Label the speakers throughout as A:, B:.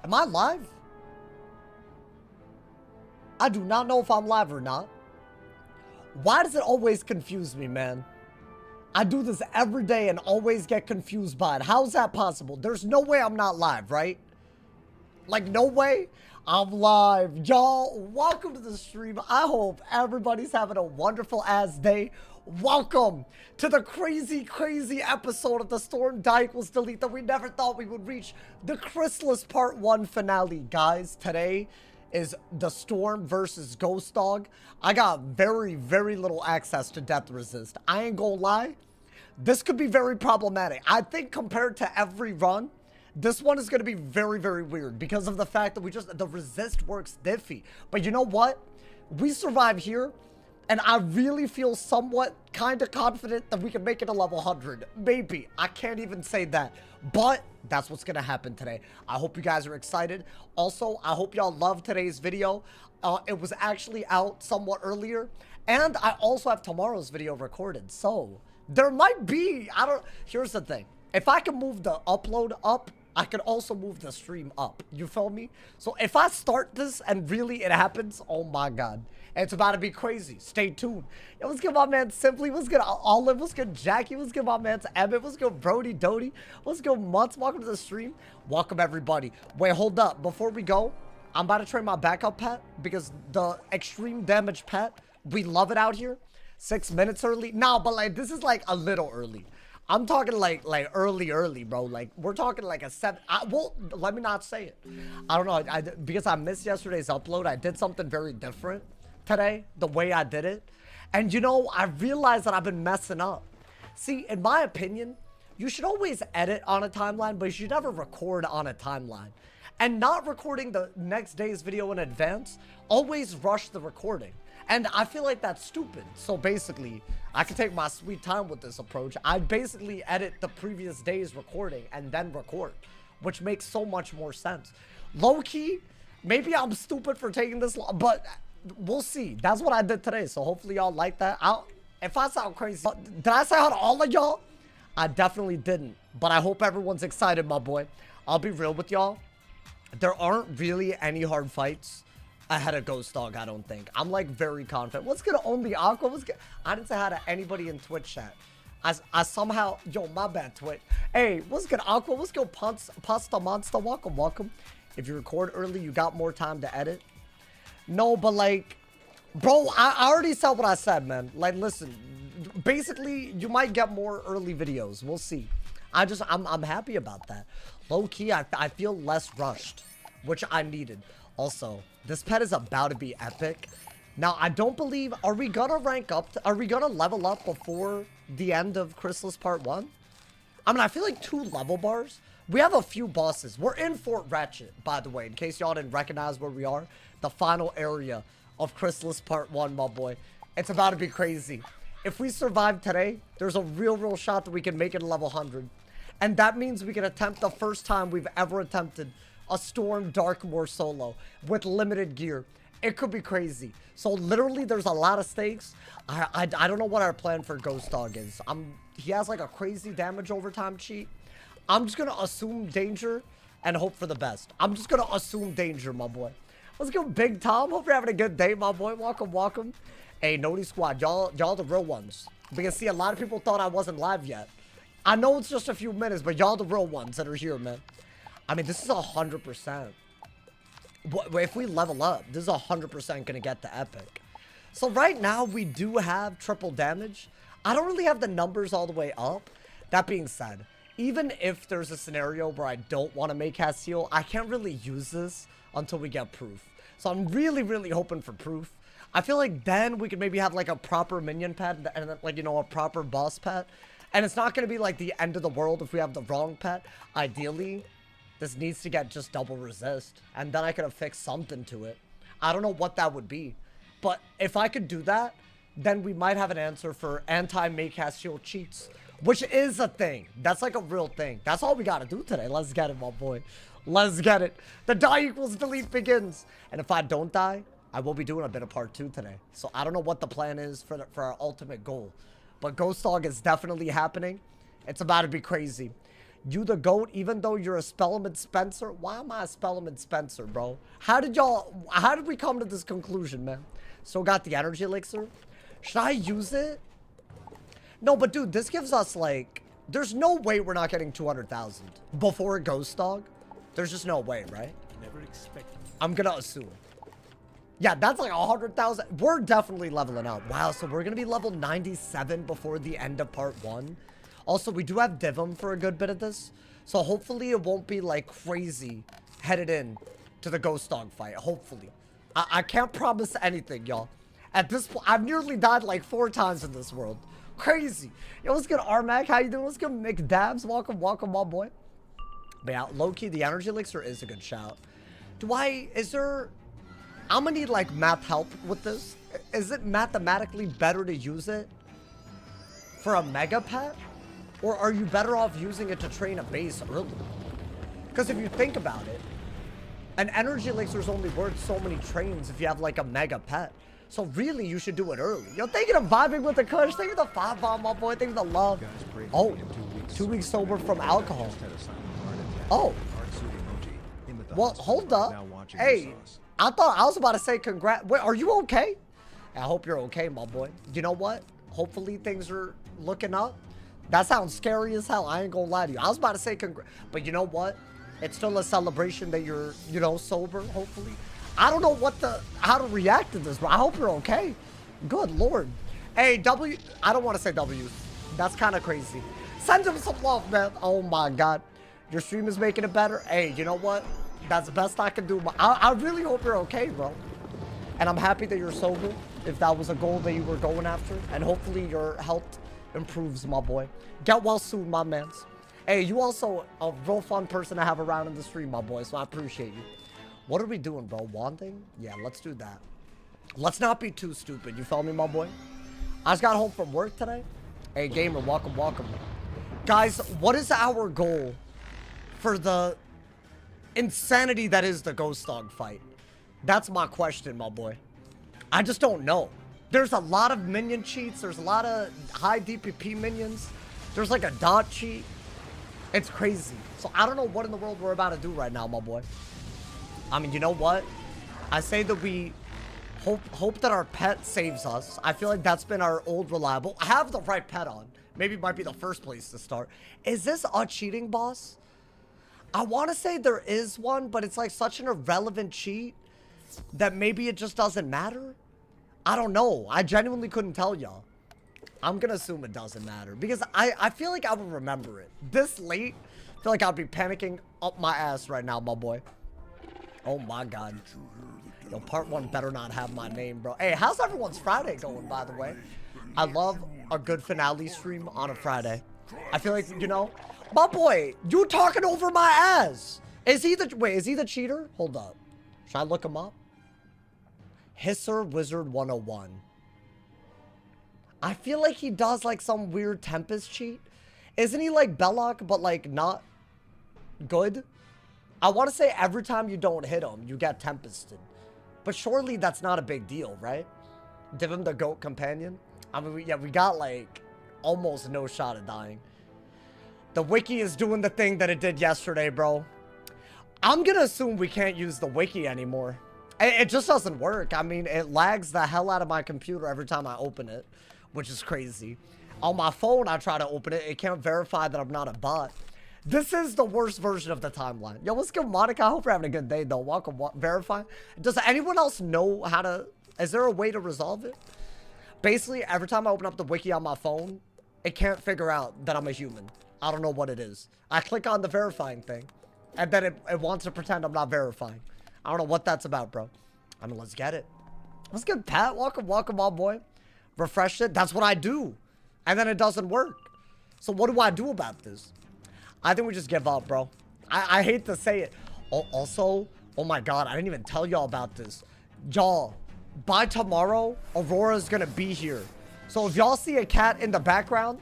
A: Am I live? I do not know if I'm live or not. Why does it always confuse me, man? I do this every day and always get confused by it. How is that possible? There's no way I'm not live, right? Like, no way I'm live. Y'all, welcome to the stream. I hope everybody's having a wonderful ass day. Welcome to the crazy episode of the Storm Die Equals Delete that we never thought we would reach. The KHRYSALIS Part 1 finale. Guys, today is the Storm versus Ghost Dog. I got very little access to Death Resist. I ain't gonna lie. This could be very problematic. I think compared to every run, this one is going to be very weird because of the fact that the resist works diffy. But you know what? We survive here, and I really feel somewhat kind of confident that we can make it to level 100. Maybe. I can't even say that. But that's what's going to happen today. I hope you guys are excited. Also, I hope y'all love today's video. It was actually out somewhat earlier. And I also have tomorrow's video recorded. So, there might be... Here's the thing. If I can move the upload up, I can also move the stream up. You feel me? So if I start this and really it happens, oh my god. It's about to be crazy. Stay tuned. Yo, what's good, my man Simply? What's good, Olive? What's good, Jackie? What's good, my man Emmett? What's good, Brody Doty? What's good, Mutz? Welcome to the stream. Welcome, everybody. Wait, hold up. Before we go, I'm about to train my backup pet because the extreme damage pet, we love it out here. 6 minutes early. No, but like, this is like a little early. I'm talking like early, bro. Like, we're talking like a 7. Well, let me not say it. I don't know. Because I missed yesterday's upload, I did something very different today, the way I did it. And, you know, I realized that I've been messing up. See, in my opinion, you should always edit on a timeline, but you should never record on a timeline. And not recording the next day's video in advance, always rush the recording. And I feel like that's stupid. So basically, I can take my sweet time with this approach. I basically edit the previous day's recording and then record, which makes so much more sense. Low-key, maybe I'm stupid for taking this long, but we'll see. That's what I did today, so hopefully y'all like that. If I sound crazy, did I say hi to all of y'all? I definitely didn't, but I hope everyone's excited, my boy. I'll be real with y'all. There aren't really any hard fights ahead of Ghost Dog, I don't think. I'm like very confident. What's good, Only Aqua? What's good? I didn't say hi to anybody in Twitch chat. I somehow, yo, my bad, Twitch. Hey, what's good, Aqua? What's good, Pasta Monster? Welcome. If you record early, you got more time to edit. No, but like, bro, I already said what I said, man. Like, listen, basically, you might get more early videos. We'll see. I'm happy about that. Low key, I feel less rushed, which I needed. Also, this pet is about to be epic. Now, I don't believe... Are we gonna rank up? Are we gonna level up before the end of KHRYSALIS Part 1? I mean, I feel like 2 level bars. We have a few bosses. We're in Fort Ratchet, by the way, in case y'all didn't recognize where we are. The final area of KHRYSALIS Part 1, my boy. It's about to be crazy. If we survive today, there's a real shot that we can make it to level 100. And that means we can attempt the first time we've ever attempted a Storm Darkmoor solo with limited gear. It could be crazy. So literally there's a lot of stakes. I don't know what our plan for Ghost Dog is. He has like a crazy damage overtime cheat. I'm just gonna assume danger and hope for the best. I'm just gonna assume danger, my boy. Let's go, Big Tom. Hope you're having a good day, my boy. Welcome. Hey, Noti Squad, y'all the real ones. Because see, a lot of people thought I wasn't live yet. I know it's just a few minutes, but y'all the real ones that are here, man. I mean, this is 100%. If we level up, this is 100% gonna get the epic. So right now, we do have triple damage. I don't really have the numbers all the way up. That being said, even if there's a scenario where I don't want to make Castile, I can't really use this until we get proof. So I'm really hoping for proof. I feel like then we could maybe have like a proper minion pet and like, you know, a proper boss pet. And it's not going to be like the end of the world if we have the wrong pet. Ideally, this needs to get just double resist. And then I could have fixed something to it. I don't know what that would be. But if I could do that, then we might have an answer for anti-Maycast shield cheats. Which is a thing. That's like a real thing. That's all we got to do today. Let's get it, my boy. Let's get it. The die equals delete begins. And if I don't die, I will be doing a bit of part 2 today. So I don't know what the plan is for our ultimate goal. But Ghost Dog is definitely happening. It's about to be crazy. You the GOAT, even though you're a Spellement Spencer? Why am I a Spellement Spencer, bro? How did we come to this conclusion, man? So got the energy elixir. Should I use it? No, but dude, this gives us like, there's no way we're not getting 200,000 before a ghost dog. There's just no way, right?
B: Never expected.
A: I'm gonna assume. Yeah, that's like 100,000. We're definitely leveling up. Wow, so we're gonna be level 97 before the end of part 1. Also, we do have Divum for a good bit of this. So hopefully it won't be like crazy headed in to the ghost dog fight. Hopefully. I can't promise anything, y'all. At this point, I've nearly died like 4 times in this world. Crazy. Yo, what's good, Armac? How you doing? What's good, McDabs? Welcome, welcome, my boy. But yeah, low-key, the energy elixir is a good shout. I'm gonna need like math help with this. Is it mathematically better to use it for a mega pet? Or are you better off using it to train a base early? Because if you think about it, an energy elixir is only worth so many trains if you have like a mega pet. So really, you should do it early. Yo, thank you to vibing with the kush. Thank you to the 5 bomb, my boy. Thank you to the love. Oh, 2 weeks sober from alcohol. Oh. Well, hold up. Hey, I thought I was about to say congrats. Wait, are you okay? I hope you're okay, my boy. You know what? Hopefully things are looking up. That sounds scary as hell. I ain't gonna lie to you. I was about to say congrats. But you know what? It's still a celebration that you're, you know, sober, hopefully. I don't know how to react to this, bro. I hope you're okay. Good Lord. Hey, I don't want to say W. That's kind of crazy. Send him some love, man. Oh my God. Your stream is making it better. Hey, you know what? That's the best I can do. I really hope you're okay, bro. And I'm happy that you're sober, if that was a goal that you were going after. And hopefully your health improves, my boy. Get well soon, my mans. Hey, you also a real fun person to have around in the stream, my boy. So I appreciate you. What are we doing, bro? Wanding? Yeah, let's do that. Let's not be too stupid. You feel me, my boy? I just got home from work today. Hey, gamer, welcome, welcome. Guys, what is our goal for the insanity that is the ghost dog fight? That's my question, my boy. I just don't know. There's a lot of minion cheats. There's a lot of high DPP minions. There's like a dot cheat. It's crazy. So I don't know what in the world we're about to do right now, my boy. I mean, you know what? I say that we hope that our pet saves us. I feel like that's been our old reliable. I have the right pet on. Maybe it might be the first place to start. Is this a cheating boss? I want to say there is one, but it's like such an irrelevant cheat that maybe it just doesn't matter. I don't know. I genuinely couldn't tell y'all. I'm going to assume it doesn't matter because I feel like I would remember it. This late, I feel like I'd be panicking up my ass right now, my boy. Oh my God. Yo, part 1 better not have my name, bro. Hey, how's everyone's Friday going, by the way? I love a good finale stream on a Friday. I feel like, you know, my boy, you talking over my ass. Is he the cheater? Hold up. Should I look him up? Hisser Wizard101. I feel like he does like some weird Tempest cheat. Isn't he like Belloc, but like not good? I want to say every time you don't hit him, you get Tempested. But surely that's not a big deal, right? Give him the GOAT companion. I mean, we got like almost no shot at dying. The wiki is doing the thing that it did yesterday, bro. I'm going to assume we can't use the wiki anymore. It just doesn't work. I mean, it lags the hell out of my computer every time I open it, which is crazy. On my phone, I try to open it. It can't verify that I'm not a bot. This is the worst version of the timeline. Yo, what's good, Monica? I hope you're having a good day, though. Welcome. Verify. Does anyone else know how to... Is there a way to resolve it? Basically, every time I open up the wiki on my phone, it can't figure out that I'm a human. I don't know what it is. I click on the verifying thing, and then it wants to pretend I'm not verifying. I don't know what that's about, bro. I mean, let's get it. What's good, Pat? Welcome, welcome, my boy. Refresh it. That's what I do. And then it doesn't work. So what do I do about this? I think we just give up, bro. I hate to say it. Also, oh my God, I didn't even tell y'all about this. Y'all, by tomorrow, Aurora's gonna be here. So if y'all see a cat in the background,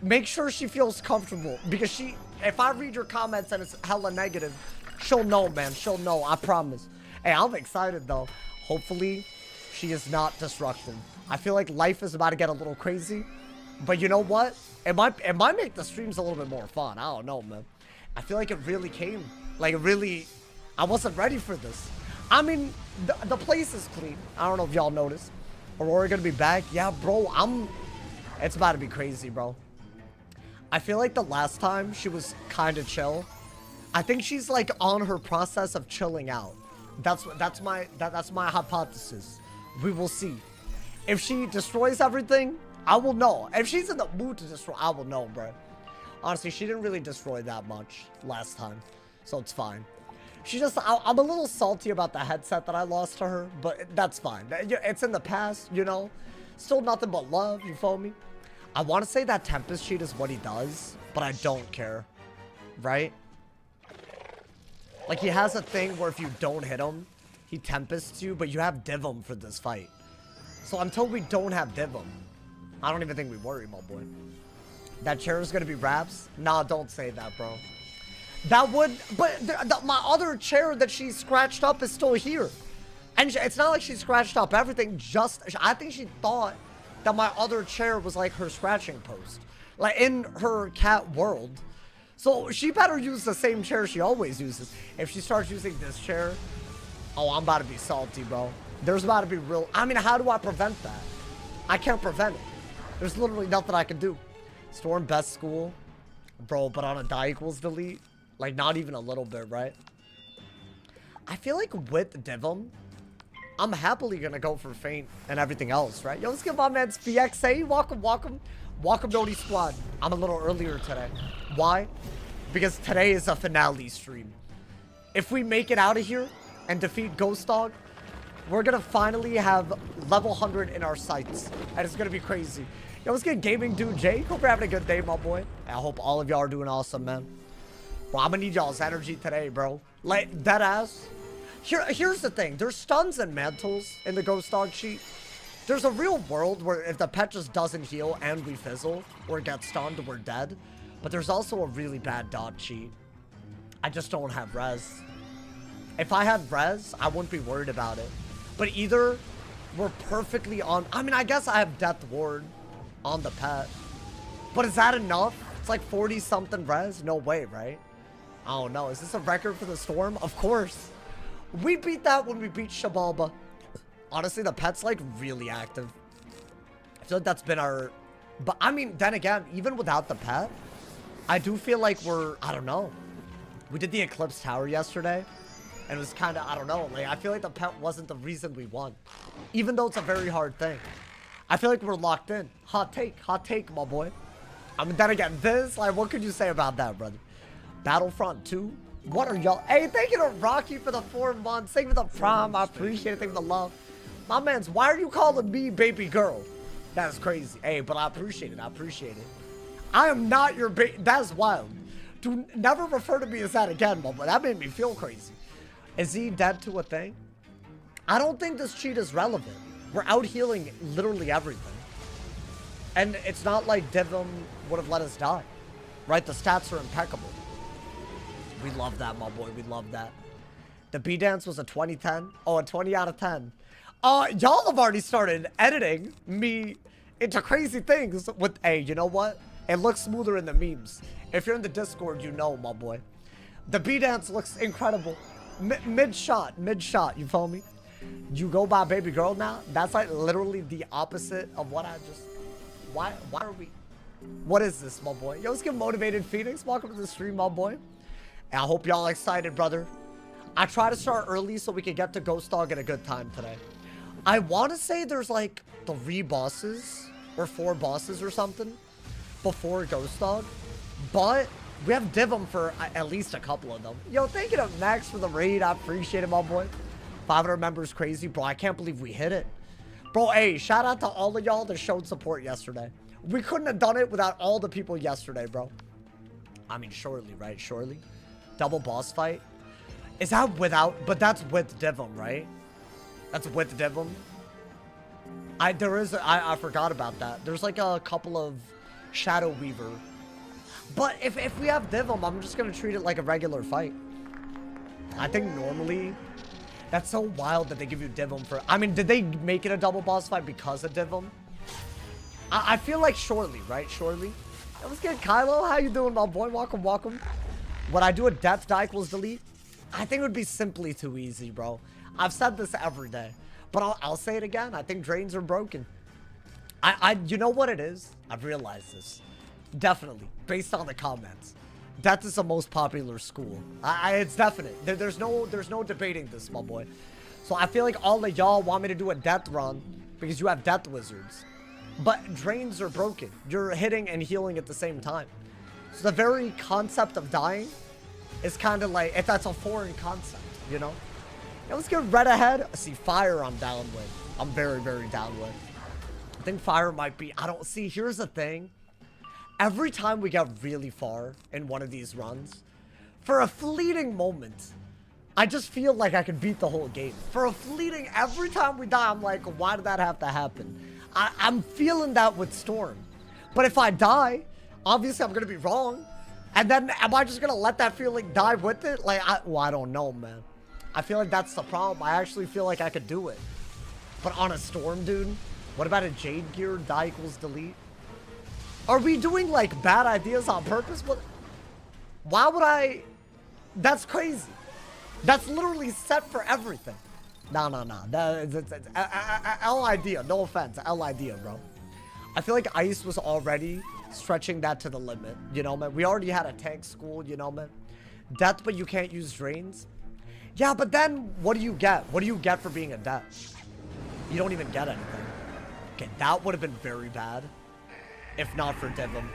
A: make sure she feels comfortable. Because if I read your comments and it's hella negative, she'll know, man. She'll know, I promise. Hey, I'm excited, though. Hopefully, she is not destructive. I feel like life is about to get a little crazy. But you know what? It might make the streams a little bit more fun. I don't know, man. I feel like it really came. Like, it really... I wasn't ready for this. I mean, the place is clean. I don't know if y'all noticed. Aurora gonna be back? Yeah, bro, it's about to be crazy, bro. I feel like the last time she was kind of chill. I think she's like on her process of chilling out. That's my hypothesis. We will see. If she destroys everything, I will know. If she's in the mood to destroy, I will know, bro. Honestly, she didn't really destroy that much last time, so it's fine. She just, I'm a little salty about the headset that I lost to her, but that's fine. It's in the past, you know? Still nothing but love, you feel me? I want to say that Tempest cheat is what he does, but I don't care, right? Like, he has a thing where if you don't hit him, he Tempests you, but you have Divum for this fight. So until we don't have Divum, I don't even think we worry, my boy. That chair is gonna be Raps? Nah, don't say that, bro. That would, but my other chair that she scratched up is still here. And it's not like she scratched up everything, I think she thought that my other chair was like her scratching post. Like in her cat world. So she better use the same chair she always uses. If she starts using this chair, oh, I'm about to be salty, bro. There's about to be real, I mean, how do I prevent that? I can't prevent it. There's literally nothing I can do. Storm best school, bro, but on a die equals delete, like not even a little bit, right? I feel like with Divum, I'm happily gonna go for Feint and everything else, right? Yo, let's give my man's BXA. Welcome Nodi Squad. I'm a little earlier today. Why? Because today is a finale stream. If we make it out of here and defeat Ghost Dog, we're gonna finally have level 100 in our sights, and it's gonna be crazy. Yo, what's good, gaming dude Jay? Hope you're having a good day, my boy. I hope all of y'all are doing awesome, man. Bro, I'm gonna need y'all's energy today, bro. Like, dead ass. Here's the thing. There's stuns and mantles in the Ghost Dog cheat. There's a real world where if the pet just doesn't heal and we fizzle or get stunned, we're dead. But there's also a really bad dodge cheat. I just don't have res. If I had res, I wouldn't be worried about it. But either we're perfectly on... I mean, I guess I have Death Ward on the pet. But is that enough? It's like 40-something res? No way, right? I don't know. Is this a record for the Storm? Of course. We beat that when we beat Shabalba. Honestly, the pet's like really active. I feel like that's been our... But I mean, then again, even without the pet, I do feel like we're... I don't know. We did the Eclipse Tower yesterday. And it was kind of... I don't know. Like, I feel like the pet wasn't the reason we won. Even though it's a very hard thing. I feel like we're locked in. Hot take, my boy. I mean, then again, this, like, what could you say about that, brother? Battlefront 2? What are y'all? Hey, thank you to Rocky for the 4 months. Thank you for the prom. I appreciate it. Thank you for the love. My man's, why are you calling me baby girl? That's crazy. Hey, but I appreciate it. I appreciate it. I am not your baby. That's wild. Do never refer to me as that again, but that made me feel crazy. Is he dead to a thing? I don't think this cheat is relevant. We're out healing literally everything. And it's not like Divum would have let us die. Right? The stats are impeccable. We love that, my boy. We love that. The B-Dance was a 20-10. Oh, a 20 out of 10. Y'all have already started editing me into crazy things with, hey, you know what? It looks smoother in the memes. If you're in the Discord, you know, my boy. The B-Dance looks incredible. Mid-shot, you feel me? You go by baby girl now? That's like literally the opposite of what I just... Why are we... What is this, my boy? Yo, let's get motivated, Phoenix. Welcome to the stream, my boy. And I hope y'all excited, brother. I try to start early so we can get to Ghost Dog at a good time today. I want to say there's like 3 bosses or 4 bosses or something before Ghost Dog. But we have Divum for at least a couple of them. Yo, thank you to Max for the raid. I appreciate it, my boy. 500 members crazy. Bro, I can't believe we hit it. Bro, hey, shout out to all of y'all that showed support yesterday. We couldn't have done it without all the people yesterday, bro. I mean, surely, right? Surely. Double boss fight. Is that without? But that's with Divum, right? That's with Divum. I forgot about that. There's like a couple of Shadow Weaver. But if we have Divum, I'm just going to treat it like a regular fight. I think normally... That's so wild that they give you Divum for... I mean, did they make it a double boss fight because of Divum? I feel like surely, right? Surely. Let's get Kylo. How you doing, my boy? Welcome. Would I do a death die equals delete? I think it would be simply too easy, bro. I've said this every day, but I'll say it again. I think drains are broken. You know what it is? I've realized this. Definitely, based on the comments. Death is the most popular school. It's definite. There's no debating this, my boy. So I feel like all of y'all want me to do a death run because you have death wizards. But drains are broken. You're hitting and healing at the same time. So the very concept of dying is kind of like, if that's a foreign concept, you know? Now let's get red ahead. See, fire I'm down with. I'm very, very down with. I think fire might be, I don't see, here's the thing. Every time we get really far in one of these runs, for a fleeting moment, I just feel like I could beat the whole game. For a fleeting, every time we die, I'm like, why did that have to happen? I'm feeling that with Storm. But if I die, obviously I'm going to be wrong. And then am I just going to let that feeling die with it? Like, I don't know, man. I feel like that's the problem. I actually feel like I could do it. But on a Storm, dude, what about a Jade Gear die equals delete? Are we doing, like, bad ideas on purpose? What? Why would I? That's crazy. That's literally set for everything. No. It's L idea. No offense. L idea, bro. I feel like Ice was already stretching that to the limit. You know, man. We already had a tank school, you know, man. Death, but you can't use drains. Yeah, but then what do you get? What do you get for being a death? You don't even get anything. Okay, that would have been very bad. If not for Divum.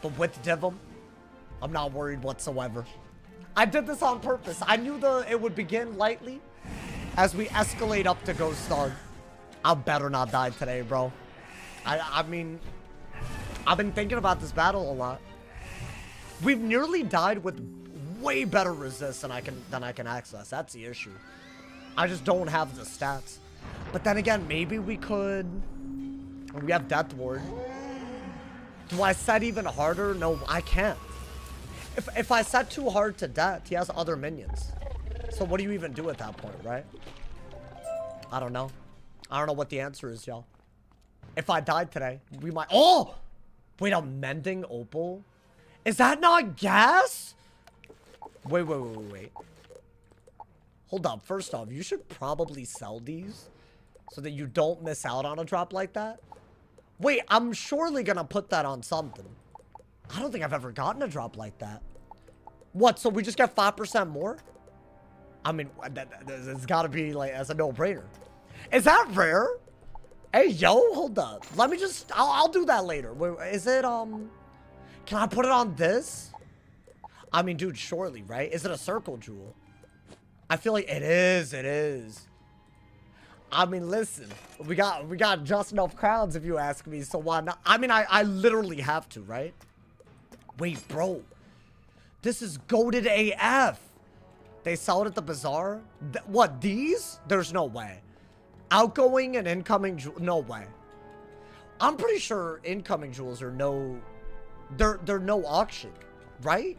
A: But with Divum, I'm not worried whatsoever. I did this on purpose. I knew it would begin lightly as we escalate up to Ghost Dog. I better not die today, bro. I mean, I've been thinking about this battle a lot. We've nearly died with way better resist than I can access. That's the issue. I just don't have the stats. But then again, maybe we could. We have Death Ward. Do I set even harder? No, I can't. If I set too hard to death, he has other minions. So what do you even do at that point, right? I don't know. I don't know what the answer is, y'all. If I died today, we might... Oh! Wait, a mending opal? Is that not gas? Wait. Hold up. First off, you should probably sell these so that you don't miss out on a drop like that. Wait, I'm surely gonna put that on something. I don't think I've ever gotten a drop like that. What, so we just get 5% more? I mean, it's gotta be like, as a no-brainer. Is that rare? Hey, yo, hold up. Let me just, I'll do that later. Wait, is it, can I put it on this? I mean, dude, surely, right? Is it a circle jewel? I feel like it is. I mean, listen, we got just enough crowns if you ask me, so why not? I mean, I literally have to, right? Wait, bro. This is goated AF. They sell it at the Bazaar? What, these? There's no way. Outgoing and incoming, no way. I'm pretty sure incoming jewels are no, they're no auction, right?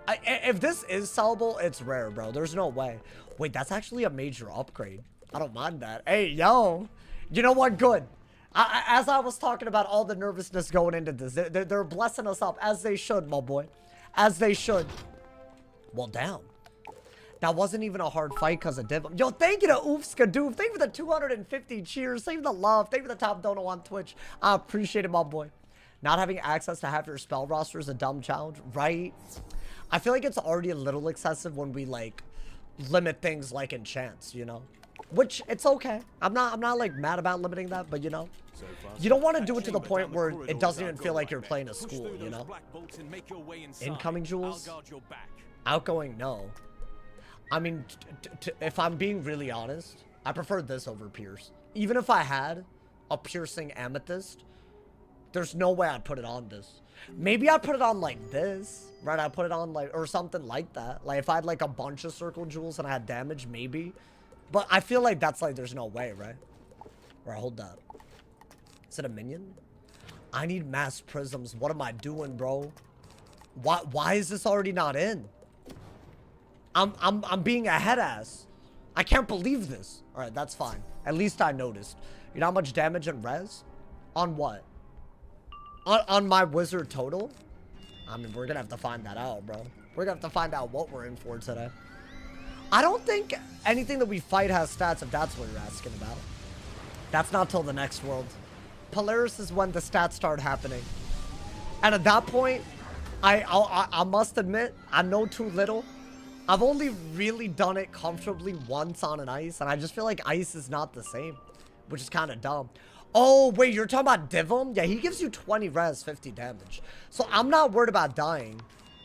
A: If this is sellable, it's rare, bro. There's no way. Wait, that's actually a major upgrade. I don't mind that. Hey, yo. You know what? Good. As I was talking about all the nervousness going into this, they're blessing us up, as they should, my boy. As they should. Well, damn. That wasn't even a hard fight because of Div. Yo, thank you to Oofskadoof. Thank you for the 250 cheers. Thank you for the love. Thank you for the top dono on Twitch. I appreciate it, my boy. Not having access to half your spell roster is a dumb challenge, right? I feel like it's already a little excessive when we, like, limit things like enchants, you know? Which, it's okay. I'm not like mad about limiting that, but you know, you don't want to do it to the point where it doesn't even feel like you're playing a school, you know? Incoming jewels? Outgoing, no. I mean, if I'm being really honest, I prefer this over Pierce. Even if I had a piercing amethyst, there's no way I'd put it on this. Maybe I'd put it on like this, right? I'd put it on like, or something like that. Like if I had like a bunch of circle jewels and I had damage, maybe. But I feel like that's like, there's no way, right? Or hold up. Is it a minion? I need mass prisms. What am I doing, bro? Why is this already not in? I'm being a head ass. I can't believe this. All right, that's fine. At least I noticed. You know how much damage and res? On what? On my wizard total? I mean, we're gonna have to find that out, bro. We're gonna have to find out what we're in for today. I don't think anything that we fight has stats, if that's what you're asking about. That's not till the next world. Polaris is when the stats start happening. And at that point, I must admit, I know too little. I've only really done it comfortably once on an ice, and I just feel like ice is not the same, which is kind of dumb. Oh, wait, you're talking about Divum? Yeah, he gives you 20 res, 50 damage. So I'm not worried about dying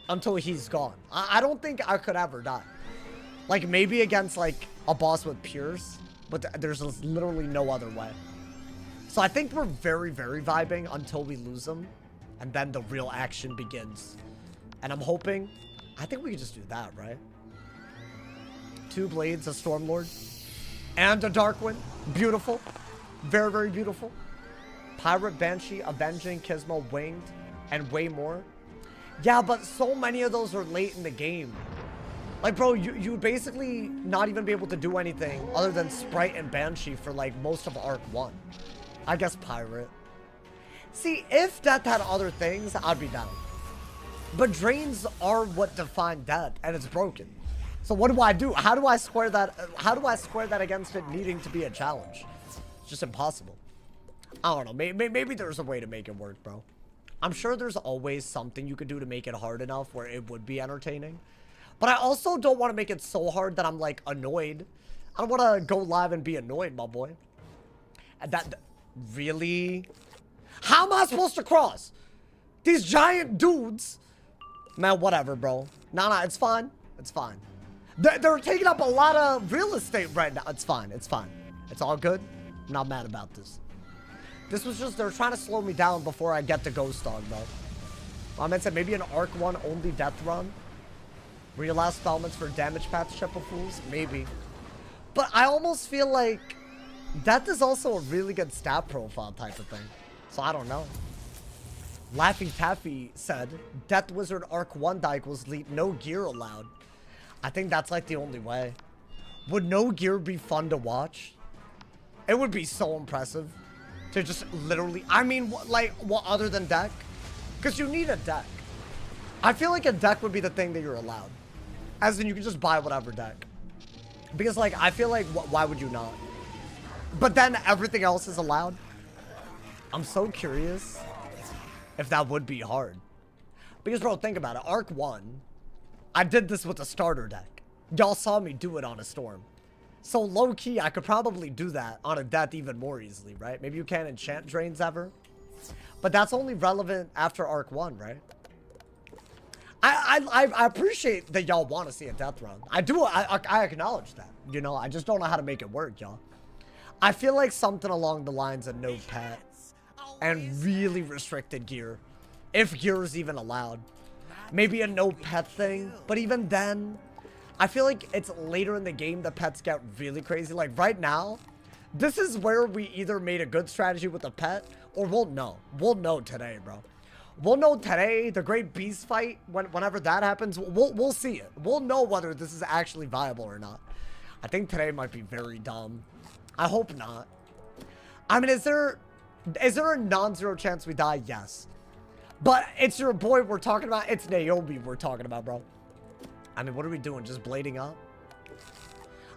A: until he's gone. I don't think I could ever die. Like, maybe against, like, a boss with Pierce, but there's literally no other way. So I think we're very, very vibing until we lose him, and then the real action begins. And I'm hoping, I think we can just do that, right? 2 blades, a Stormlord, and a Darkwind. Beautiful. Very, very beautiful. Pirate, Banshee, Avenging, Kismo, Winged, and way more. Yeah, but so many of those are late in the game. Like, bro, you would basically not even be able to do anything other than Sprite and Banshee for, like, most of Arc 1. I guess Pirate. See, if Death had other things, I'd be down. But Drains are what define Death, and it's broken. So what do I do? How do I square that? How do I square that against it needing to be a challenge? It's just impossible. I don't know. Maybe there's a way to make it work, bro. I'm sure there's always something you could do to make it hard enough where it would be entertaining. But I also don't want to make it so hard that I'm, like, annoyed. I don't want to go live and be annoyed, my boy. And that... Really? How am I supposed to cross? These giant dudes. Man, whatever, bro. Nah, it's fine. It's fine. They're taking up a lot of real estate right now. It's fine. It's fine. It's all good. I'm not mad about this. This was just... They're trying to slow me down before I get to Ghost Dog, bro. I meant to say maybe an Arc 1 only death run. Where you allow spellments for damage paths, Ship of Fools? Maybe. But I almost feel like Death is also a really good stat profile type of thing. So I don't know. Laughing Taffy said, Death Wizard Arc 1 die equals lead, no gear allowed. I think that's like the only way. Would no gear be fun to watch? It would be so impressive. To just literally, I mean, what other than deck? Because you need a deck. I feel like a deck would be the thing that you're allowed. As in, you can just buy whatever deck. Because, like, I feel like, why would you not? But then everything else is allowed. I'm so curious if that would be hard. Because, bro, think about it. Arc 1, I did this with a starter deck. Y'all saw me do it on a Storm. So, low-key, I could probably do that on a Death even more easily, right? Maybe you can't enchant Drains ever. But that's only relevant after Arc 1, right? I appreciate that y'all want to see a Death run. I do. I acknowledge that. You know, I just don't know how to make it work, y'all. I feel like something along the lines of no pet and really restricted gear. If gear is even allowed. Maybe a no pet thing. But even then, I feel like it's later in the game that pets get really crazy. Like right now, this is where we either made a good strategy with a pet or we'll know. We'll know today, bro. We'll know today, the Great Beast fight, whenever that happens, we'll see it. We'll know whether this is actually viable or not. I think today might be very dumb. I hope not. I mean, is there a non-zero chance we die? Yes. But it's your boy we're talking about. It's Naomi we're talking about, bro. I mean, what are we doing? Just blading up?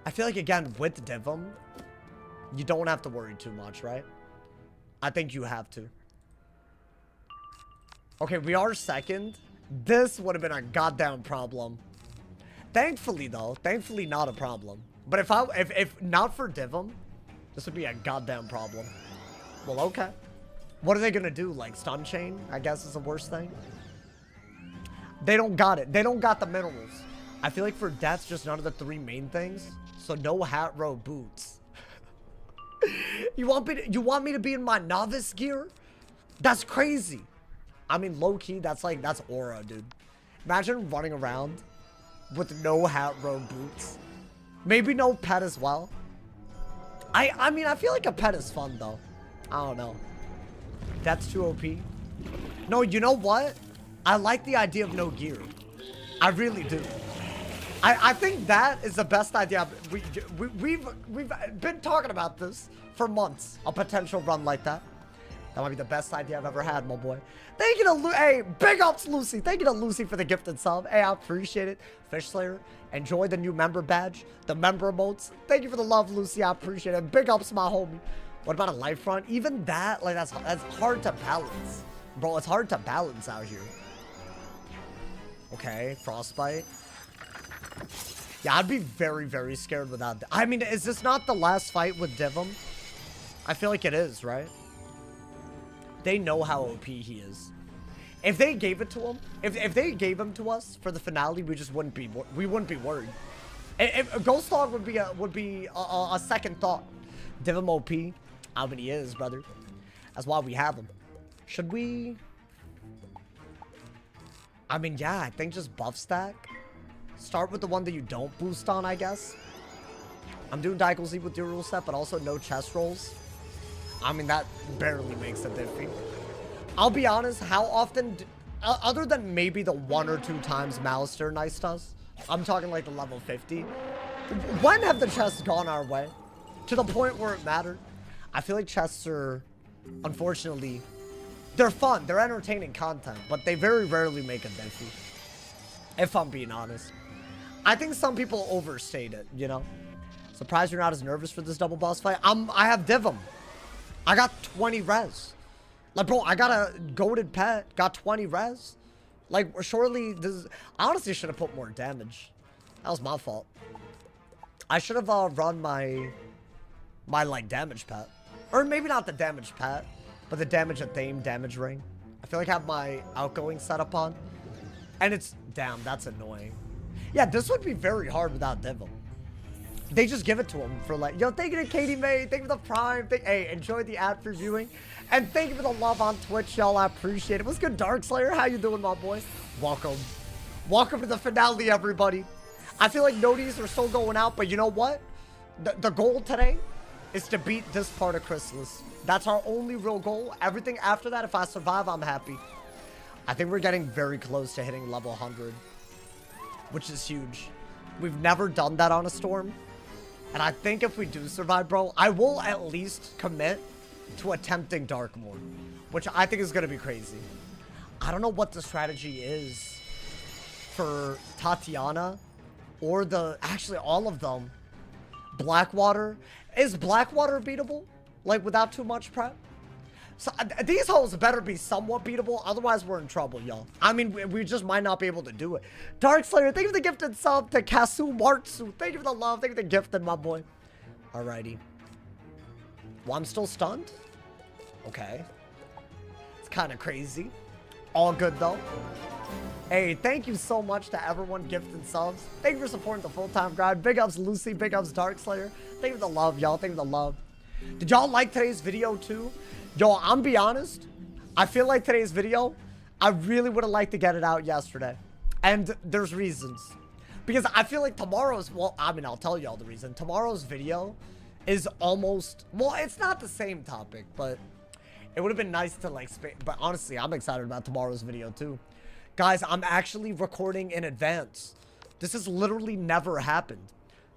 A: I feel like, again, with Divum, you don't have to worry too much, right? I think you have to. Okay, we are second. This would have been a goddamn problem. Thankfully, though, thankfully not a problem. But if not for Divum, this would be a goddamn problem. Well, okay. What are they gonna do? Like stun chain, I guess is the worst thing. They don't got it. They don't got the minerals. I feel like for Death's just none of the 3 main things. So no hat row boots. You want me to be in my novice gear? That's crazy. I mean, low-key, that's aura, dude. Imagine running around with no hat row boots. Maybe no pet as well. I mean, I feel like a pet is fun, though. I don't know. That's too OP. No, you know what? I like the idea of no gear. I really do. I think that is the best idea. We've been talking about this for months. A potential run like that. That might be the best idea I've ever had, my boy. Thank you to hey, big ups, Lucy. Thank you to Lucy for the gifted sub. Hey, I appreciate it. Fish Slayer, enjoy the new member badge, the member emotes. Thank you for the love, Lucy. I appreciate it. Big ups, my homie. What about a life front? Even that, like, that's hard to balance. Bro, it's hard to balance out here. Okay, frostbite. Yeah, I'd be very, very scared without that. I mean, is this not the last fight with Divum? I feel like it is, right? They know how OP he is. If they gave it to him, if they gave him to us for the finale, we just wouldn't be worried. If Ghost Dog would be a second thought. Divum OP, how many he is, brother? That's why we have him. Should we? I mean, yeah, I think just buff stack. Start with the one that you don't boost on, I guess. I'm doing Daigo Z with your rule set, but also no chest rolls. I mean, that barely makes a difference. I'll be honest, how often, other than maybe the 1 or 2 times Malister niced us, I'm talking like the level 50, when have the chests gone our way? To the point where it mattered? I feel like chests are, unfortunately, they're fun, they're entertaining content, but they very rarely make a difference. If I'm being honest. I think some people overstate it, you know? Surprised you're not as nervous for this double boss fight. I have Divum. I got 20 res. Like, bro, I got a goated pet. Got 20 res. Like, surely this... I honestly should have put more damage. That was my fault. I should have run my, like, damage pet. Or maybe not the damage pet, but the damage at Thame damage ring. I feel like I have my outgoing setup on. And it's... Damn, that's annoying. Yeah, this would be very hard without Divum. They just give it to him for like, yo, thank you to Katie May, thank you for the Prime, hey, enjoy the ad previewing, and thank you for the love on Twitch, y'all, I appreciate it. What's good, Dark Slayer? How you doing, my boy? Welcome. Welcome to the finale, everybody. I feel like noties are still going out, but you know what? The goal today is to beat this part of Chrysalis. That's our only real goal. Everything after that, if I survive, I'm happy. I think we're getting very close to hitting level 100, which is huge. We've never done that on a storm. And I think if we do survive, bro, I will at least commit to attempting Darkmoor, which I think is going to be crazy. I don't know what the strategy is for Tatiana or actually all of them. Blackwater. Is Blackwater beatable? Like without too much prep? So, these hoes better be somewhat beatable, otherwise we're in trouble, y'all. I mean, we just might not be able to do it. Dark Slayer, thank you for the gifted sub to Kasu Martsu. Thank you for the love, thank you for the gifted, my boy. Alrighty. Well, I'm still stunned? Okay. It's kind of crazy. All good, though. Hey, thank you so much to everyone gifted subs. Thank you for supporting the full-time grind. Big ups, Lucy. Big ups, Dark Slayer. Thank you for the love, y'all. Thank you for the love. Did y'all like today's video, too? Yo, I'm be honest, I feel like today's video, I really would have liked to get it out yesterday. And there's reasons. Because I feel like tomorrow's, well, I mean, I'll tell you all the reason. Tomorrow's video is almost, well, it's not the same topic, but it would have been nice to like, but honestly, I'm excited about tomorrow's video too. Guys, I'm actually recording in advance. This has literally never happened.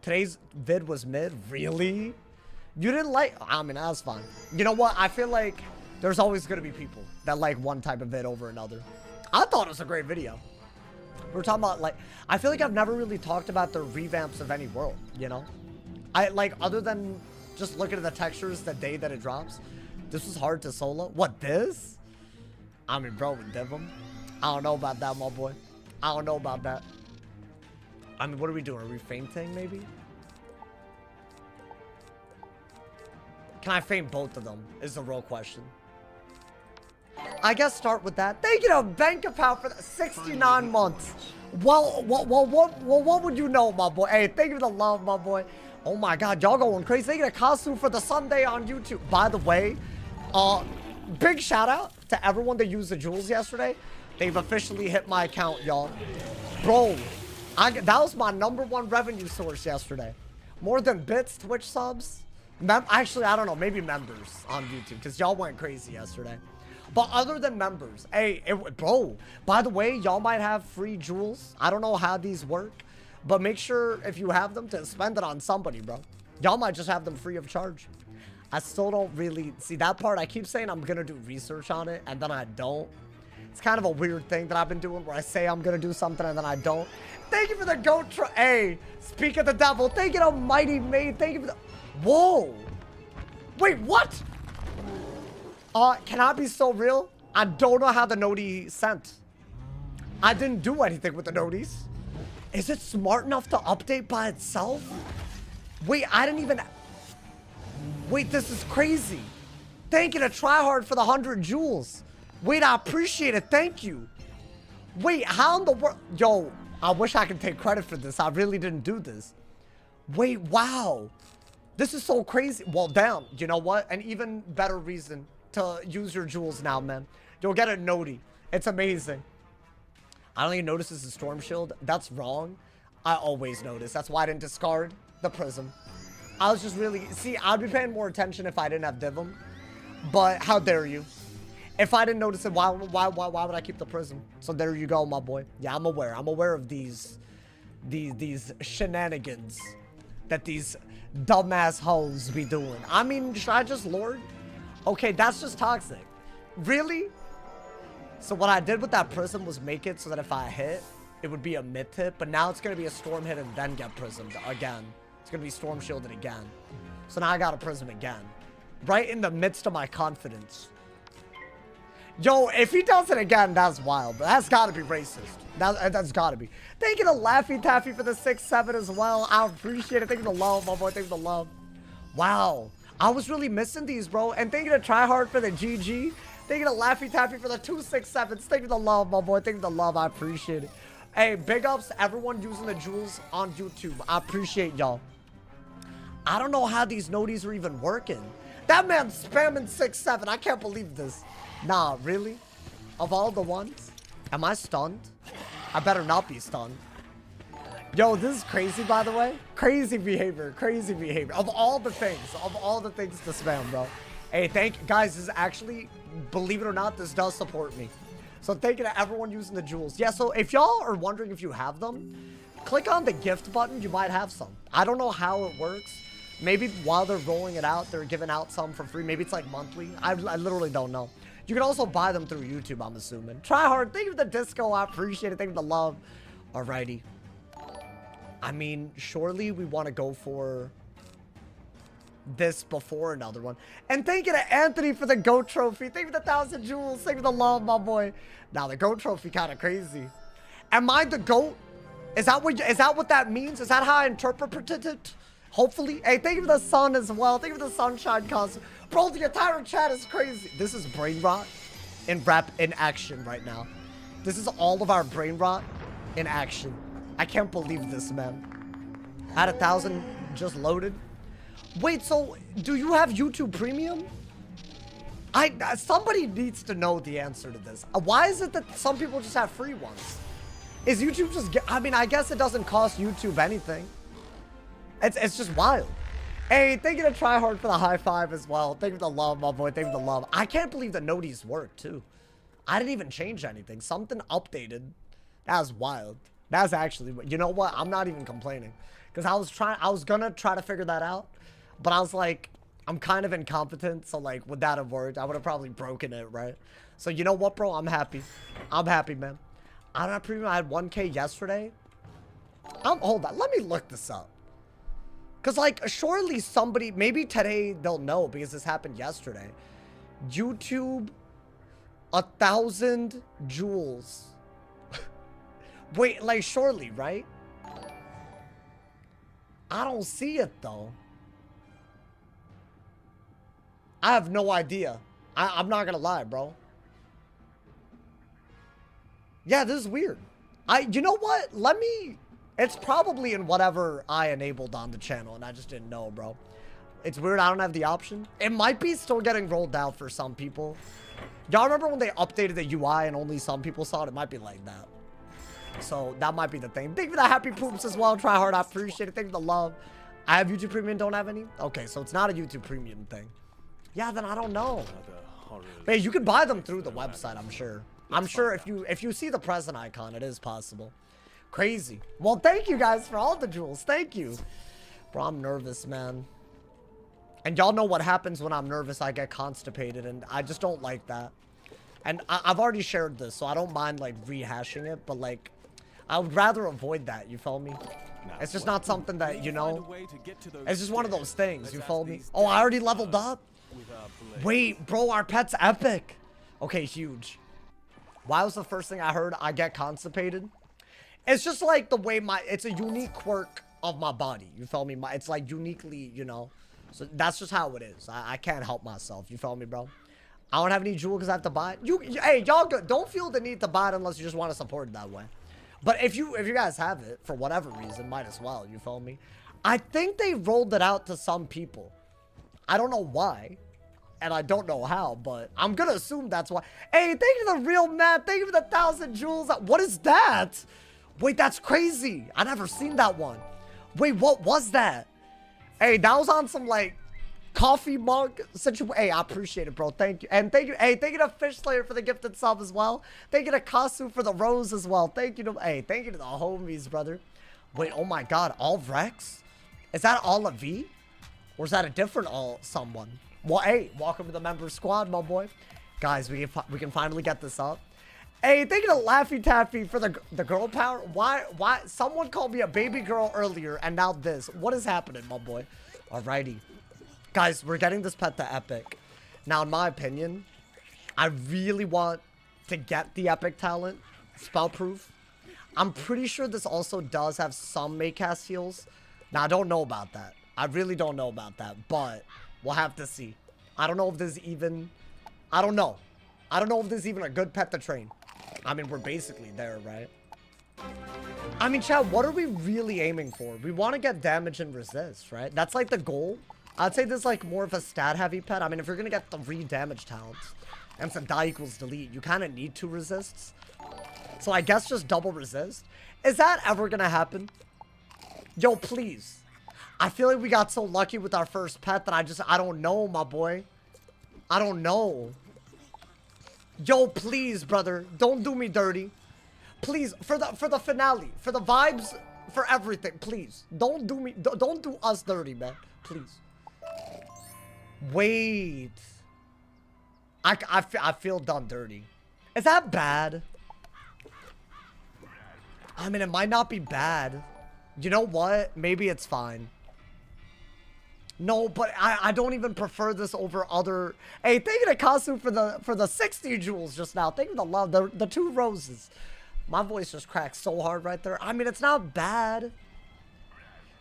A: Today's vid was mid, really? You didn't like, I mean, that's fine. You know what? I feel like there's always going to be people that like one type of vid over another. I thought it was a great video. We're talking about like, I feel like I've never really talked about the revamps of any world, you know? I like, other than just looking at the textures the day that it drops, this was hard to solo. What, this? I mean, bro, with Divum, I don't know about that, my boy. I don't know about that. I mean, what are we doing? Are we fainting, maybe? Can I feint both of them is the real question. I guess start with that. Thank you to Bankapow for the 69 months. Well, what would you know, my boy? Hey, thank you for the love, my boy. Oh my God, y'all going crazy. Thank you to Kasu for the Sunday on YouTube. By the way, big shout out to everyone that used the jewels yesterday. They've officially hit my account, y'all. Bro, that was my #1 revenue source yesterday. More than bits, Twitch subs. Actually, I don't know, maybe members on YouTube, because y'all went crazy yesterday. But other than members, hey, bro, by the way, y'all might have free jewels. I don't know how these work, but make sure if you have them to spend it on somebody, bro. Y'all might just have them free of charge. I still don't really see that part. I keep saying I'm gonna do research on it, and then I don't. It's kind of a weird thing that I've been doing where I say I'm gonna do something and then I don't. Thank you for the goat hey, speak of the devil. Thank you to Mighty Maid. Thank you for the... Whoa. Wait, what? Can I be so real? I don't know how the noti sent. I didn't do anything with the noties. Is it smart enough to update by itself? Wait, I didn't even... Wait, this is crazy. Thank you to Tryhard for the 100 jewels. Wait, I appreciate it. Thank you. Wait, how in the world? Yo, I wish I could take credit for this. I really didn't do this. Wait, wow. This is so crazy. Well, damn. You know what? An even better reason to use your jewels now, man. You'll get a noti. It's amazing. I don't even notice this is Storm Shield. That's wrong. I always notice. That's why I didn't discard the Prism. I was just really... See, I'd be paying more attention if I didn't have Divum. But how dare you? If I didn't notice it, why would I keep the Prism? So there you go, my boy. Yeah, I'm aware. I'm aware of these shenanigans that these dumbass hoes be doing. I mean, should I just Lord? Okay, that's just toxic. Really? So what I did with that Prism was make it so that if I hit, it would be a myth hit. But now it's going to be a Storm hit and then get Prismed again. It's going to be Storm Shielded again. So now I got a Prism again. Right in the midst of my confidence. Yo, if he does it again, that's wild. That's got to be racist. That's got to be. Thank you to Laffy Taffy for the 6-7 as well. I appreciate it. Thank you to love, my boy. Thank you to love. Wow. I was really missing these, bro. And thank you to Tryhard for the GG. Thank you to Laffy Taffy for the 2-6-7s. Thank you to love, my boy. Thank you to love. I appreciate it. Hey, big ups to everyone using the jewels on YouTube. I appreciate y'all. I don't know how these noties are even working. That man's spamming 6-7. I can't believe this. Nah, really? Of all the ones? Am I stunned? I better not be stunned. Yo, this is crazy, by the way. Crazy behavior. Crazy behavior. Of all the things to spam, bro. Hey, guys, this is actually, believe it or not, this does support me. So thank you to everyone using the jewels. Yeah, so if y'all are wondering if you have them, click on the gift button. You might have some. I don't know how it works. Maybe while they're rolling it out, they're giving out some for free. Maybe it's like monthly. I literally don't know. You can also buy them through YouTube, I'm assuming. Try hard. Thank you for the disco. I appreciate it. Thank you for the love. Alrighty. I mean, surely we want to go for this before another one. And thank you to Anthony for the GOAT trophy. Thank you for the 1,000 jewels. Thank you for the love, my boy. Now, the GOAT trophy kind of crazy. Am I the GOAT? Is that what that means? Is that how I interpret it? Hopefully. Hey, thank you for the sun as well. Thank you for the sunshine costume. Bro, the entire chat is crazy. This is brain rot in action right now. This is all of our brain rot in action. I can't believe this, man. I had 1,000 just loaded. Wait, so do you have YouTube Premium? Somebody needs to know the answer to this. Why is it that some people just have free ones? Is YouTube just... I mean, I guess it doesn't cost YouTube anything. It's just wild. Hey, thank you to Tryhard for the high five as well. Thank you for the love, my boy. Thank you for the love. I can't believe the noties work, too. I didn't even change anything. Something updated. That was wild. That's actually... You know what? I'm not even complaining. Because I was gonna try to figure that out. But I was like, I'm kind of incompetent. So, like, would that have worked? I would have probably broken it, right? So, you know what, bro? I'm happy. I'm happy, man. I don't have premium. I had 1K yesterday. Hold on. Let me look this up. Because, like, surely somebody, maybe today they'll know because this happened yesterday. YouTube, 1,000 jewels. Wait, like, surely, right? I don't see it, though. I have no idea. I'm not gonna lie, bro. Yeah, this is weird. You know what? Let me... It's probably in whatever I enabled on the channel, and I just didn't know, bro. It's weird I don't have the option. It might be still getting rolled out for some people. Y'all remember when they updated the UI and only some people saw it? It might be like that. So, that might be the thing. Thank you for the happy poops as well. Try hard. I appreciate it. Thank you for the love. I have YouTube Premium, don't have any? Okay, so it's not a YouTube Premium thing. Yeah, then I don't know. Hey, you can buy them through the website, I'm sure. I'm sure if you see the present icon, it is possible. Crazy. Well, thank you guys for all the jewels. Thank you. Bro, I'm nervous, man. And y'all know what happens when I'm nervous. I get constipated, and I just don't like that. And I've already shared this, so I don't mind, like, rehashing it. But, like, I would rather avoid that, you feel me? It's just not something that, you know, it's just one of those things, you feel me? Oh, I already leveled up? Wait, bro, our pet's epic. Okay, huge. Why was the first thing I heard I get constipated? It's just like the way it's a unique quirk of my body, you feel me? It's like uniquely, you know, so that's just how it is. I can't help myself, you feel me, bro? I don't have any jewel because I have to buy it. Hey, y'all don't feel the need to buy it unless you just want to support it that way. But if you guys have it, for whatever reason, might as well, you feel me? I think they rolled it out to some people. I don't know why, and I don't know how, but I'm gonna assume that's why. Hey, thank you to the real man. Thank you for the 1,000 jewels. What is that? Wait, that's crazy. I never seen that one. Wait, what was that? Hey, that was on some, like, coffee mug situation. Hey, I appreciate it, bro. Thank you. And thank you. Hey, thank you to Fish Slayer for the gifted sub as well. Thank you to Kasu for the rose as well. Thank you to, hey, thank you to the homies, brother. Wait, oh my god, all Rex? Is that all of V? Or is that a different all someone? Well, hey, welcome to the member squad, my boy. Guys, we can finally get this up. Hey, thank you to Laffy Taffy for the girl power. Why? Someone called me a baby girl earlier, and now this. What is happening, my boy? Alrighty. Guys, we're getting this pet to epic. Now, in my opinion, I really want to get the epic talent, spell proof. I'm pretty sure this also does have some Maycast heals. Now, I don't know about that. I really don't know about that, but we'll have to see. I don't know if this even... I don't know. I don't know if this is even a good pet to train. I mean, we're basically there, right? I mean, chat, what are we really aiming for? We want to get damage and resist, right? That's like the goal. I'd say this is like more of a stat-heavy pet. I mean, if you're going to get 3 damage talents and some die equals delete, you kind of need 2 resists. So I guess just double resist. Is that ever going to happen? Yo, please. I feel like we got so lucky with our first pet that I don't know, my boy. I don't know. Yo, please, brother. Don't do me dirty. Please, for the finale, for the vibes, for everything, please. Don't do us dirty, man. Please. Wait. I feel done dirty. Is that bad? I mean, it might not be bad. You know what? Maybe it's fine. No, but I don't even prefer this over other... Hey, thank you to Kasu for the 60 jewels just now. Thank you to love. The 2 roses. My voice just cracked so hard right there. I mean, it's not bad.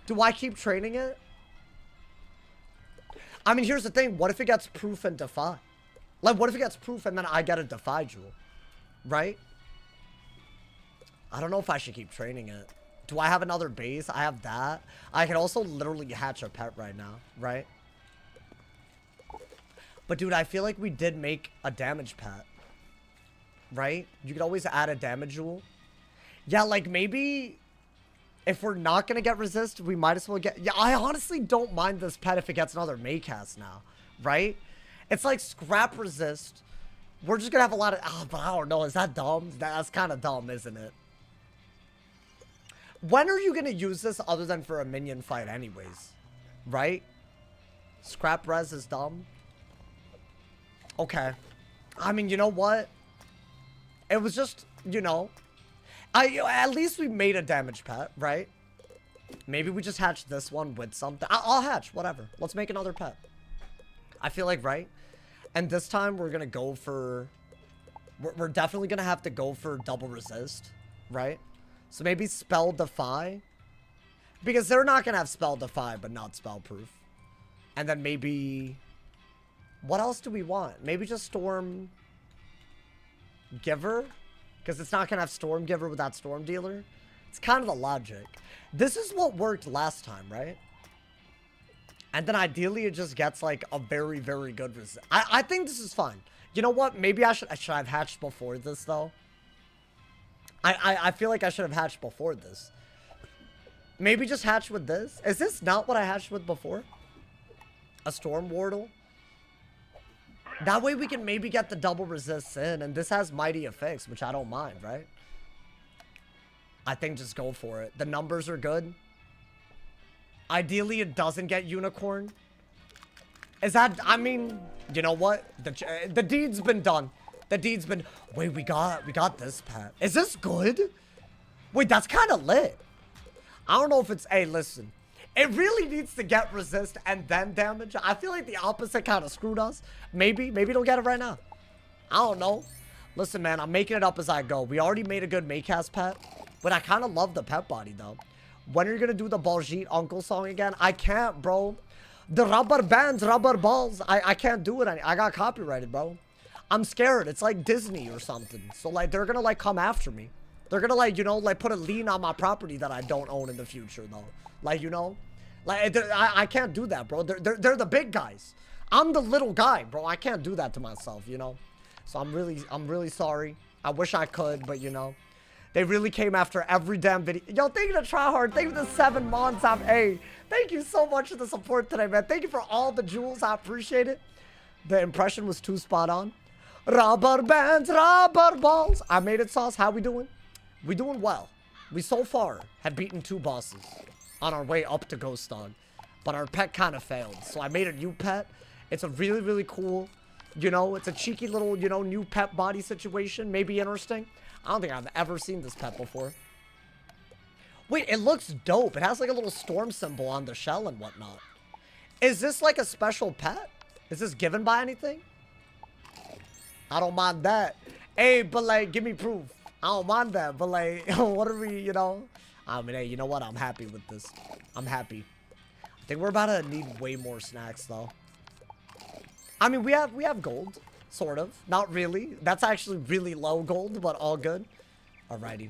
A: Do I keep training it? I mean, here's the thing. What if it gets proof and defy? Like, what if it gets proof and then I get a defy jewel? Right? I don't know if I should keep training it. Do I have another base? I have that. I can also literally hatch a pet right now, right? But dude, I feel like we did make a damage pet. Right? You could always add a damage jewel. Yeah, like maybe if we're not going to get resist, we might as well get... Yeah, I honestly don't mind this pet if it gets another Maycast now, right? It's like scrap resist. We're just going to have a lot of... Oh, but I don't know. Is that dumb? That's kind of dumb, isn't it? When are you going to use this other than for a minion fight anyways? Right? Scrap res is dumb. Okay. I mean, you know what? It was just, you know. At least we made a damage pet, right? Maybe we just hatched this one with something. I'll hatch, whatever. Let's make another pet. I feel like, right? And this time we're going to go for... We're definitely going to have to go for double resist, right? So maybe spell defy. Because they're not going to have spell defy, but not spell proof. And then maybe... What else do we want? Maybe just storm... Giver? Because it's not going to have storm giver without storm dealer. It's kind of the logic. This is what worked last time, right? And then ideally it just gets like a very, very good resist. I think this is fine. You know what? Maybe I should have hatched before this though. I feel like I should have hatched before this. Maybe just hatch with this. Is this not what I hatched with before? A Storm Wardle? That way we can maybe get the double resists in. And this has Mighty Affix, which I don't mind, right? I think just go for it. The numbers are good. Ideally, it doesn't get Unicorn. Is that, I mean, you know what? The deed's been done. The deed's been, wait, we got this pet. Is this good? Wait, that's kind of lit. I don't know if it's, hey, listen. It really needs to get resist and then damage. I feel like the opposite kind of screwed us. Maybe it'll get it right now. I don't know. Listen, man, I'm making it up as I go. We already made a good Maycast pet, but I kind of love the pet body, though. When are you going to do the Baljeet Uncle song again? I can't, bro. The rubber bands, rubber balls. I can't do it. I got copyrighted, bro. I'm scared. It's like Disney or something. So, like, they're going to, like, come after me. They're going to, like, you know, like, put a lien on my property that I don't own in the future, though. Like, you know? Like, I can't do that, bro. They're the big guys. I'm the little guy, bro. I can't do that to myself, you know? So, I'm really sorry. I wish I could, but, you know. They really came after every damn video. Yo, thank you to Tryhard. Thank you to 7 months. Hey, thank you so much for the support today, man. Thank you for all the jewels. I appreciate it. The impression was too spot on. Rubber bands, rubber balls. I made it, Sauce. How we doing? We doing well. We so far have beaten 2 bosses on our way up to Ghost Dog. But our pet kind of failed. So I made a new pet. It's a really, really cool, you know, it's a cheeky little, you know, new pet body situation. Maybe interesting. I don't think I've ever seen this pet before. Wait, it looks dope. It has like a little storm symbol on the shell and whatnot. Is this like a special pet? Is this given by anything? I don't mind that. Hey, but like, give me proof. I don't mind that, but like, what are we, you know? I mean, hey, you know what? I'm happy with this. I'm happy. I think we're about to need way more snacks, though. I mean, we have gold. Sort of. Not really. That's actually really low gold, but all good. Alrighty.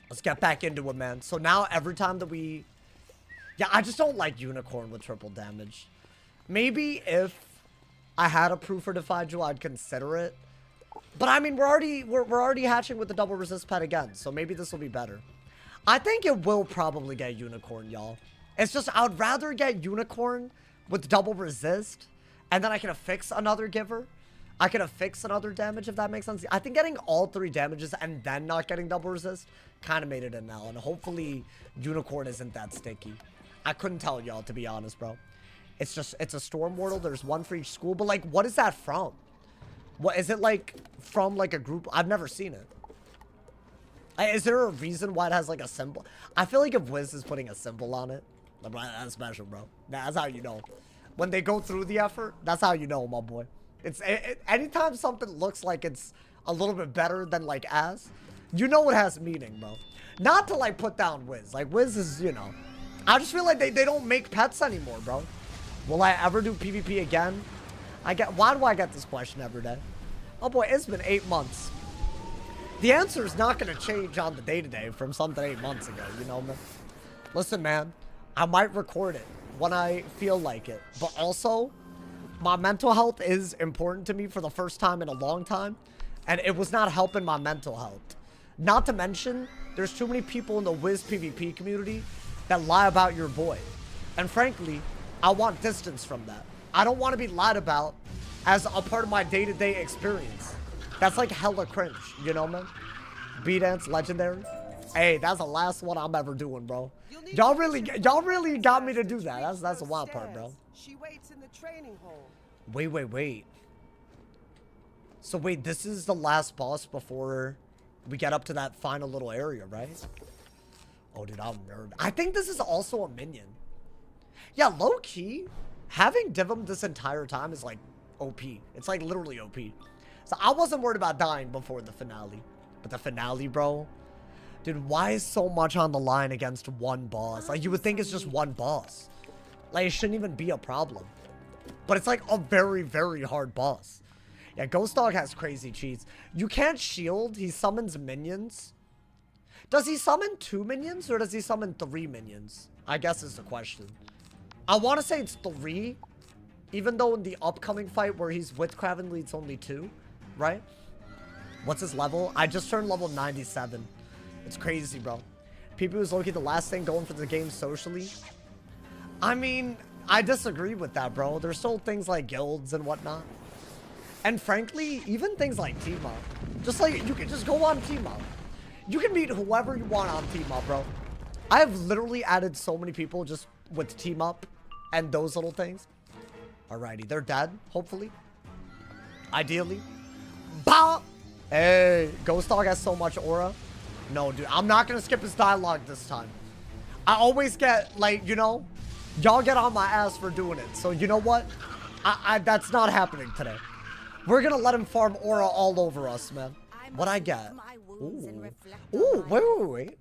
A: Let's get back into it, man. So now every time that we... Yeah, I just don't like Unicorn with triple damage. Maybe if I had a proof or Defy Jewel, I'd consider it. But I mean, we're already hatching with the double resist pet again, so maybe this will be better. I think it will probably get Unicorn, y'all. It's just, I would rather get Unicorn with double resist, and then I can affix another giver. I could affix another damage, if that makes sense. I think getting all 3 damages and then not getting double resist kind of made it an L. And hopefully, Unicorn isn't that sticky. I couldn't tell y'all, to be honest, bro. It's just, it's a Storm Wardle. There's 1 for each school. But, like, what is that from? What, is it, like, from, like, a group? I've never seen it. Is there a reason why it has, like, a symbol? I feel like if Wiz is putting a symbol on it, that's special, bro. That's how you know. When they go through the effort, that's how you know, my boy. It's anytime something looks like it's a little bit better than like ass, you know it has meaning, bro. Not to like put down Wiz. Like Wiz is, you know, I just feel like they don't make pets anymore, bro. Will I ever do PvP again? Why do I get this question every day? Oh boy, it's been 8 months. The answer is not going to change on the day-to-day from something 8 months ago, you know, man. Listen, man, I might record it when I feel like it, but also my mental health is important to me for the first time in a long time, and it was not helping my mental health. Not to mention, there's too many people in the Wiz PvP community that lie about your boy. And frankly, I want distance from that. I don't want to be lied about as a part of my day-to-day experience. That's like hella cringe, you know, man? B-Dance Legendary. Hey, that's the last one I'm ever doing, bro. Y'all really got me to do that. That's the wild part, bro.
B: She waits in the training hall.
A: Wait. So wait, this is the last boss before we get up to that final little area, right? Oh, dude, I'm a nerd. I think this is also a minion. Yeah, low-key, having Divum this entire time is like OP. It's like literally OP. So I wasn't worried about dying before the finale. But the finale, bro. Dude, why is so much on the line against one boss? Like, you would think it's just one boss. Like, it shouldn't even be a problem. But it's like a very, very hard boss. Yeah, Ghost Dog has crazy cheats. You can't shield. He summons minions. Does he summon 2 minions or does he summon 3 minions? I guess is the question. I want to say it's 3. Even though in the upcoming fight where he's with Cravenly, it's only 2. Right? What's his level? I just turned level 97. It's crazy, bro. People was looking the last thing going for the game socially. I mean, I disagree with that, bro. There's still things like guilds and whatnot. And frankly, even things like team up. Just like, you can just go on team up. You can meet whoever you want on team up, bro. I have literally added so many people just with team up and those little things. Alrighty, they're dead, hopefully. Ideally. Bah! Hey, Ghost Dog has so much aura. No, dude, I'm not gonna skip his dialogue this time. I always get, like, you know, y'all get on my ass for doing it. So, you know what? That's not happening today. We're gonna let him farm aura all over us, man. What'd I get? Ooh. Ooh, wait.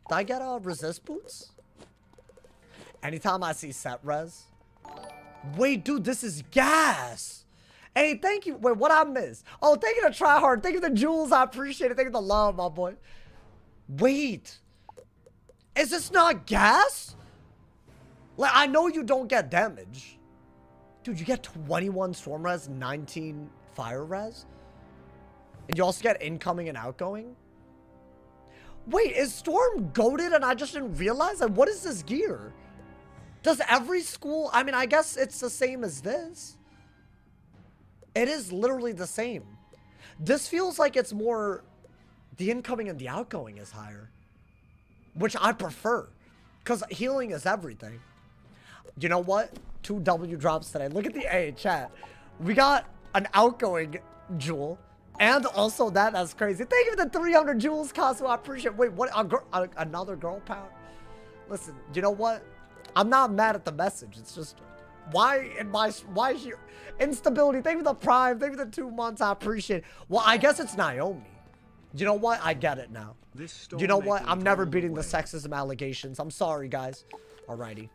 A: Did I get resist boots? Anytime I see set res. Wait, dude, this is gas. Hey, thank you. Wait, what I missed? Oh, thank you to Try Hard. Thank you to the jewels. I appreciate it. Thank you to the love, my boy. Wait. Is this not gas? Like, I know you don't get damage. Dude, you get 21 storm res, 19 fire res. And you also get incoming and outgoing. Wait, is Storm goated and I just didn't realize? Like, what is this gear? Does every school... I mean, I guess it's the same as this. It is literally the same. This feels like it's more... The incoming and the outgoing is higher. Which I prefer. Because healing is everything. You know what? 2 W drops today. Look at the A chat. We got an outgoing jewel. And also that's crazy. Thank you for the 300 jewels, Cosmo. I appreciate it. Wait, what? Another girl power? Listen, you know what? I'm not mad at the message. It's just, why is your instability? Thank you for the prime. Thank you for the 2 months. I appreciate it. Well, I guess it's Naomi. You know what? I get it now. You know what? I'm never beating the sexism allegations. I'm sorry, guys. Alrighty.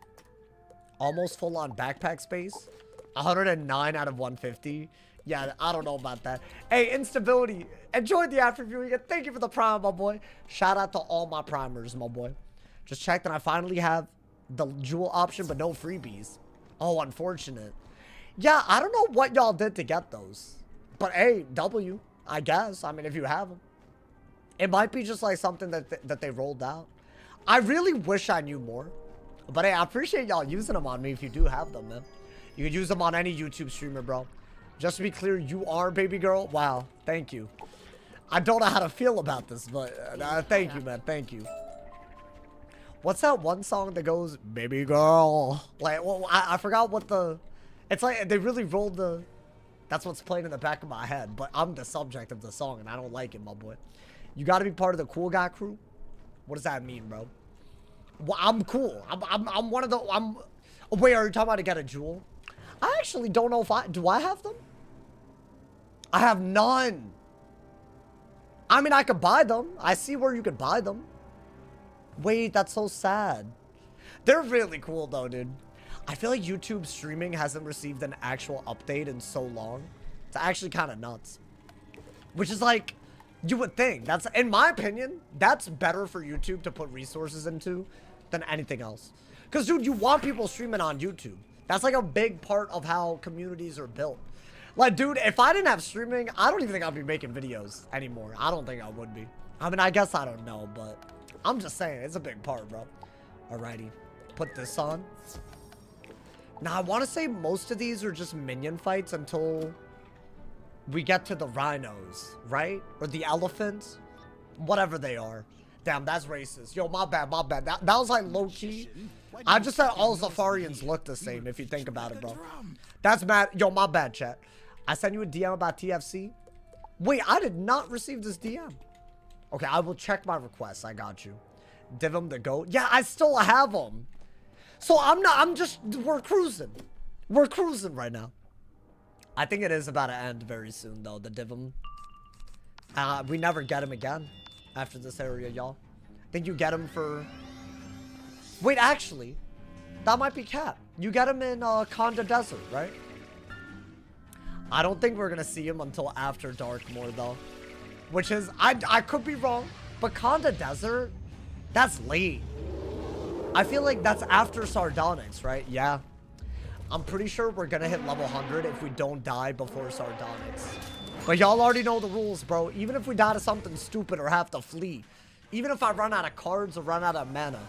A: Almost full on backpack space. 109 out of 150. Yeah, I don't know about that. Hey, instability. Enjoyed the after viewing. Thank you for the prime, my boy. Shout out to all my primers, my boy. Just checked and I finally have the jewel option, but no freebies. Oh, unfortunate. Yeah, I don't know what y'all did to get those. But hey, W, I guess. I mean, if you have them. It might be just like something that they rolled out. I really wish I knew more. But hey, I appreciate y'all using them on me if you do have them, man. You could use them on any YouTube streamer, bro. Just to be clear, you are baby girl. Wow, thank you. I don't know how to feel about this, but thank you, man. Thank you. What's that one song that goes, baby girl? Like, well, I forgot what the... It's like, they really rolled the... That's what's playing in the back of my head. But I'm the subject of the song, and I don't like it, my boy. You gotta be part of the cool guy crew? What does that mean, bro? Well, I'm cool. I'm one of the... Oh, wait, are you talking about to get a jewel? I actually don't know if do I have them? I have none. I mean, I could buy them. I see where you could buy them. Wait, that's so sad. They're really cool, though, dude. I feel like YouTube streaming hasn't received an actual update in so long. It's actually kind of nuts. Which is like, you would think. That's, in my opinion, that's better for YouTube to put resources into than anything else. Because, dude, you want people streaming on YouTube. That's like a big part of how communities are built. Like, dude, if I didn't have streaming, I don't even think I'd be making videos anymore. I don't think I would be. I mean, I guess I don't know, but I'm just saying, it's a big part, bro. Alrighty. Put this on. Now, I want to say most of these are just minion fights until we get to the rhinos, right? Or the elephants. Whatever they are. Damn, that's racist. Yo, my bad, my bad. That was like low-key. I just said all Zafarians look the same, if you think about it, bro. That's mad. Yo, my bad, chat. I sent you a DM about TFC. Wait, I did not receive this DM. Okay, I will check my requests. I got you. Divum the goat. Yeah, I still have them. So we're cruising. We're cruising right now. I think it is about to end very soon, though, the Divum. We never get him again after this area, y'all. I think you get him for... Wait, actually, that might be Cap. You get him in Conda Desert, right? I don't think we're going to see him until after dark more, though. Which is, I could be wrong, but Conda Desert, that's late. I feel like that's after Sardonyx, right? Yeah. I'm pretty sure we're going to hit level 100 if we don't die before Sardonyx. But y'all already know the rules, bro. Even if we die to something stupid or have to flee. Even if I run out of cards or run out of mana.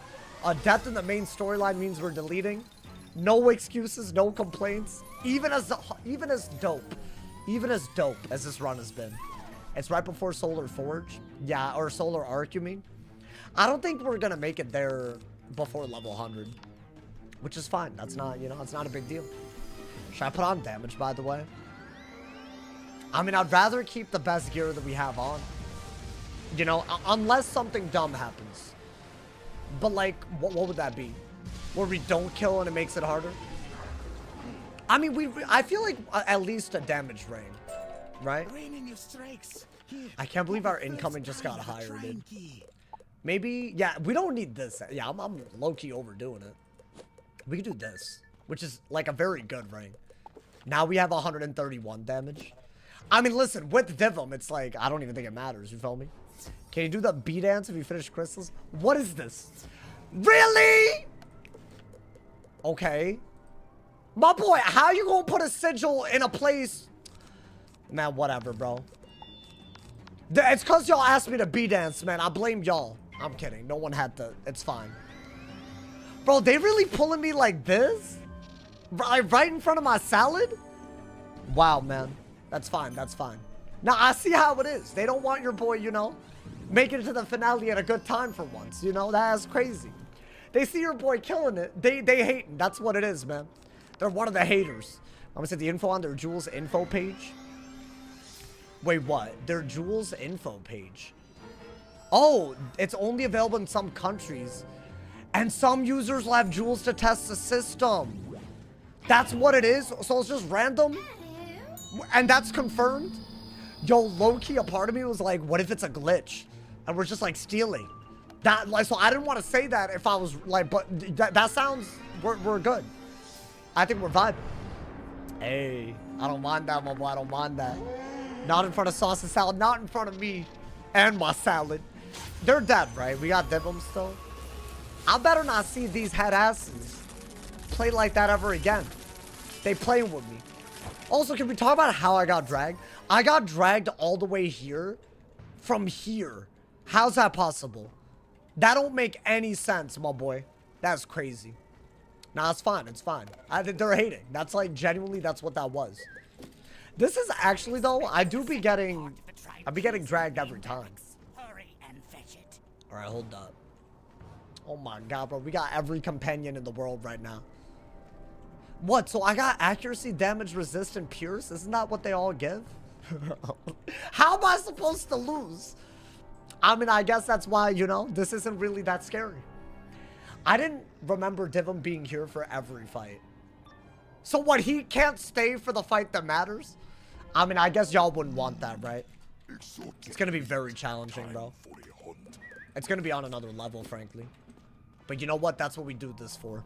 A: A death in the main storyline means we're deleting. No excuses, no complaints. Even as dope as this run has been. It's right before Solar Forge. Yeah, or Solar Arc, you mean? I don't think we're going to make it there before level 100. Which is fine. That's not, you know, it's not a big deal. Should I put on damage, by the way? I mean, I'd rather keep the best gear that we have on. You know, unless something dumb happens. But, like, what would that be? Where we don't kill and it makes it harder? I mean, I feel like at least a damage rain, right? I can't believe our incoming just got higher, dude. Maybe, yeah, we don't need this. Yeah, I'm low-key overdoing it. We could do this, which is like a very good ring. Now we have 131 damage. I mean, listen, with Divum, it's like, I don't even think it matters, you feel me? Can you do the B dance if you finish crystals? What is this? Really? Okay. My boy, how you gonna put a sigil in a place? Man, whatever, bro. It's because y'all asked me to B dance, man. I blame y'all. I'm kidding. No one had to. It's fine. Bro, they really pulling me like this? Right in front of my salad? Wow, man. That's fine. That's fine. Now, I see how it is. They don't want your boy, you know, making it to the finale at a good time for once. You know, that's crazy. They see your boy killing it. They hating. That's what it is, man. They're one of the haters. I'm gonna say the info on their Jules info page. Wait, what? Their Jules info page. Oh, it's only available in some countries. And some users will have Jules to test the system. That's what it is? So it's just random? And that's confirmed? Yo, low-key, a part of me was like, what if it's a glitch? And we're just like stealing. That, like, so I didn't want to say that if I was like, but that sounds, we're good. I think we're vibing. Hey, I don't mind that, my boy. I don't mind that. Not in front of sauce and salad. Not in front of me and my salad. They're dead, right? We got Divum still. I better not see these head asses play like that ever again. They playing with me. Also, can we talk about how I got dragged? I got dragged all the way here from here. How's that possible? That don't make any sense, my boy. That's crazy. Nah, it's fine. It's fine. They're hating. That's like, genuinely, that's what that was. This is actually, though, I'd be getting dragged every time. All right, hold up. Oh my God, bro. We got every companion in the world right now. What? So I got accuracy, damage, resist, and pierce? Isn't that what they all give? How am I supposed to lose? I mean, I guess that's why, you know, this isn't really that scary. I didn't remember Divum being here for every fight. So what, he can't stay for the fight that matters? I mean, I guess y'all wouldn't want that, right? It's gonna be very challenging, bro. It's gonna be on another level, frankly. But you know what? That's what we do this for.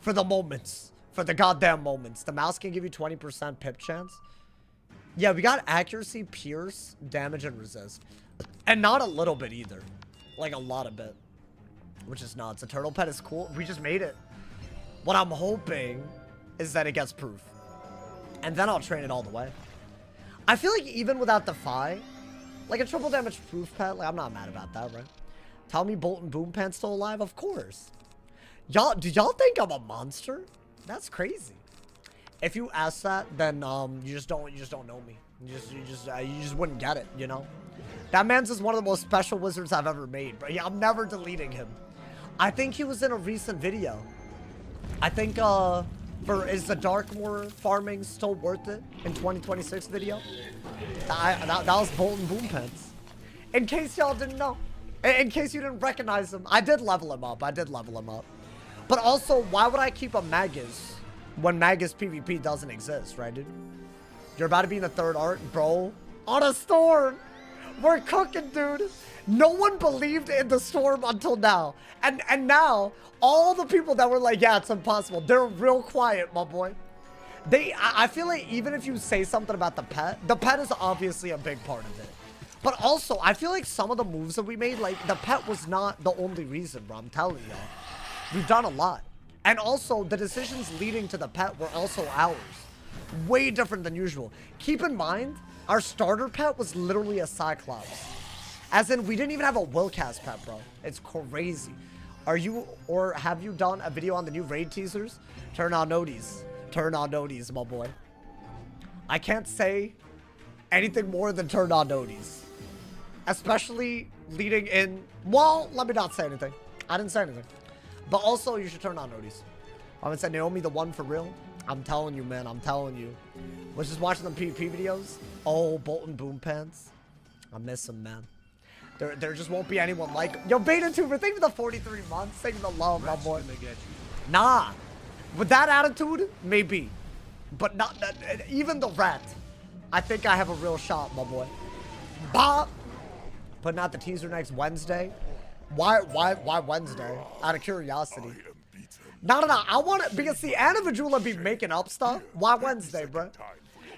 A: For the moments. For the goddamn moments. The mouse can give you 20% pip chance. Yeah, we got accuracy, pierce, damage, and resist. And not a little bit either. Like a lot of bit. Which is nuts. The turtle pet is cool. We just made it. What I'm hoping is that it gets proof. And then I'll train it all the way. I feel like even without the Phi, like a triple damage proof pet, like I'm not mad about that, right? Tell me Bolt and Boom Pan's still alive? Of course. Y'all, do y'all think I'm a monster? That's crazy. If you ask that, then you just don't know me. You just wouldn't get it, you know? That man's is one of the most special wizards I've ever made, bro. Yeah, I'm never deleting him. I think he was in a recent video. I think is the Darkmoor farming still worth it in 2026 video? That was Bolt and Boom Pens. In case y'all didn't know. In case you didn't recognize him. I did level him up. But also, why would I keep a Magus when Magus PvP doesn't exist, right, dude? You're about to be in the third art, bro. On a storm. We're cooking, dude. No one believed in the storm until now. And now, all the people that were like, yeah, it's impossible, they're real quiet, my boy. I feel like even if you say something about the pet is obviously a big part of it. But also, I feel like some of the moves that we made, like, the pet was not the only reason, bro. I'm telling y'all. We've done a lot. And also, the decisions leading to the pet were also ours. Way different than usual. Keep in mind, our starter pet was literally a Cyclops. As in, we didn't even have a Willcast pet, bro. It's crazy. Are you, or have you done a video on the new raid teasers? Turn on noties. Turn on noties, my boy. I can't say anything more than turn on noties. Especially leading in, well, let me not say anything. I didn't say anything. But also, you should turn on noties. I'm gonna say Naomi the one for real. I'm telling you, man. I'm telling you. Was just watching them PvP videos. Oh, Bolton Boom Pants. I miss them, man. There just won't be anyone like him. Yo, Beta Tuber, thank you for the 43 months. Thank you for the love, my boy. Nah. With that attitude, maybe. But not even the rat. I think I have a real shot, my boy. Bah! Putting out the teaser next Wednesday. Why Wednesday? Out of curiosity. No. I want it because see, Anna Vajula be making up stuff. Why Wednesday, bro?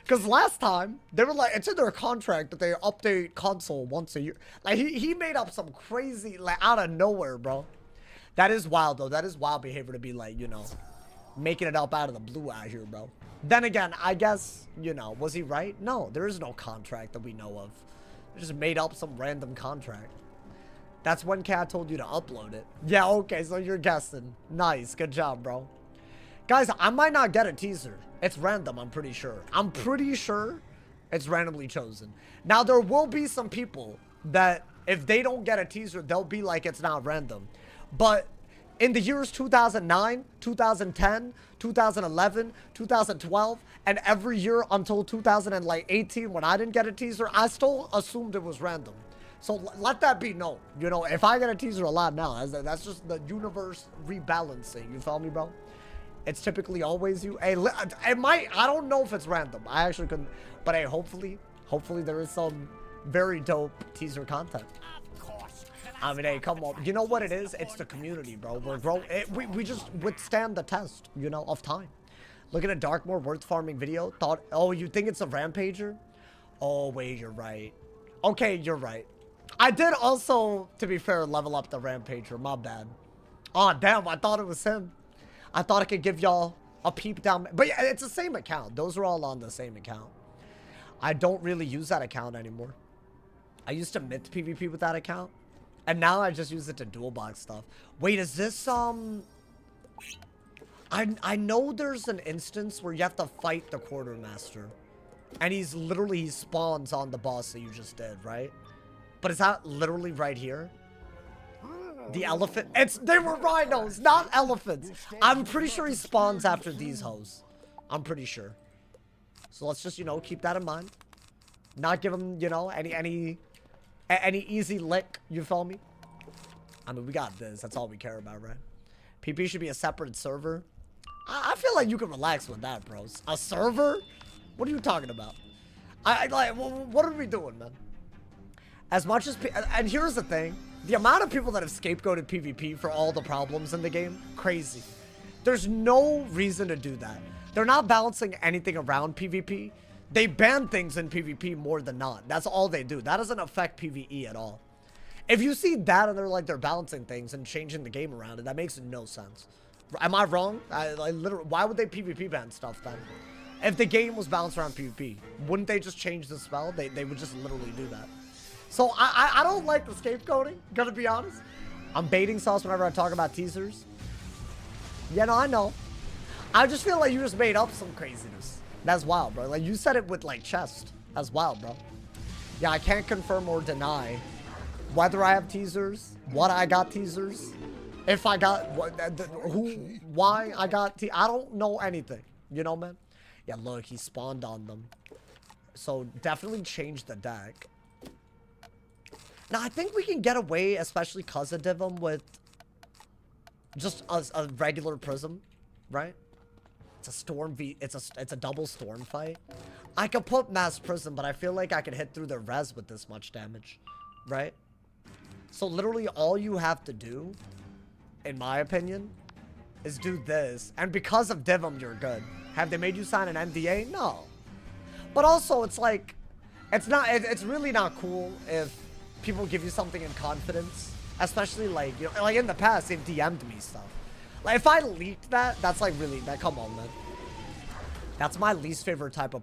A: Because last time they were like, it's in their contract that they update console once a year. Like he made up some crazy, like out of nowhere, bro. That is wild though. That is wild behavior to be like, you know, making it up out of the blue out here, bro. Then again, I guess, you know, was he right? No, there is no contract that we know of. They just made up some random contract. That's when Cat told you to upload it. Yeah, okay, so you're guessing. Nice, good job, bro. Guys, I might not get a teaser. It's random, I'm pretty sure. I'm pretty sure it's randomly chosen. Now, there will be some people that if they don't get a teaser, they'll be like it's not random. But in the years 2009, 2010, 2011, 2012, and every year until 2018 when I didn't get a teaser, I still assumed it was random. So let that be known. You know, if I get a teaser a lot now, that's just the universe rebalancing. You feel me, bro? It's typically always you. Hey, it might, I don't know if it's random. I actually couldn't, but hey, hopefully there is some very dope teaser content. I mean, hey, come on. You know what it is? It's the community, bro. We're growing. We just withstand the test, you know, of time. Look at a Darkmoor worth farming video. Thought, oh, you think it's a rampager? Oh, wait, you're right. Okay, you're right. I did also, to be fair, level up the rampager. My bad. Oh, damn. I thought it was him. I thought I could give y'all a peep down. But yeah, it's the same account. Those are all on the same account. I don't really use that account anymore. I used to myth PvP with that account. And now I just use it to dual box stuff. Wait, is this, I know there's an instance where you have to fight the quartermaster. And he spawns on the boss that you just did, right? But is that literally right here? The elephant? They were rhinos, not elephants. I'm pretty sure he spawns after these hoes. I'm pretty sure. So let's just, you know, keep that in mind. Not give him, you know, any easy lick, you feel me? I mean, we got this. That's all we care about, right? PP should be a separate server. I feel like you can relax with that, bros. A server? What are you talking about? Like, what are we doing, man? As much as, and here's the thing. The amount of people that have scapegoated PvP for all the problems in the game, crazy. There's no reason to do that. They're not balancing anything around PvP. They ban things in PvP more than not. That's all they do. That doesn't affect PvE at all. If you see that and they're balancing things and changing the game around it, that makes no sense. Am I wrong? Literally, why would they PvP ban stuff then? If the game was balanced around PvP, wouldn't they just change the spell? They would just literally do that. So I don't like the scapegoating, gotta be honest. I'm baiting sauce whenever I talk about teasers. Yeah, no, I know. I just feel like you just made up some craziness. That's wild, bro. Like, you said it with, like, chest. That's wild, bro. Yeah, I can't confirm or deny whether I have teasers, what I got teasers, if I got, why I got I don't know anything. You know, man? Yeah, look, he spawned on them. So, definitely change the deck. Now, I think we can get away, especially because of Divum, with just a regular prism, right? It's a storm it's a double storm fight. I could put mass prism, but I feel like I could hit through the res with this much damage, right? So literally all you have to do, in my opinion, is do this. And because of Divum, you're good. Have they made you sign an NDA? No. But also, it's like, it's really not cool if people give you something in confidence, especially like, you know, like in the past, they've DM'd me stuff. Like, if I leaked that, that's like really, come on, man. That's my least favorite type of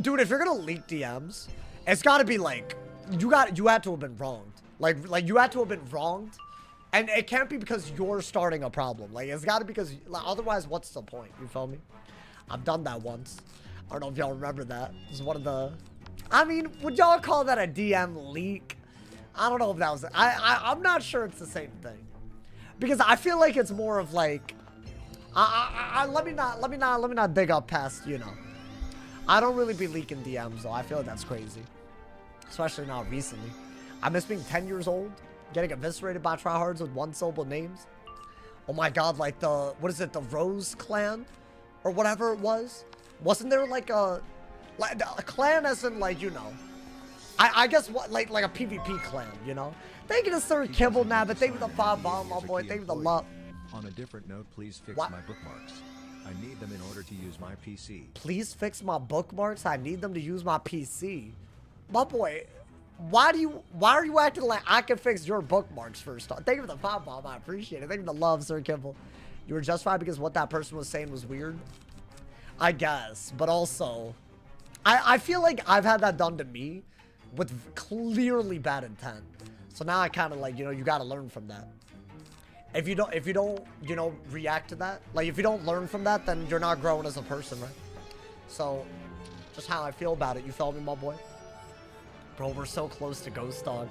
A: dude, if you're gonna leak DMs, it's gotta be like, you had to have been wronged. Like you had to have been wronged, and it can't be because you're starting a problem. Like, it's gotta be because, like, otherwise, what's the point? You feel me? I've done that once. I don't know if y'all remember that. It was one of the, I mean, would y'all call that a DM leak? I don't know if that was, I'm not sure it's the same thing. Because I feel like it's more of like, Let me not dig up past, you know. I don't really be leaking DMs though. I feel like that's crazy. Especially not recently. I miss being 10 years old, getting eviscerated by tryhards with one-syllable names. Oh my god, like the, what is it, the Rose clan? Or whatever it was? Wasn't there like a clan as in like, you know, I guess what, like a PvP clan, you know? Thank you to Sir Kibble Nabbit, thank you to 5 Bomb, my boy, thank you to Love.
C: On a different note, please fix
A: What?
C: my bookmarks. I need them in order to use my PC.
A: Please fix my bookmarks, I need them to use my PC. My boy, why are you acting like I can fix your bookmarks first? Thank you for the 5 Bomb, I appreciate it. Thank you for the love, Sir Kibble. You were justified because what that person was saying was weird? I guess, but also, I feel like I've had that done to me with clearly bad intent. So now I kind of like, you know, you got to learn from that. If you don't, you know, react to that, like if you don't learn from that, then you're not growing as a person, right? So, just how I feel about it, you feel me, my boy? Bro, we're so close to Ghost Dog.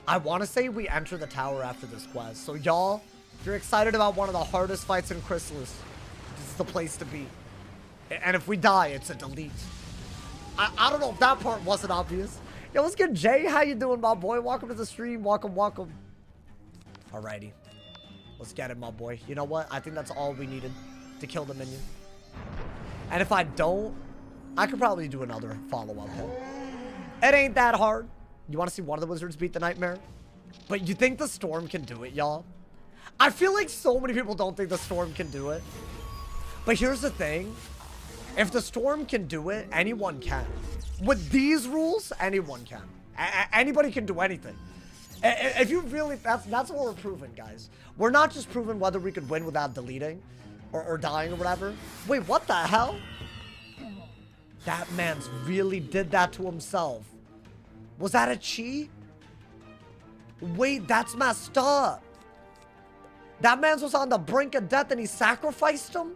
A: I want to say we enter the tower after this quest. So y'all, if you're excited about one of the hardest fights in KHRYSALIS, this is the place to be. And if we die, it's a delete. I don't know if that part wasn't obvious. Yo, what's good, Jay? How you doing, my boy? Welcome to the stream. Welcome, welcome. Alrighty. Let's get it, my boy. You know what? I think that's all we needed to kill the minion. And if I don't, I could probably do another follow-up hit. It ain't that hard. You want to see one of the wizards beat the nightmare? But you think the storm can do it, y'all? I feel like so many people don't think the storm can do it. But here's the thing. If the storm can do it, anyone can. With these rules, anyone can. Anybody can do anything. If you really, that's what we're proving, guys. We're not just proving whether we could win without deleting or dying or whatever. Wait, what the hell? That man's really did that to himself. Was that a cheat? Wait, that's messed up. That man's was on the brink of death and he sacrificed him?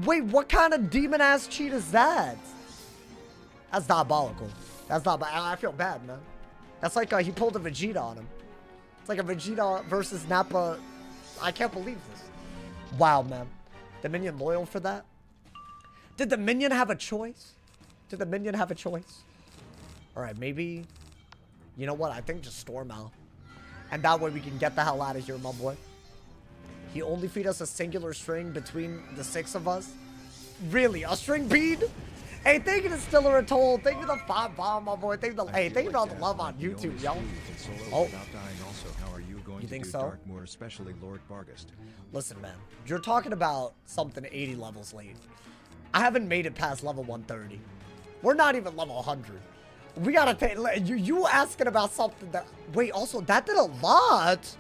A: Wait, what kind of demon-ass cheat is that? That's diabolical. That's not bad. I feel bad, man. That's like he pulled a Vegeta on him. It's like a Vegeta versus Nappa. I can't believe this. Wow, man. The minion loyal for that? Did the minion have a choice? Did the minion have a choice? Alright, maybe... You know what? I think just Storm Owl. And that way we can get the hell out of here, my boy. He only feed us a singular string between the 6 of us? Really? A string bead? Hey, thank you to Stiller and Toll. Thank you to the 5 Bomb, my boy. Thank you to, hey, thank you for all the love on YouTube, yo. Oh. You think so?
C: Especially Lord Bargast.
A: Listen, man. You're talking about something 80 levels late. I haven't made it past level 130. We're not even level 100. We gotta take... You asking about something that... Wait, also, that did a lot.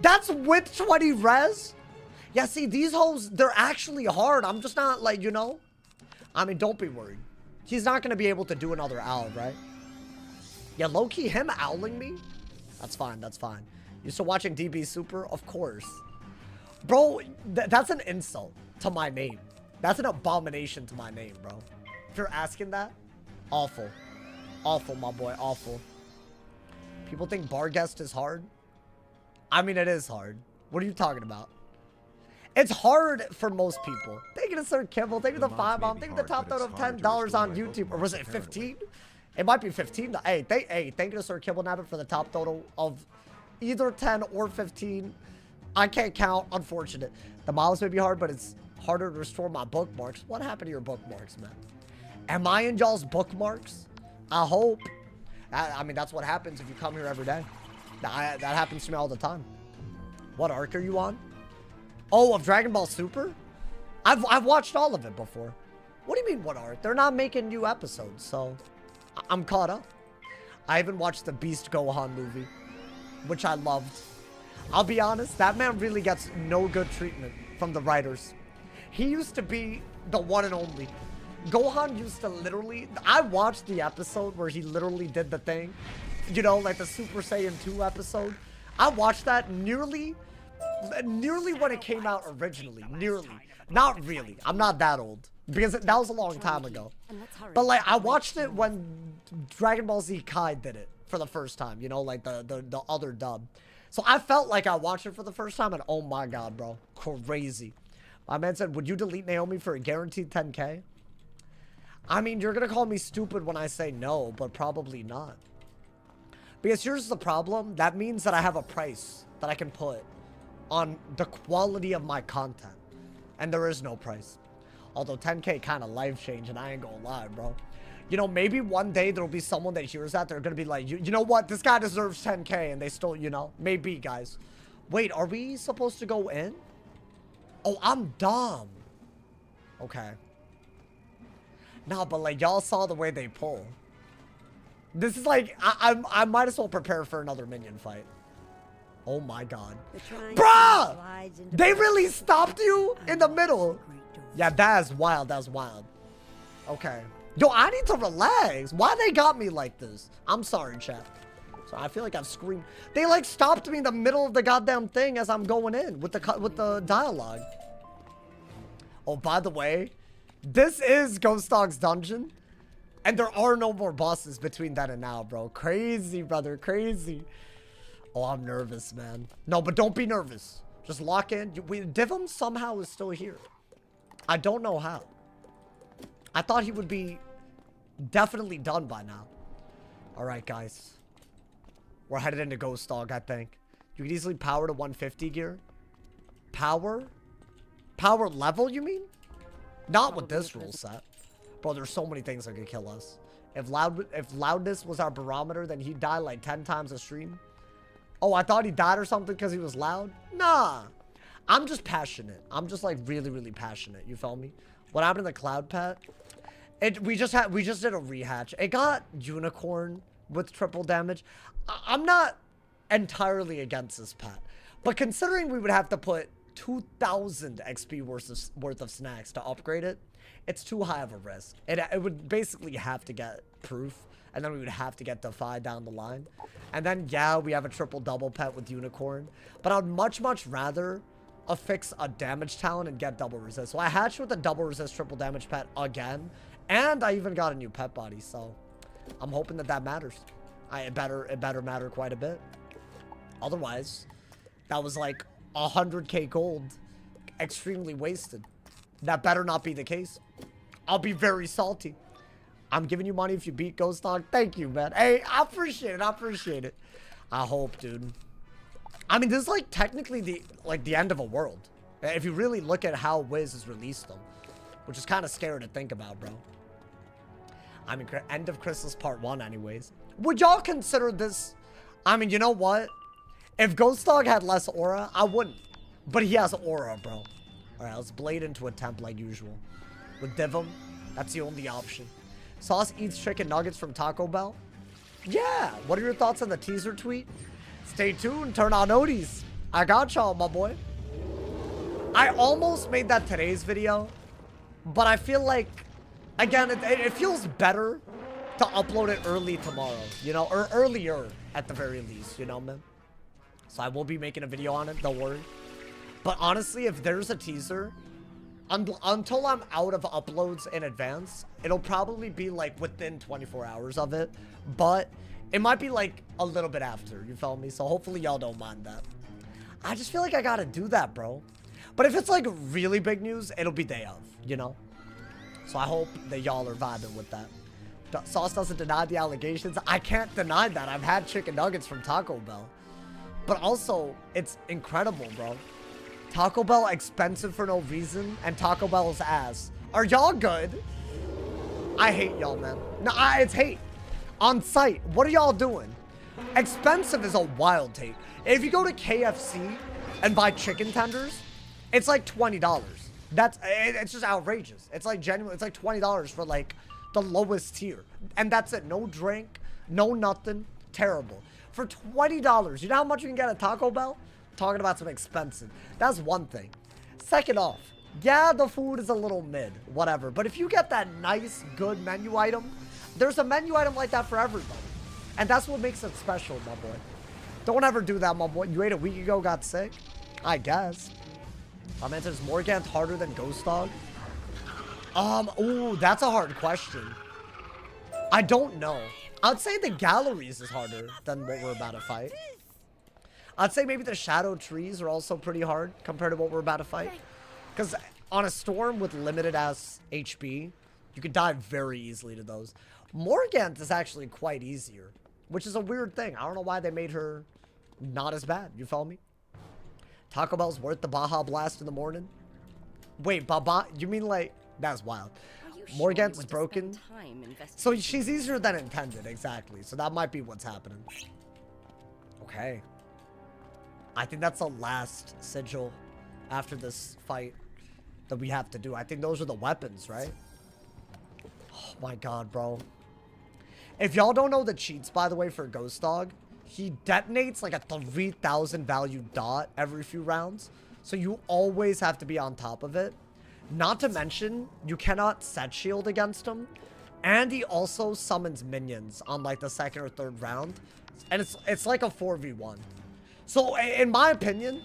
A: That's with 20 res? Yeah, see, these hoes, they're actually hard. I'm just not, like, you know... I mean, don't be worried. He's not going to be able to do another owl, right? Yeah, low-key, him owling me? That's fine, that's fine. You still watching DB Super? Of course. Bro, that's an insult to my name. That's an abomination to my name, bro. If you're asking that, awful. Awful, my boy, awful. People think Barghest is hard? I mean, it is hard. What are you talking about? It's hard for most people. Thank you to Sir Kibble. Thank you to the 5 Bomb. Thank you to the top note of $10 on YouTube. Or was it 15? It might be 15. Hey, thank you to Sir Kibble Nabbit for the top total of either 10 or 15. I can't count. Unfortunate. The miles may be hard, but it's harder to restore my bookmarks. What happened to your bookmarks, man? Am I in y'all's bookmarks? I hope. I mean, that's what happens if you come here every day. That happens to me all the time. What arc are you on? Oh, of Dragon Ball Super? I've watched all of it before. What do you mean, what arc? They're not making new episodes, so I'm caught up. I even watched the Beast Gohan movie, which I loved. I'll be honest, that man really gets no good treatment from the writers. He used to be the one and only. Gohan used to literally... I watched the episode where he literally did the thing. You know, like the Super Saiyan 2 episode. I watched that nearly when it came out originally. Nearly. Not really. I'm not that old. Because that was a long time ago. But like, I watched it when Dragon Ball Z Kai did it for the first time. You know, like the other dub. So I felt like I watched it for the first time and oh my god, bro. Crazy. My man said, would you delete Naomi for a guaranteed 10K? I mean, you're gonna call me stupid when I say no, but probably not. Because here's the problem. That means that I have a price that I can put on the quality of my content. And there is no price. Although 10K kind of life-changing, I ain't gonna lie, bro. You know, maybe one day there'll be someone that hears that. They're gonna be like, you know what? This guy deserves 10K. And they still, you know, maybe, guys. Wait, are we supposed to go in? Oh, I'm dumb. Okay. No, but like, y'all saw the way they pull. This is like, I might as well prepare for another minion fight. Oh my god. Bruh! They really stopped you in the middle. Yeah, that is wild. That's wild. Okay. Yo, I need to relax. Why they got me like this? I'm sorry, chat. So I feel like I've screamed. They like stopped me in the middle of the goddamn thing as I'm going in with the dialogue. Oh, by the way, this is Ghost Dog's dungeon. And there are no more bosses between then and now, bro. Crazy, brother. Crazy. Oh, I'm nervous, man. No, but don't be nervous. Just lock in. Divum somehow is still here. I don't know how. I thought he would be definitely done by now. All right, guys. We're headed into Ghost Dog, I think. You can easily power to 150 gear. Power? Power level, you mean? Not with this rule set. Bro, there's so many things that could kill us. If loudness was our barometer, then he'd die like 10 times a stream. Oh, I thought he died or something because he was loud? Nah. I'm just passionate. I'm just like really, really passionate. You feel me? What happened to the cloud pet? We just did a rehatch. It got unicorn with triple damage. I'm not entirely against this pet. But considering we would have to put 2,000 XP worth of snacks to upgrade it, it's too high of a risk. It would basically have to get proof, and then we would have to get Defy down the line. And then, yeah, we have a triple-double pet with Unicorn. But I'd much, much rather affix a damage talent and get double resist. So I hatched with a double resist triple damage pet again. And I even got a new pet body, so I'm hoping that that matters. It better matter quite a bit. Otherwise, that was like 100k gold extremely wasted. That better not be the case. I'll be very salty. I'm giving you money if you beat Ghost Dog. Thank you, man. Hey, I appreciate it. I appreciate it. I hope, dude. I mean, this is like technically the end of a world. If you really look at how Wiz has released them, which is kind of scary to think about, bro. I mean, end of Chrysalis Part 1 anyways. Would y'all consider this? I mean, you know what? If Ghost Dog had less aura, I wouldn't. But he has aura, bro. Alright, let's blade into a temp like usual. With Divum, that's the only option. Sauce eats chicken nuggets from Taco Bell. Yeah, what are your thoughts on the teaser tweet? Stay tuned, turn on noties. I got y'all, my boy. I almost made that today's video, but I feel like, again, it feels better to upload it early tomorrow, you know, or earlier at the very least, you know, man. So I will be making a video on it, don't worry. But honestly, if there's a teaser, until I'm out of uploads in advance, it'll probably be like within 24 hours of it. But it might be like a little bit after, you feel me? So hopefully y'all don't mind that. I just feel like I gotta do that, bro. But if it's like really big news, it'll be day of, you know? So I hope that y'all are vibing with that. Sauce doesn't deny the allegations. I can't deny that. I've had chicken nuggets from Taco Bell. But also, it's incredible, bro. Taco Bell expensive for no reason, and Taco Bell's ass. Are y'all good? I hate y'all, man. No, it's hate. On site, what are y'all doing? Expensive is a wild take. If you go to KFC and buy chicken tenders, it's like $20. It's just outrageous. It's like genuine. It's like $20 for like the lowest tier, and that's it. No drink, no nothing. Terrible. For $20, you know how much you can get at Taco Bell? Talking about some expensive. That's one thing. Second off, yeah, the food is a little mid, whatever. But if you get that nice, good menu item, there's a menu item like that for everybody. And that's what makes it special, my boy. Don't ever do that, my boy. You ate a week ago, got sick? I guess. My man says Morgant's harder than Ghost Dog. Ooh, that's a hard question. I don't know. I'd say the galleries is harder than what we're about to fight. I'd say maybe the shadow trees are also pretty hard compared to what we're about to fight. Because on a storm with limited ass HP, you could die very easily to those. Morgant is actually quite easier, which is a weird thing. I don't know why they made her not as bad. You follow me? Taco Bell's worth the Baja Blast in the morning? Wait, Baba, you mean like, that's wild. Morgant is broken. So she's easier than intended, exactly. So that might be what's happening. Okay. I think that's the last sigil after this fight that we have to do. I think those are the weapons, right? Oh my god, bro. If y'all don't know the cheats, by the way, for Ghost Dog, he detonates like a 3,000 value dot every few rounds. So you always have to be on top of it. Not to mention, you cannot set shield against him. And he also summons minions on like the second or third round. And it's like a 4v1. So in my opinion,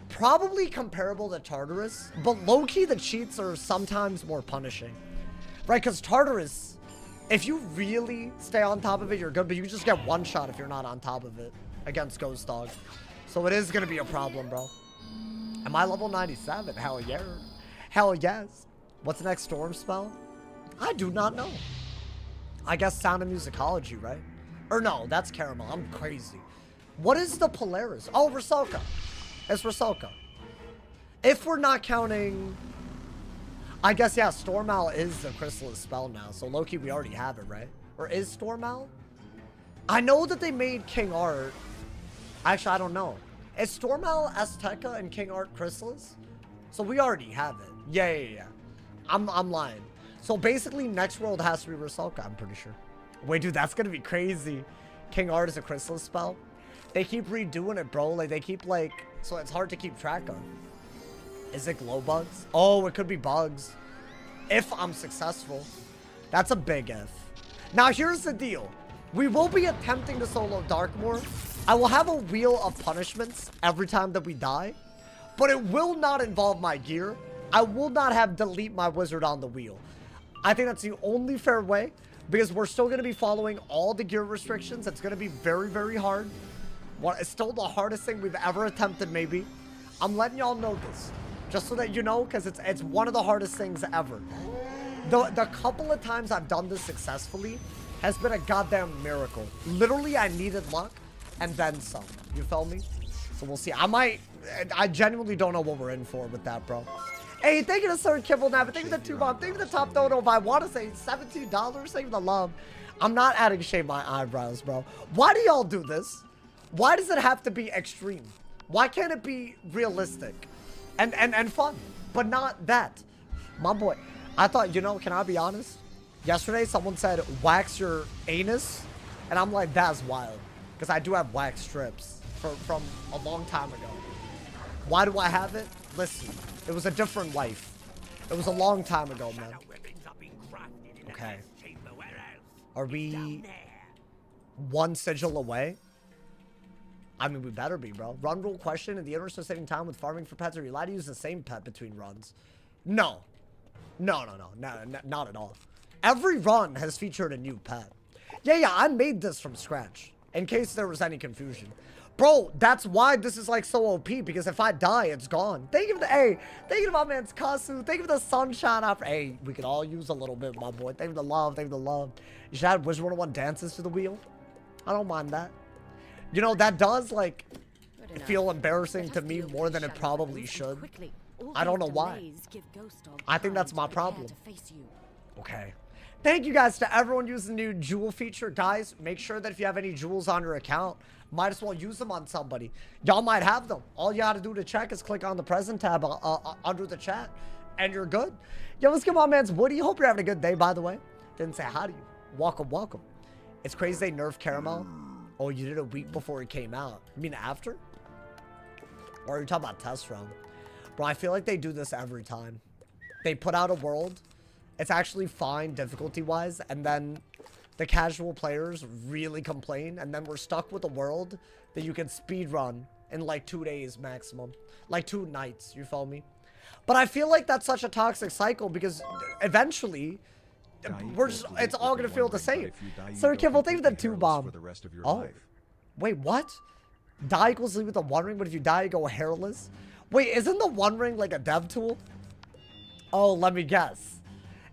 A: probably comparable to Tartarus. But low-key, the cheats are sometimes more punishing. Right, because Tartarus, if you really stay on top of it, you're good. But you just get one shot if you're not on top of it against Ghost Dog. So it is going to be a problem, bro. Am I level 97? Hell yeah. Hell yes. What's the next storm spell? I do not know. I guess Sound of Musicology, right? Or no, that's Caramel. I'm crazy. What is the Polaris? Oh, Rusalka. It's Rusalka. If we're not counting... I guess, yeah, Storm Owl is a Chrysalis spell now. So, low-key, we already have it, right? Or is Storm Owl? I know that they made King Art. Actually, I don't know. Is Storm Owl Azteca and King Art Chrysalis? So, we already have it. Yeah. I'm lying. So, basically, next world has to be Rusalka, I'm pretty sure. Wait, dude, that's gonna be crazy. King Art is a Chrysalis spell. They keep redoing it, bro. Like, they keep, like... So, it's hard to keep track of. Is it glow bugs? Oh, it could be bugs. If I'm successful. That's a big if. Now, here's the deal. We will be attempting to solo Darkmoor. I will have a wheel of punishments every time that we die. But it will not involve my gear. I will not have delete my wizard on the wheel. I think that's the only fair way. Because we're still going to be following all the gear restrictions. It's going to be very, very hard. It's still the hardest thing we've ever attempted, maybe. I'm letting y'all know this. Just so that you know, because it's one of the hardest things ever. The couple of times I've done this successfully has been a goddamn miracle. Literally, I needed luck and then some. You feel me? So we'll see. I genuinely don't know what we're in for with that, bro. Hey, thank you to Sir Kibble Nab. Thank you to the 2 bomb. Thank you to the top dono. If I want to say $17, thank you for the love. I'm not adding shade my eyebrows, bro. Why do y'all do this? Why does it have to be extreme? Why can't it be realistic? And fun, but not that. My boy, I thought, you know, can I be honest? Yesterday, someone said, wax your anus. And I'm like, that's wild. Because I do have wax strips from a long time ago. Why do I have it? Listen, it was a different life. It was a long time ago, man. Okay. Are we one sigil away? I mean, we better be, bro. Run rule question. In the interest of saving time with farming for pets, are you allowed to use the same pet between runs? No. No, not at all. Every run has featured a new pet. Yeah, I made this from scratch. In case there was any confusion. Bro, that's why this is like so OP. Because if I die, it's gone. Thank you for the, hey, thank you to my man's Kasu. Thank you for the sunshine after. Hey, we could all use a little bit, my boy. Thank you for the love. Thank you for the love. You should add Wizard101 dances to the wheel. I don't mind that. You know, that does, like, feel embarrassing to me more than it probably should. I don't know why. I think that's my problem. Okay. Thank you guys to everyone using the new jewel feature. Guys, make sure that if you have any jewels on your account, might as well use them on somebody. Y'all might have them. All you gotta do to check is click on the present tab under the chat, and you're good. Yo, what's good, my man's Woody? Hope you're having a good day, by the way. Didn't say hi to you. Welcome, welcome. It's crazy they nerfed Caramel. Oh, you did a week before it came out. You mean after? Or are you talking about test run? Bro, I feel like they do this every time. They put out a world. It's actually fine difficulty-wise. And then the casual players really complain. And then we're stuck with a world that you can speed run in like 2 days maximum. Like 2 nights, you feel me? But I feel like that's such a toxic cycle because eventually... it's all gonna feel the same. Sir Kimball, thank you for the 2 bomb. Oh, wait, what? Die equals lead with the One Ring, but if you die, you go hairless. Wait, isn't the One Ring like a dev tool? Oh, let me guess.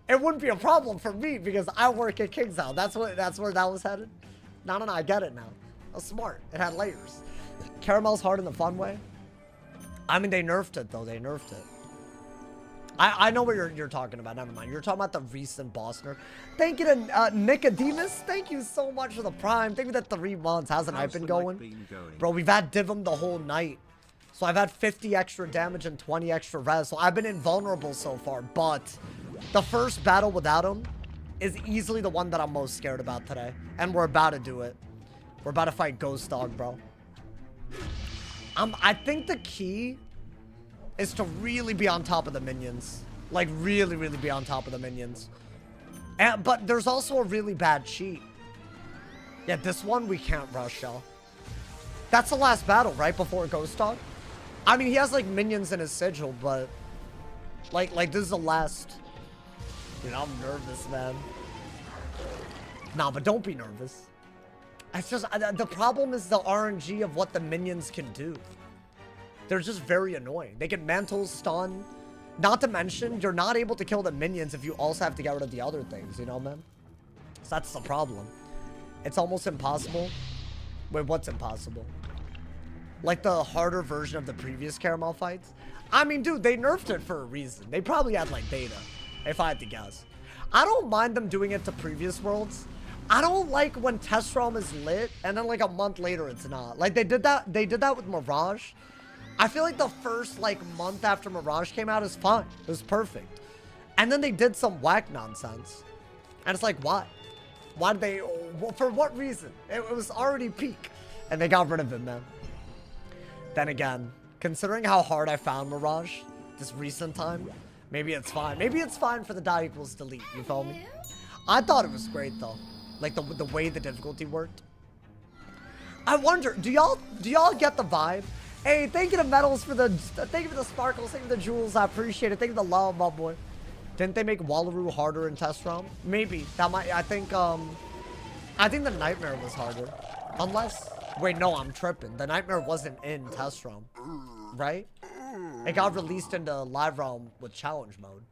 A: It wouldn't be a problem for me because I work at Kingstown. That's where that was headed. No, I get it now. That's smart. It had layers. Caramel's hard in the fun way. I mean, they nerfed it though. They nerfed it. I know what you're talking about. Never mind. You're talking about the recent boss nerf. Thank you to Nicodemus. Thank you so much for the prime. Thank you for the 3 months. How's the night been going? Bro, we've had Divum the whole night. So I've had 50 extra damage and 20 extra res. So I've been invulnerable so far. But the first battle without him is easily the one that I'm most scared about today. And we're about to do it. We're about to fight Ghost Dog, bro. I think the key is to really be on top of the minions. Like, really, really be on top of the minions. But there's also a really bad cheat. Yeah, this one we can't rush, y'all. That's the last battle, right? Before Ghost Dog? I mean, he has, like, minions in his sigil, but... Like, this is the last... Dude, I'm nervous, man. Nah, but don't be nervous. It's just... The problem is the RNG of what the minions can do. They're just very annoying. They can mantle, stun. Not to mention, you're not able to kill the minions if you also have to get rid of the other things, you know, man? So that's the problem. It's almost impossible. Wait, what's impossible? Like the harder version of the previous Caramel fights? I mean, dude, they nerfed it for a reason. They probably had, like, beta, if I had to guess. I don't mind them doing it to previous worlds. I don't like when Test Realm is lit, and then, like, a month later, it's not. Like, they did that with Mirage. I feel like the first, like, month after Mirage came out is fine. It was perfect. And then they did some whack nonsense. And it's like, why? Why did they... For what reason? It was already peak. And they got rid of it, man. Then again, considering how hard I found Mirage this recent time, maybe it's fine. Maybe it's fine for the die equals delete, you feel me? I thought it was great, though. Like, the way the difficulty worked. I wonder, do y'all get the vibe? Hey, thank you to Metals for the... Thank you for the sparkles. Thank you for the jewels. I appreciate it. Thank you for the love, my boy. Didn't they make Wallaroo harder in Test Realm? Maybe. That might... I think the Nightmare was harder. Unless... Wait, no, I'm tripping. The Nightmare wasn't in Test Realm. Right? It got released into Live Realm with Challenge Mode.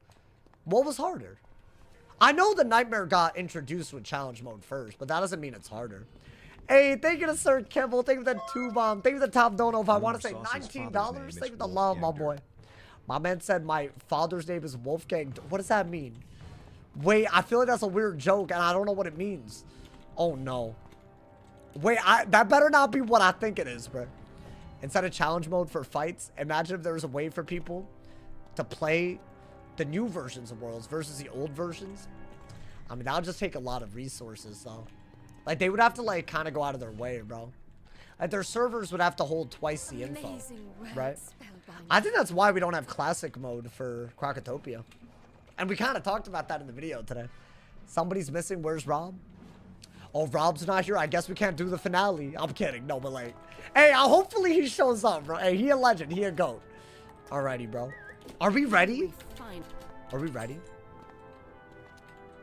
A: What was harder? I know the Nightmare got introduced with Challenge Mode first, but that doesn't mean it's harder. Hey, thank you to Sir Kibble. Thank you for the 2 bomb. Thank you for the top dono. If I want to say $19, thank you for the love, my boy. My man said my father's name is Wolfgang. What does that mean? Wait, I feel like that's a weird joke, and I don't know what it means. Oh, no. Wait, that better not be what I think it is, bro. Instead of challenge mode for fights, imagine if there was a way for people to play the new versions of Worlds versus the old versions. I mean, that would just take a lot of resources, though. Like, they would have to, like, kind of go out of their way, bro. Like, their servers would have to hold twice the info, right? I think that's why we don't have classic mode for Crocotopia. And we kind of talked about that in the video today. Somebody's missing. Where's Rob? Oh, Rob's not here. I guess we can't do the finale. I'm kidding. No, but, like, hey, hopefully he shows up, bro. Hey, he a legend. He a goat. Alrighty, bro. Are we ready? Are we ready?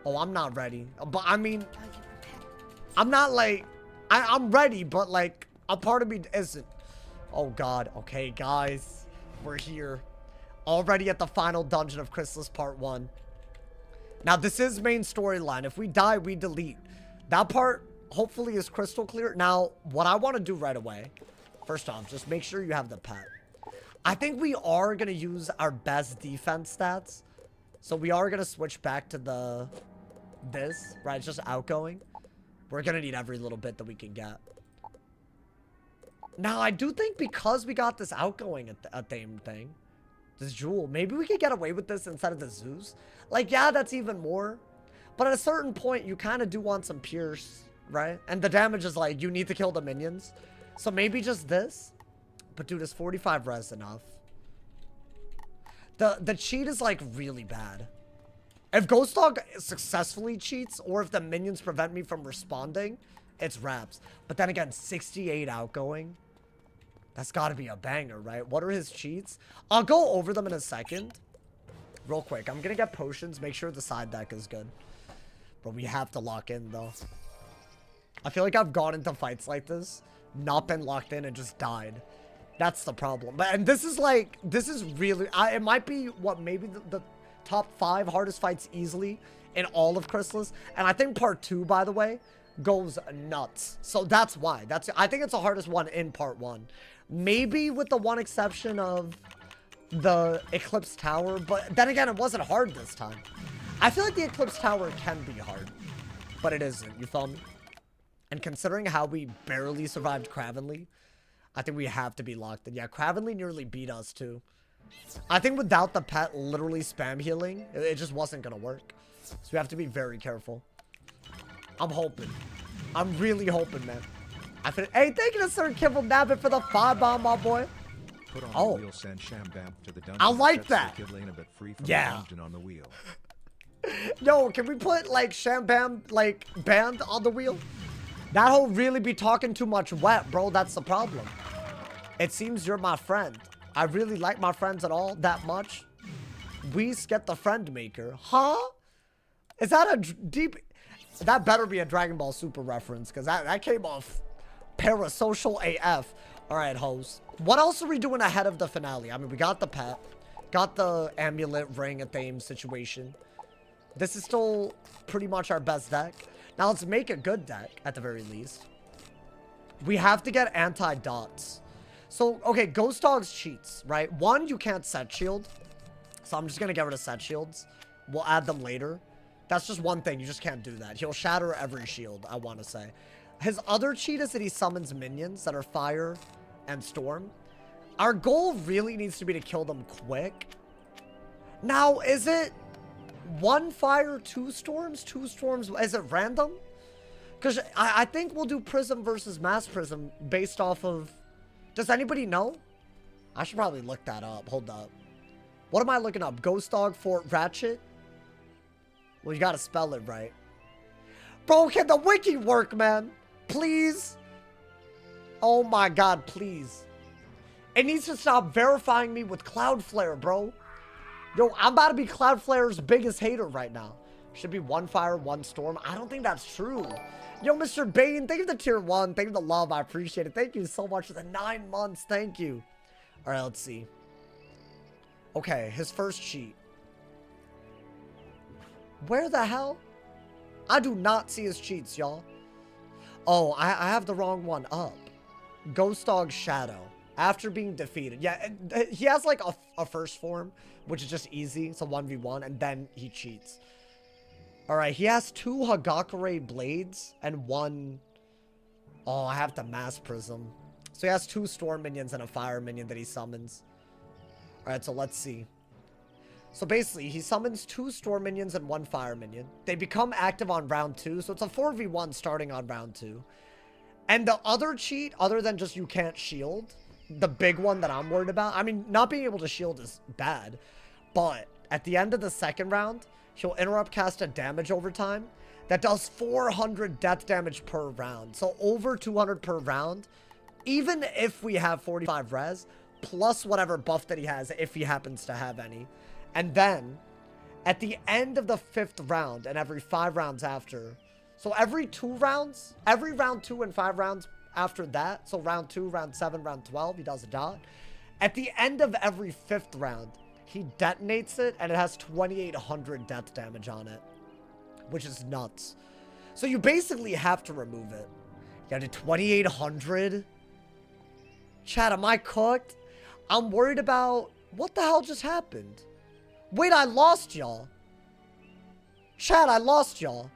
A: Oh, I'm not ready. But, I mean... I'm not like, I'm ready, but like, a part of me isn't. Oh God, okay guys, we're here. Already at the final dungeon of Chrysalis Part 1. Now this is main storyline. If we die, we delete. That part, hopefully, is crystal clear. Now, what I want to do right away, first off, just make sure you have the pet. I think we are going to use our best defense stats. So we are going to switch back to this, right? It's just outgoing. We're going to need every little bit that we can get. Now, I do think because we got this outgoing themed thing, this jewel, maybe we could get away with this instead of the Zeus. Like, yeah, that's even more. But at a certain point, you kind of do want some pierce, right? And the damage is like, you need to kill the minions. So maybe just this. But dude, is 45 res enough? The cheat is like really bad. If Ghost Dog successfully cheats, or if the minions prevent me from responding, it's wraps. But then again, 68 outgoing. That's got to be a banger, right? What are his cheats? I'll go over them in a second. Real quick. I'm going to get potions. Make sure the side deck is good. But we have to lock in, though. I feel like I've gone into fights like this not been locked in and just died. That's the problem. And this is like, this is really, it might be what, maybe the top 5 hardest fights easily in all of Chrysalis. And I think part 2, by the way, goes nuts. So that's why. I think it's the hardest one in part 1. Maybe with the one exception of the Eclipse Tower, but then again, it wasn't hard this time. I feel like the Eclipse Tower can be hard, but it isn't, you feel me? And considering how we barely survived Cravenly, I think we have to be locked in. Yeah, Cravenly nearly beat us too. I think without the pet literally spam healing, it just wasn't gonna work. So we have to be very careful. I'm hoping. I'm really hoping, man. Hey, thank you to Sir Kibble Nabbit for the 5 bomb, my boy.
C: Put on the wheel, send Shambam to the dungeon.
A: I like that.
C: Kid Lane a bit free from
A: yeah.
C: the dungeon on the wheel.
A: Yo, can we put like Shambam like band on the wheel? That'll really be talking too much wet, bro. That's the problem. It seems you're my friend. I really like my friends at all that much. We get the friend maker. Huh? Is that a deep... That better be a Dragon Ball Super reference, because that came off parasocial AF. Alright, hoes. What else are we doing ahead of the finale? I mean, we got the pet. Got the amulet ring a theme situation. This is still pretty much our best deck. Now let's make a good deck, at the very least. We have to get anti-dots. So, okay, Ghost Dog's cheats, right? 1, you can't set shield. So I'm just going to get rid of set shields. We'll add them later. That's just one thing. You just can't do that. He'll shatter every shield, I want to say. His other cheat is that he summons minions that are fire and storm. Our goal really needs to be to kill them quick. Now, is it 1 fire, 2 storms? 2 storms? Is it random? Because I think we'll do Prism versus Mass Prism based off of... Does anybody know? I should probably look that up. Hold up. What am I looking up? Ghost Dog for Ratchet? Well, you gotta spell it right. Bro, can the wiki work, man? Please? Oh my god, please. It needs to stop verifying me with Cloudflare, bro. Yo, I'm about to be Cloudflare's biggest hater right now. Should be 1 fire, 1 storm. I don't think that's true. Yo, Mr. Bane, thank you for the tier 1. Thank you for the love. I appreciate it. Thank you so much for the 9 months. Thank you. All right, let's see. Okay, his first cheat. Where the hell? I do not see his cheats, y'all. Oh, I have the wrong one up. Ghost Dog Shadow. After being defeated. Yeah, he has like a first form, which is just easy. It's a 1v1, and then he cheats. Alright, he has 2 Hagakure Blades and 1... Oh, I have to Mass Prism. So he has 2 Storm Minions and a Fire Minion that he summons. Alright, so let's see. So basically, he summons 2 Storm Minions and 1 Fire Minion. They become active on round 2, so it's a 4v1 starting on round 2. And the other cheat, other than just you can't shield, the big one that I'm worried about, I mean, not being able to shield is bad, but at the end of the second round, he'll interrupt cast a damage over time that does 400 death damage per round. So over 200 per round, even if we have 45 res, plus whatever buff that he has, if he happens to have any. And then, at the end of the 5th round, and every 5 rounds after, so every 2 rounds, every round 2 and 5 rounds after that, so round 2, round 7, round 12, he does a dot. At the end of every 5th round, he detonates it, and it has 2,800 death damage on it, which is nuts. So you basically have to remove it. You have to 2,800. Chat, am I cooked? I'm worried about... What the hell just happened? Wait, I lost y'all. Chat, I lost y'all.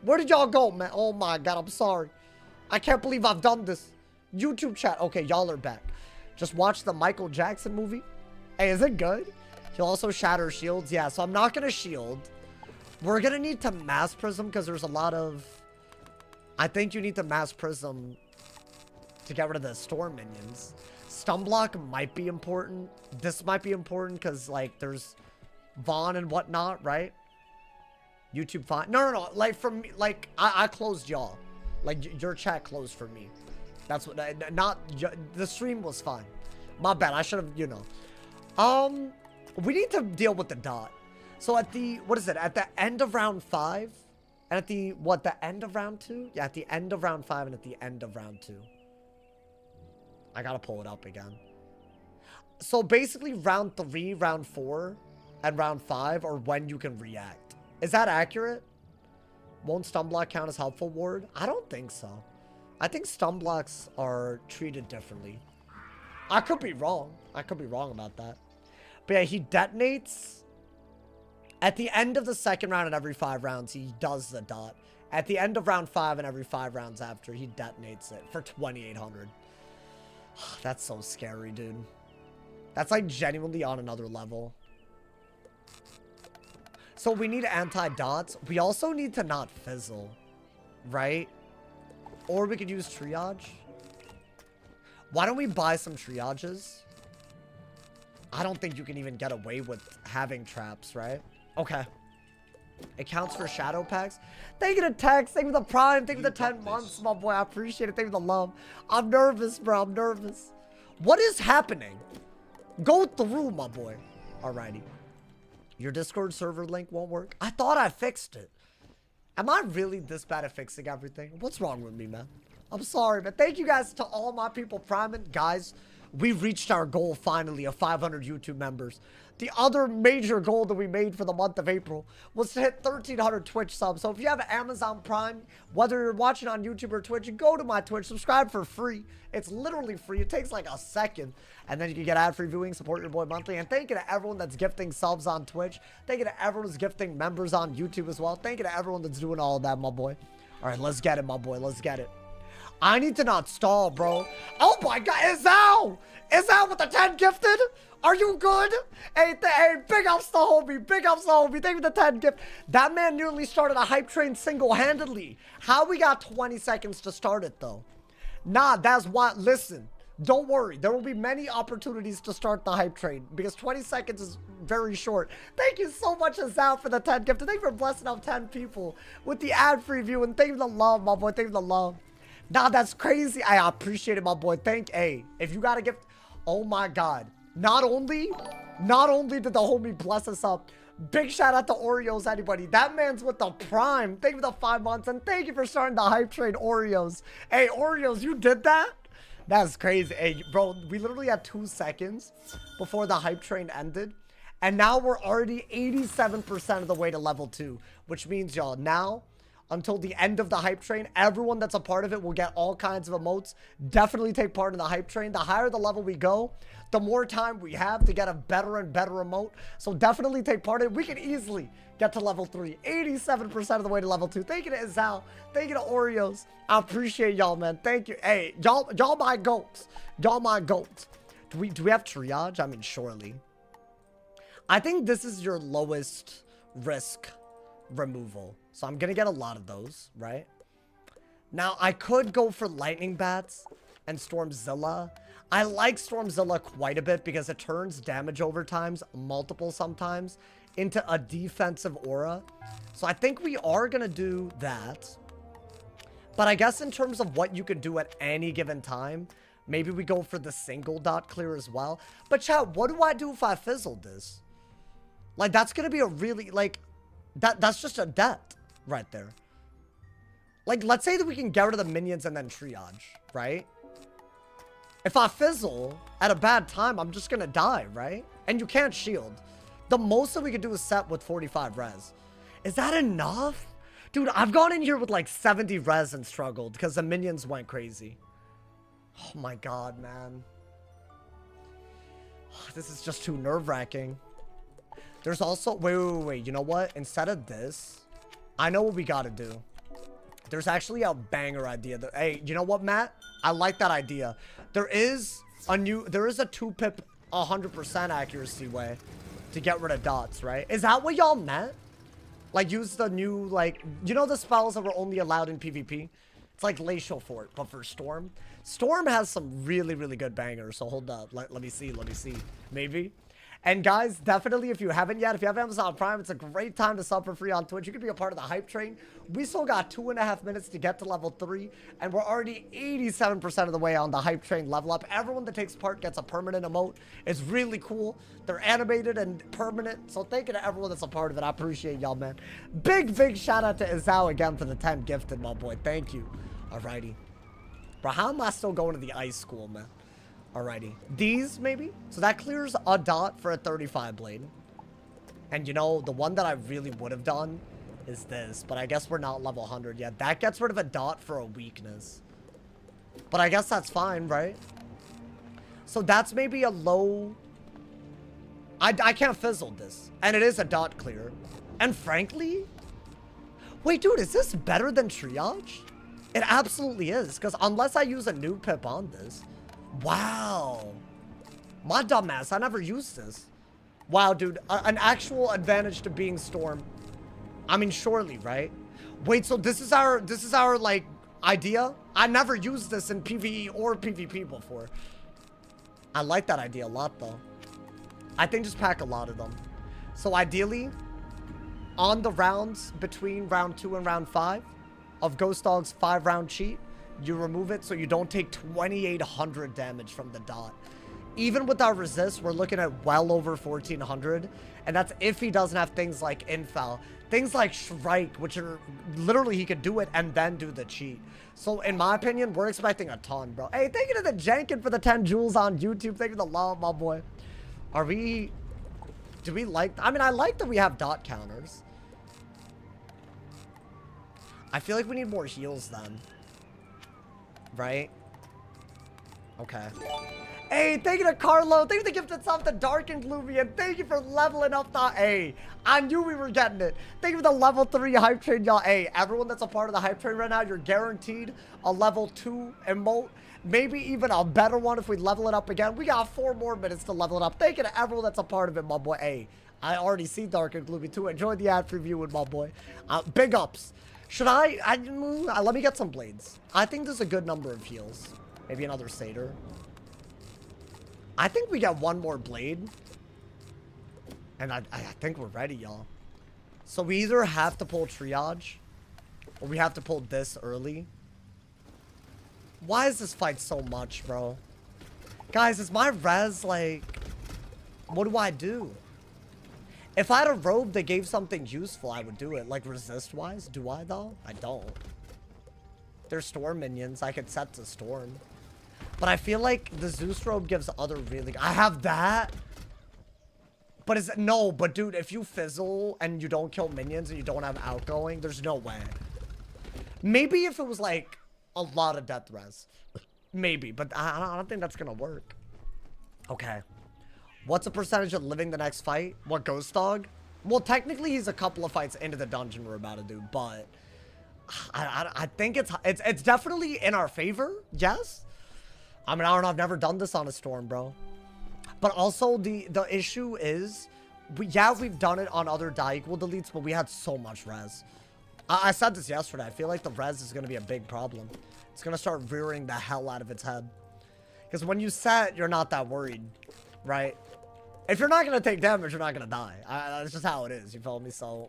A: Where did y'all go, man? Oh my god, I'm sorry. I can't believe I've done this. YouTube chat. Okay, y'all are back. Just watch the Michael Jackson movie. Hey, is it good? He'll also shatter shields. Yeah, so I'm not going to shield. We're going to need to Mass Prism because there's a lot of... I think you need to Mass Prism to get rid of the Storm Minions. Stun Block might be important. This might be important because, like, there's Vaughn and whatnot, right? YouTube fine. No. Like, from me, like, I closed y'all. Like, your chat closed for me. That's what... Not... The stream was fine. My bad. I should have, you know. We need to deal with the dot. So at the... What is it? At the end of round 5? And at the... What? The end of round 2? Yeah, at the end of round 5 and at the end of round 2. I gotta pull it up again. So basically round 3, round 4, and round 5 are when you can react. Is that accurate? Won't stun block count as helpful ward? I don't think so. I think stun blocks are treated differently. I could be wrong. I could be wrong about that. But yeah, he detonates. At the end of the second round and every 5 rounds, he does the dot. At the end of round 5 and every 5 rounds after, he detonates it for 2,800. That's so scary, dude. That's like genuinely on another level. So we need anti-dots. We also need to not fizzle, right? Or we could use triage. Why don't we buy some triages? I don't think you can even get away with having traps, right? Okay. It counts for shadow packs. Thank you to Tex. Thank you for the prime. Thank you for the 10 months, my boy. I appreciate it. Thank you for the love. I'm nervous, bro. I'm nervous. What is happening? Go through, my boy. Alrighty. Your Discord server link won't work. I thought I fixed it. Am I really this bad at fixing everything? What's wrong with me, man? I'm sorry, but thank you guys to all my people priming. Guys, we reached our goal finally of 500 YouTube members. The other major goal that we made for the month of April was to hit 1,300 Twitch subs. So if you have Amazon Prime, whether you're watching on YouTube or Twitch, go to my Twitch, subscribe for free. It's literally free. It takes like a second. And then you can get ad-free viewing, support your boy monthly. And thank you to everyone that's gifting subs on Twitch. Thank you to everyone who's gifting members on YouTube as well. Thank you to everyone that's doing all of that, my boy. All right, let's get it, my boy. Let's get it. I need to not stall, bro. Oh my God, Izal! Izal with the 10 gifted? Are you good? Hey, big ups to homie. Big ups to homie. Thank you for the 10 gift. That man nearly started a hype train single-handedly. How we got 20 seconds to start it, though? Nah, that's why. Listen, don't worry. There will be many opportunities to start the hype train because 20 seconds is very short. Thank you so much, Izal, for the 10 gift. Thank you for blessing out 10 people with the ad-free view. And thank you for the love, my boy. Thank you for the love. Nah, that's crazy. I appreciate it, my boy. Hey, if you got a gift. Oh, my God. Not only did the homie bless us up, big shout out to Oreos, anybody. That man's with the prime. Thank you for the 5 months, and thank you for starting the hype train, Oreos. Hey, Oreos, you did that? That's crazy. Hey, bro, we literally had 2 seconds before the hype train ended, and now we're already 87% of the way to level 2, which means, y'all, now, until the end of the hype train, everyone that's a part of it will get all kinds of emotes. Definitely take part in the hype train. The higher the level we go, the more time we have to get a better and better emote. So definitely take part in it. We can easily get to level 3. 87% of the way to level 2. Thank you to Izal. Thank you to Oreos. I appreciate y'all, man. Thank you. Hey, y'all my goats. Y'all my goats. Do we have triage? I mean, surely. I think this is your lowest risk removal. So I'm gonna get a lot of those, right? Now, I could go for Lightning Bats and Stormzilla. I like Stormzilla quite a bit because it turns damage overtimes, multiple sometimes, into a defensive aura. So I think we are gonna do that. But I guess in terms of what you can do at any given time, maybe we go for the single dot clear as well. But chat, what do I do if I fizzled this? Like, that's gonna be a really, like, that's just a debt right there. Like, let's say that we can get rid of the minions and then triage, right? If I fizzle at a bad time, I'm just gonna die, right? And you can't shield. The most that we could do is set with 45 res. Is that enough? Dude, I've gone in here with like 70 res and struggled because the minions went crazy. Oh my God, man. This is just too nerve-wracking. There's also, wait, you know what? Instead of this, I know what we gotta do. There's actually a banger idea. Hey, you know what, Matt? I like that idea. There is a 2-pip 100% accuracy way to get rid of dots, right? Is that what y'all meant? Like, use the new, like, you know the spells that were only allowed in PvP? It's like Glacial Fort, but for Storm. Storm has some really, really good bangers, so hold up. Let me see. Maybe. And guys, definitely, if you haven't yet, if you have Amazon Prime, it's a great time to sub for free on Twitch. You can be a part of the hype train. We still got 2.5 minutes to get to level 3, and we're already 87% of the way on the hype train level up. Everyone that takes part gets a permanent emote. It's really cool. They're animated and permanent, so thank you to everyone that's a part of it. I appreciate y'all, man. Big shout out to Izao again for the 10 gifted, my boy. Thank you. Alrighty. Bro, how am I still going to the ice school, man? Alrighty. These, maybe? So that clears a dot for a 35 blade. And you know, the one that I really would have done is this. But I guess we're not level 100 yet. That gets rid of a dot for a weakness. But I guess that's fine, right? So that's maybe a low... I can't fizzle this. And it is a dot clear. And frankly... Wait, dude, is this better than triage? It absolutely is. Because unless I use a new pip on this... Wow. My dumbass, I never used this. Wow, dude. An actual advantage to being Storm. I mean, surely, right? Wait, so this is our, like, idea? I never used this in PvE or PvP before. I like that idea a lot, though. I think just pack a lot of them. So, ideally, on the rounds between round 2 and round 5 of Ghost Dog's 5-round cheat, you remove it so you don't take 2,800 damage from the dot. Even with our resist, we're looking at well over 1,400. And that's if he doesn't have things like Infal. Things like Shrike, which are literally he could do it and then do the cheat. So in my opinion, we're expecting a ton, bro. Hey, thank you to the Jenkin for the 10 jewels on YouTube. Thank you to the love, my boy. Are we... Do we like... I mean, I like that we have dot counters. I feel like we need more heals then. Right? Okay. Hey, thank you to Carlo. Thank you for the gifted sub to Dark and Gloomy. And thank you for leveling up the... Hey, I knew we were getting it. Thank you for the level 3 hype train, y'all. Hey, everyone that's a part of the hype train right now, you're guaranteed a level 2 emote. Maybe even a better one if we level it up again. We got 4 more minutes to level it up. Thank you to everyone that's a part of it, my boy. Hey, I already see Dark and Gloomy too. Enjoy the ad preview with my boy. Big ups. Should let me get some blades. I think there's a good number of heals. Maybe another satyr. I think we got one more blade. And I think we're ready, y'all. So we either have to pull triage, or we have to pull this early. Why is this fight so much, bro? Guys, is my res like... What do I do? If I had a robe that gave something useful, I would do it. Like resist-wise. Do I, though? I don't. They're storm minions. I could set to storm. But I feel like the Zeus robe gives other really... I have that? But is it... No, but dude, if you fizzle and you don't kill minions and you don't have outgoing, there's no way. Maybe if it was like a lot of death res. Maybe, but I don't think that's gonna work. Okay. What's the percentage of living the next fight? What, Ghost Dog? Well, technically he's a couple of fights into the dungeon we're about to do, but I think it's definitely in our favor. Yes. I mean, I don't know. I've never done this on a storm, bro. But also the issue is, we've done it on other die equal deletes, but we had so much res. I said this yesterday. I feel like the res is going to be a big problem. It's going to start rearing the hell out of its head. Because when you set, you're not that worried, right? If you're not going to take damage, you're not going to die. That's just how it is. You feel me? So,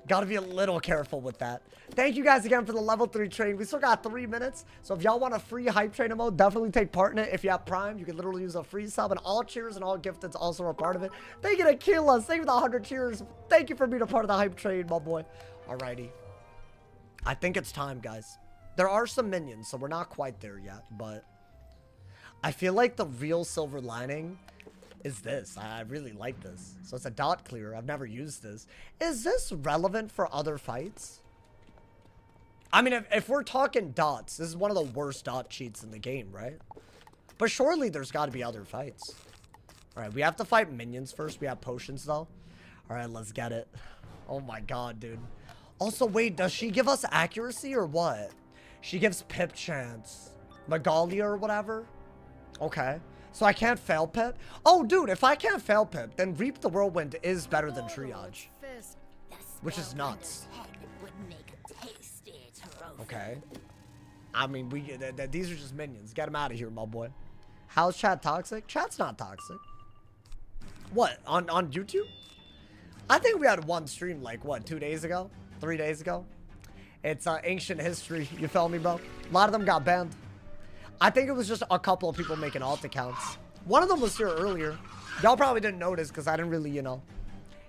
A: got to be a little careful with that. Thank you guys again for the level 3 train. We still got 3 minutes. So, if y'all want a free hype trainer mode, definitely take part in it. If you have Prime, you can literally use a free sub. And all cheers and all gifteds also are part of it. Thank you to Keelas. Thank you for the 100 cheers. Thank you for being a part of the hype train, my boy. Alrighty. I think it's time, guys. There are some minions, so we're not quite there yet. But I feel like the real silver lining is this. I really like this. So it's a dot clear. I've never used this. Is this relevant for other fights? I mean, if we're talking dots, this is one of the worst dot cheats in the game, right? But surely there's got to be other fights. All right, we have to fight minions first. We have potions, though. All right, let's get it. Oh, my God, dude. Also, wait, does she give us accuracy or what? She gives pip chance. Megalia or whatever? Okay. So I can't fail pip? Oh, dude, if I can't fail pip, then Reap the Whirlwind is better than Triage. Which is nuts. Okay. I mean, these are just minions. Get them out of here, my boy. How's chat toxic? Chat's not toxic. What? On YouTube? I think we had one stream like, what, 2 days ago? 3 days ago? It's ancient history. You feel me, bro? A lot of them got banned. I think it was just a couple of people making alt accounts. One of them was here earlier. Y'all probably didn't notice because I didn't really, you know,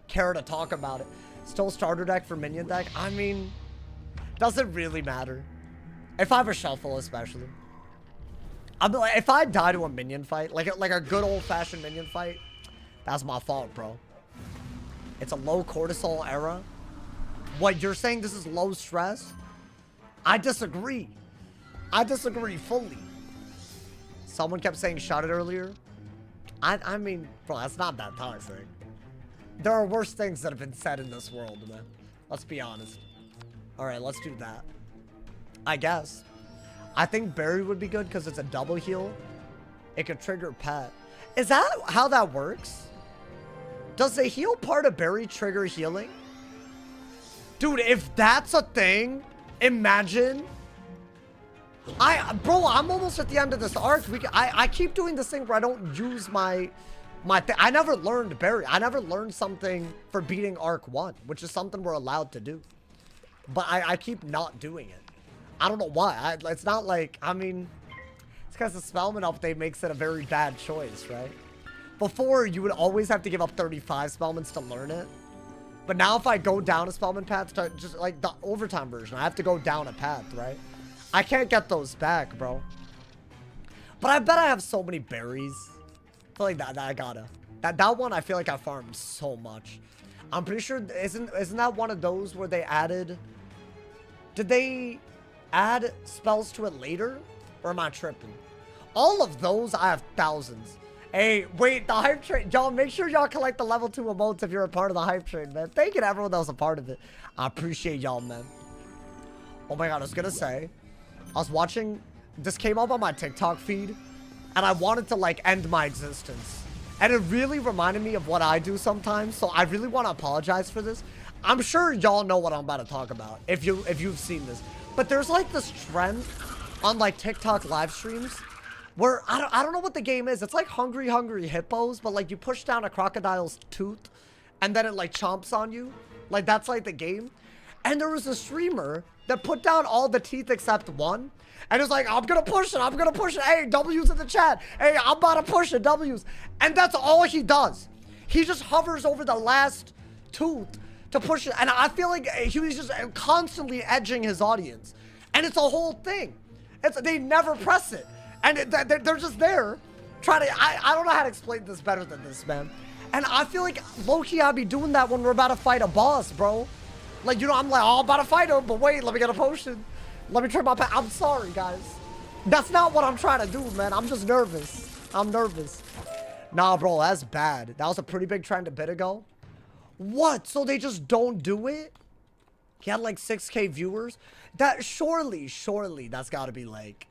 A: care to talk about it. Still starter deck for minion deck? I mean, doesn't really matter. If I have a shuffle, especially. I'm like, if I die to a minion fight, like a good old-fashioned minion fight, that's my fault, bro. It's a low cortisol era. What, you're saying this is low stress? I disagree. I disagree fully. Someone kept saying shut it earlier. I mean, bro, that's not that toxic. There are worse things that have been said in this world, man. Let's be honest. All right, let's do that. I guess. I think Berry would be good because it's a double heal. It could trigger pet. Is that how that works? Does the heal part of Berry trigger healing? Dude, if that's a thing, imagine. Bro, I'm almost at the end of this arc. I keep doing this thing where I don't use my thing. I never learned Berry. I never learned something for beating arc 1, which is something we're allowed to do. But I keep not doing it. I don't know why. It's not like, I mean, it's because the Spellman update makes it a very bad choice, right? Before, you would always have to give up 35 Spellmans to learn it. But now if I go down a Spellman path, to just like the overtime version, I have to go down a path, right? I can't get those back, bro. But I bet I have so many berries. I feel like that I gotta. That one, I feel like I farmed so much. I'm pretty sure, isn't that one of those where they added... Did they add spells to it later? Or am I tripping? All of those, I have thousands. Hey, wait, the hype train. Y'all, make sure y'all collect the level 2 emotes if you're a part of the hype train, man. Thank you to everyone that was a part of it. I appreciate y'all, man. Oh my god, I was gonna say, I was watching, this came up on my TikTok feed, and I wanted to, like, end my existence. And it really reminded me of what I do sometimes, so I really want to apologize for this. I'm sure y'all know what I'm about to talk about, if you've seen this. But there's, like, this trend on, like, TikTok live streams where, I don't know what the game is. It's like Hungry Hungry Hippos, but, like, you push down a crocodile's tooth, and then it, like, chomps on you. Like, that's, like, the game. And there was a streamer that put down all the teeth except one. And it's like, I'm gonna push it, I'm gonna push it. Hey, W's in the chat. Hey, I'm about to push it, W's. And that's all he does. He just hovers over the last tooth to push it. And I feel like he was just constantly edging his audience. And it's a whole thing. They never press it. And they're just there trying to, I don't know how to explain this better than this, man. And I feel like, low-key, I'd be doing that when we're about to fight a boss, bro. Like, you know, I'm like, oh, I'm about to fight him, but wait, let me get a potion. Let me try my pack. I'm sorry, guys. That's not what I'm trying to do, man. I'm just nervous. I'm nervous. Nah, bro, that's bad. That was a pretty big trend a bit ago. What? So they just don't do it? He had like 6K viewers? That surely that's gotta be like...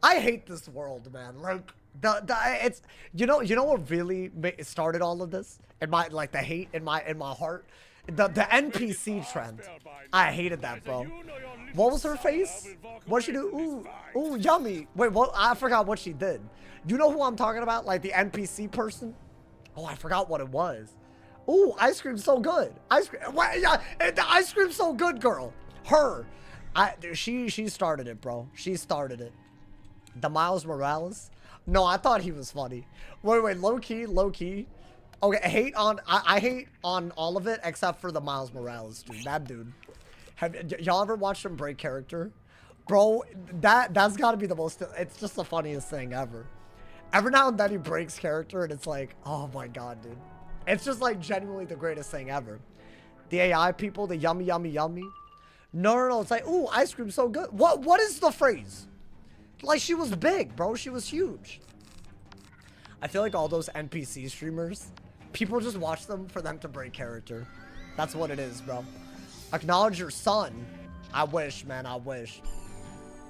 A: I hate this world, man. Like, it's... You know what really started all of this? In my, like, the hate in my heart? The NPC trend. I hated that, bro. What was her face? What'd she do? Ooh, yummy. Wait, what? I forgot what she did. You know who I'm talking about? Like the NPC person? Oh, I forgot what it was. Ooh, ice cream so good. Ice cream. Yeah, the ice cream so good, girl. Her. She started it, bro. She started it. The Miles Morales? No, I thought he was funny. Wait, low key. Okay, I hate on all of it except for the Miles Morales dude. That dude. Have y'all ever watched him break character? Bro, that's gotta be the most, it's just the funniest thing ever. Every now and then he breaks character and it's like, oh my god, dude. It's just like genuinely the greatest thing ever. The AI people, the yummy. No, it's like, ooh, ice cream so good. What is the phrase? Like, she was big, bro. She was huge. I feel like all those NPC streamers, people just watch them for them to break character. That's what it is, bro. Acknowledge your son. I wish, man, I wish.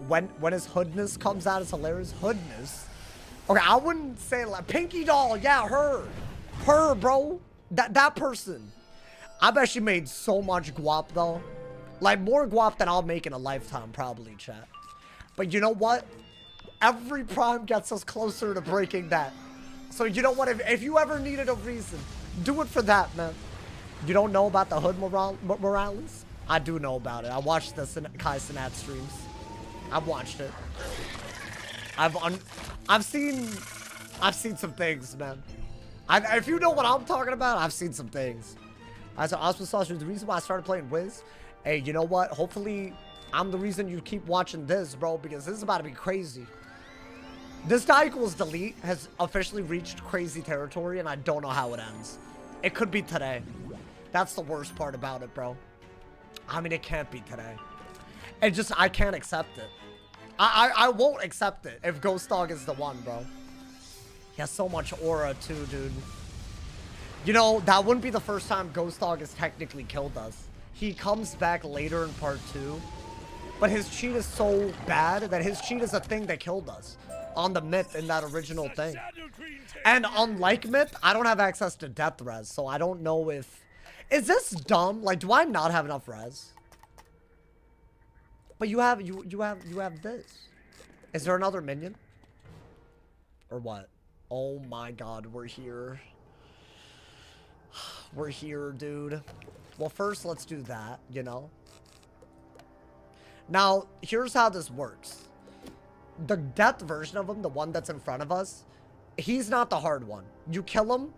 A: When his hoodness comes out, it's hilarious. Hoodness? Okay, I wouldn't say like Pinky Doll. Yeah, her, bro. That person. I bet she made so much guap though. Like more guap than I'll make in a lifetime, probably, chat. But you know what? Every prime gets us closer to breaking that. So you know what? If you ever needed a reason, do it for that, man. You don't know about the Hood Morales? I do know about it. I watched the Kai Cenat streams. I've watched it. I've seen some things, man. If you know what I'm talking about, I've seen some things. So Osmo the reason why I started playing Wiz. Hey, you know what? Hopefully, I'm the reason you keep watching this, bro, because this is about to be crazy. This die equals delete has officially reached crazy territory, and I don't know how it ends. It could be today. That's the worst part about it, bro. I mean, it can't be today. It just, I can't accept it. I won't accept it if Ghost Dog is the one, bro. He has so much aura, too, dude. You know, that wouldn't be the first time Ghost Dog has technically killed us. He comes back later in part 2. But his cheat is so bad that his cheat is a thing that killed us on the myth in that original thing. And unlike myth, I don't have access to death res, so I don't know if... Is this dumb? Like, do I not have enough res? But you have this. Is there another minion? Or what? Oh my god, we're here. We're here, dude. Well, first, let's do that, you know? Now, here's how this works. The death version of him, the one that's in front of us, he's not the hard one. You kill him,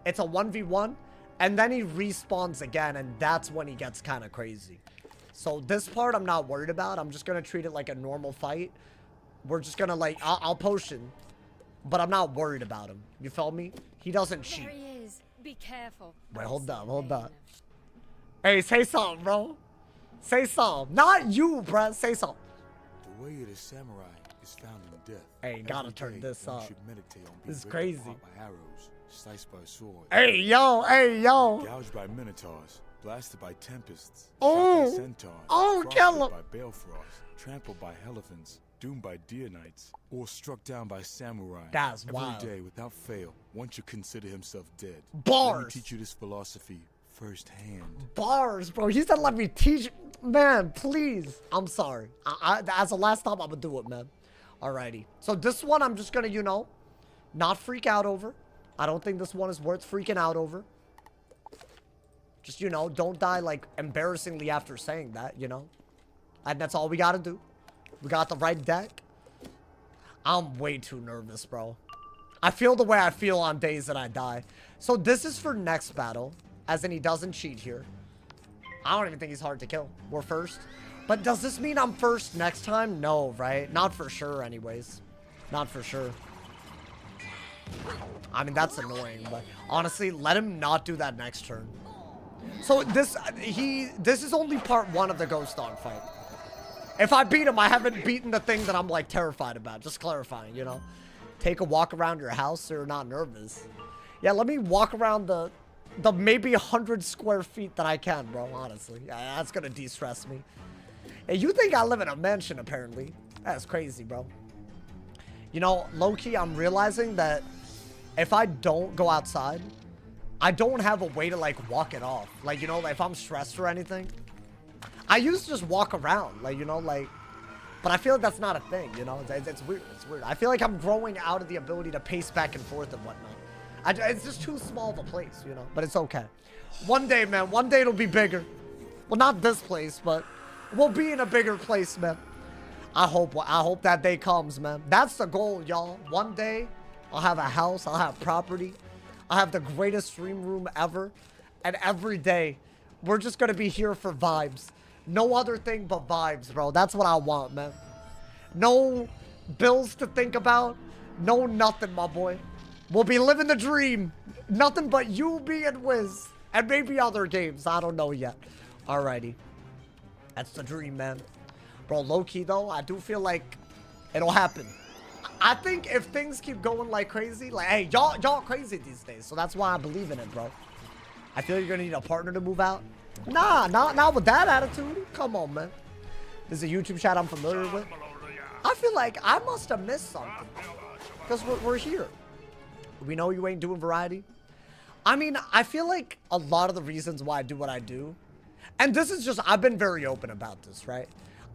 A: it's a 1v1, and then he respawns again, and that's when he gets kind of crazy. So this part I'm not worried about. I'm just going to treat it like a normal fight. We're just going to, like, I'll potion, but I'm not worried about him. You feel me? He doesn't cheat.
D: There he is. Be careful.
A: Wait, hold up. Hey, say something, bro. Say something. Not you, bruh. Say something.
E: The way of the samurai is found in death.
A: Hey, gotta turn
E: Every
A: this
E: day, one
A: up.
E: should meditate on being
A: This is
E: ripped
A: crazy.
E: apart by arrows, sliced by sword,
A: Hey, yo.
E: gouged by minotaurs, blasted by tempests,
A: Oh.
E: shot by centaurs,
A: Oh,
E: frosted
A: kill him.
E: by balefrost, trampled by elephants, doomed by deer knights, or struck down by samurai.
A: That's wild.
E: Every day, without fail, one should consider himself dead. Let me
A: Bars.
E: teach you this philosophy firsthand.
A: Bars, bro. He said let me teach. Man, please. I'm sorry. As the last time, I'm gonna do it, man. Alrighty. So this one, I'm just gonna, you know, not freak out over. I don't think this one is worth freaking out over. Just, you know, don't die, like, embarrassingly after saying that, you know. And that's all we gotta do. We got the right deck. I'm way too nervous, bro. I feel the way I feel on days that I die. So this is for next battle. As in, he doesn't cheat here. I don't even think he's hard to kill. We're first. But does this mean I'm first next time? No, right? Not for sure, anyways. Not for sure. I mean, that's annoying. But honestly, let him not do that next turn. So this is only part 1 of the Ghost Dog fight. If I beat him, I haven't beaten the thing that I'm, like, terrified about. Just clarifying, you know? Take a walk around your house so you're not nervous. Yeah, let me walk around the maybe 100 square feet that I can, bro, honestly. Yeah, that's gonna de-stress me. Hey, you think I live in a mansion, apparently. That's crazy, bro. You know, low-key, I'm realizing that if I don't go outside, I don't have a way to, like, walk it off. Like, you know, like, if I'm stressed or anything, I used to just walk around, like, you know, like, but I feel like that's not a thing, you know? It's weird. It's weird. I feel like I'm growing out of the ability to pace back and forth and whatnot. It's just too small of a place, you know? But it's okay. One day, man. One day it'll be bigger. Well, not this place, but we'll be in a bigger place, man. I hope that day comes, man. That's the goal, y'all. One day, I'll have a house. I'll have property. I'll have the greatest stream room ever. And every day, we're just going to be here for vibes. No other thing but vibes, bro. That's what I want, man. No bills to think about. No nothing, my boy. We'll be living the dream. Nothing but you, me, and Wiz. And maybe other games. I don't know yet. Alrighty. That's the dream, man. Bro, low-key, though, I do feel like it'll happen. I think if things keep going like crazy, like, hey, y'all crazy these days. So that's why I believe in it, bro. I feel you're going to need a partner to move out. Nah, not with that attitude. Come on, man. This is a YouTube chat I'm familiar with. I feel like I must have missed something. Because we're here. We know you ain't doing variety. I mean, I feel like a lot of the reasons why I do what I do, and this is just, I've been very open about this, right?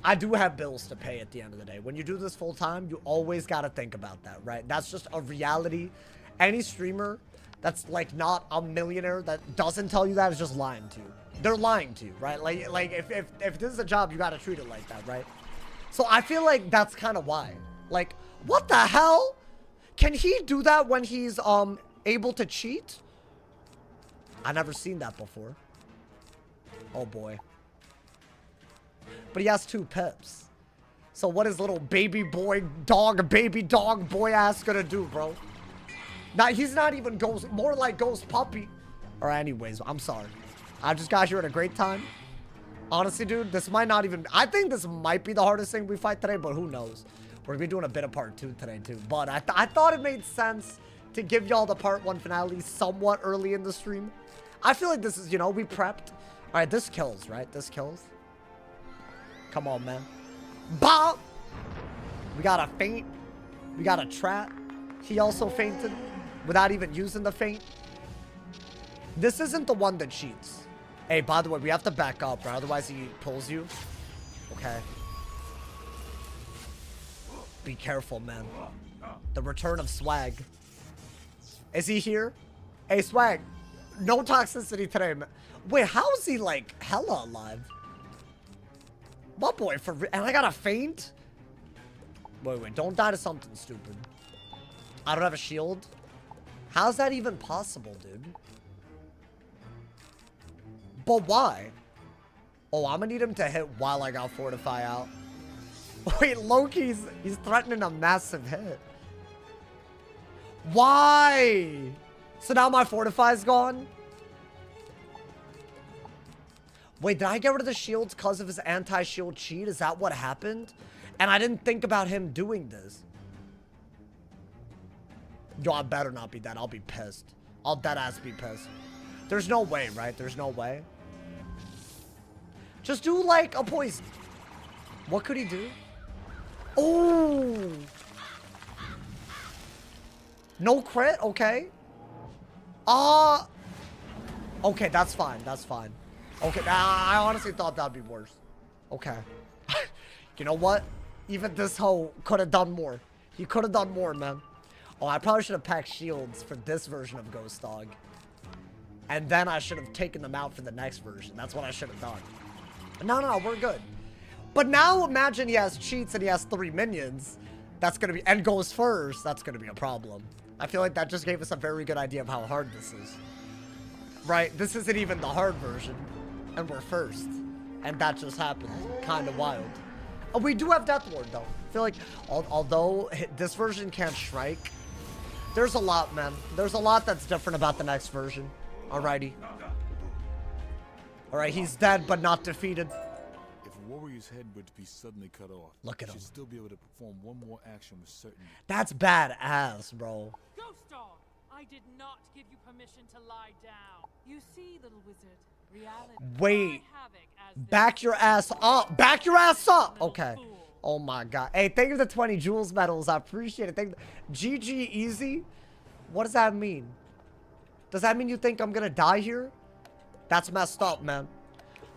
A: I do have bills to pay at the end of the day. When you do this full time, you always got to think about that, right? That's just a reality. Any streamer that's like not a millionaire that doesn't tell you that is just lying to you. They're lying to you, right? Like if this is a job, you got to treat it like that, right? So I feel like that's kind of why. Like, what the hell? Can he do that when he's able to cheat? I never seen that before. Oh boy. But he has 2 pips. So what is little baby boy ass gonna do, bro? Now, he's not even ghost, more like ghost puppy. Or anyways, I'm sorry. I just got here at a great time. Honestly, dude, this might not even... I think this might be the hardest thing we fight today, but who knows? We're gonna be doing a bit of part 2 today, too. But I thought it made sense to give y'all the part 1 finale somewhat early in the stream. I feel like this is, you know, we prepped. All right, this kills, right? This kills. Come on, man. Bop! We got a feint. We got a trap. He also fainted without even using the feint. This isn't the one that cheats. Hey, by the way, we have to back up, bro. Otherwise, he pulls you. Okay. Be careful, man. The return of Swag. Is he here? Hey, Swag. No toxicity today, man. Wait, how is he, like, hella alive? My boy, for real. And I got a feint? Wait. Don't die to something stupid. I don't have a shield. How's that even possible, dude? But why? Oh, I'm gonna need him to hit while I got Fortify out. Wait, Loki's... He's threatening a massive hit. Why? So now my Fortify's gone? Wait, did I get rid of the shields because of his anti-shield cheat? Is that what happened? And I didn't think about him doing this. Yo, I better not be dead. I'll be pissed. I'll deadass be pissed. There's no way, right? There's no way. Just do, like, a poison. What could he do? Oh! No crit? Okay. Okay, that's fine. That's fine. Okay, I honestly thought that'd be worse. Okay. You know what? Even this hoe could have done more. He could have done more, man. Oh, I probably should have packed shields for this version of Ghost Dog. And then I should have taken them out for the next version. That's what I should have done. No, we're good. But now imagine he has cheats and he has 3 minions. That's going to be... And goes first. That's going to be a problem. I feel like that just gave us a very good idea of how hard this is. Right? This isn't even the hard version. And we're first. And that just happened. Kind of wild. Oh, we do have Death Ward, though. I feel like... Although this version can't strike... There's a lot, man. There's a lot that's different about the next version. Alrighty. Alright, he's dead, but not defeated.
E: If a warrior's head were to be suddenly cut off,
A: look at him.
E: Should still be able to perform one more action with certainty.
A: That's badass, bro.
F: Ghost Dog, I did not give you permission to lie down. You see, little wizard, reality.
A: Wait. Back your ass up. Back your ass up. Okay. Oh my god. Hey, thank you for the 20 Jules medals. I appreciate it. Thank you. GG easy. What does that mean? Does that mean you think I'm gonna die here? That's messed up, man.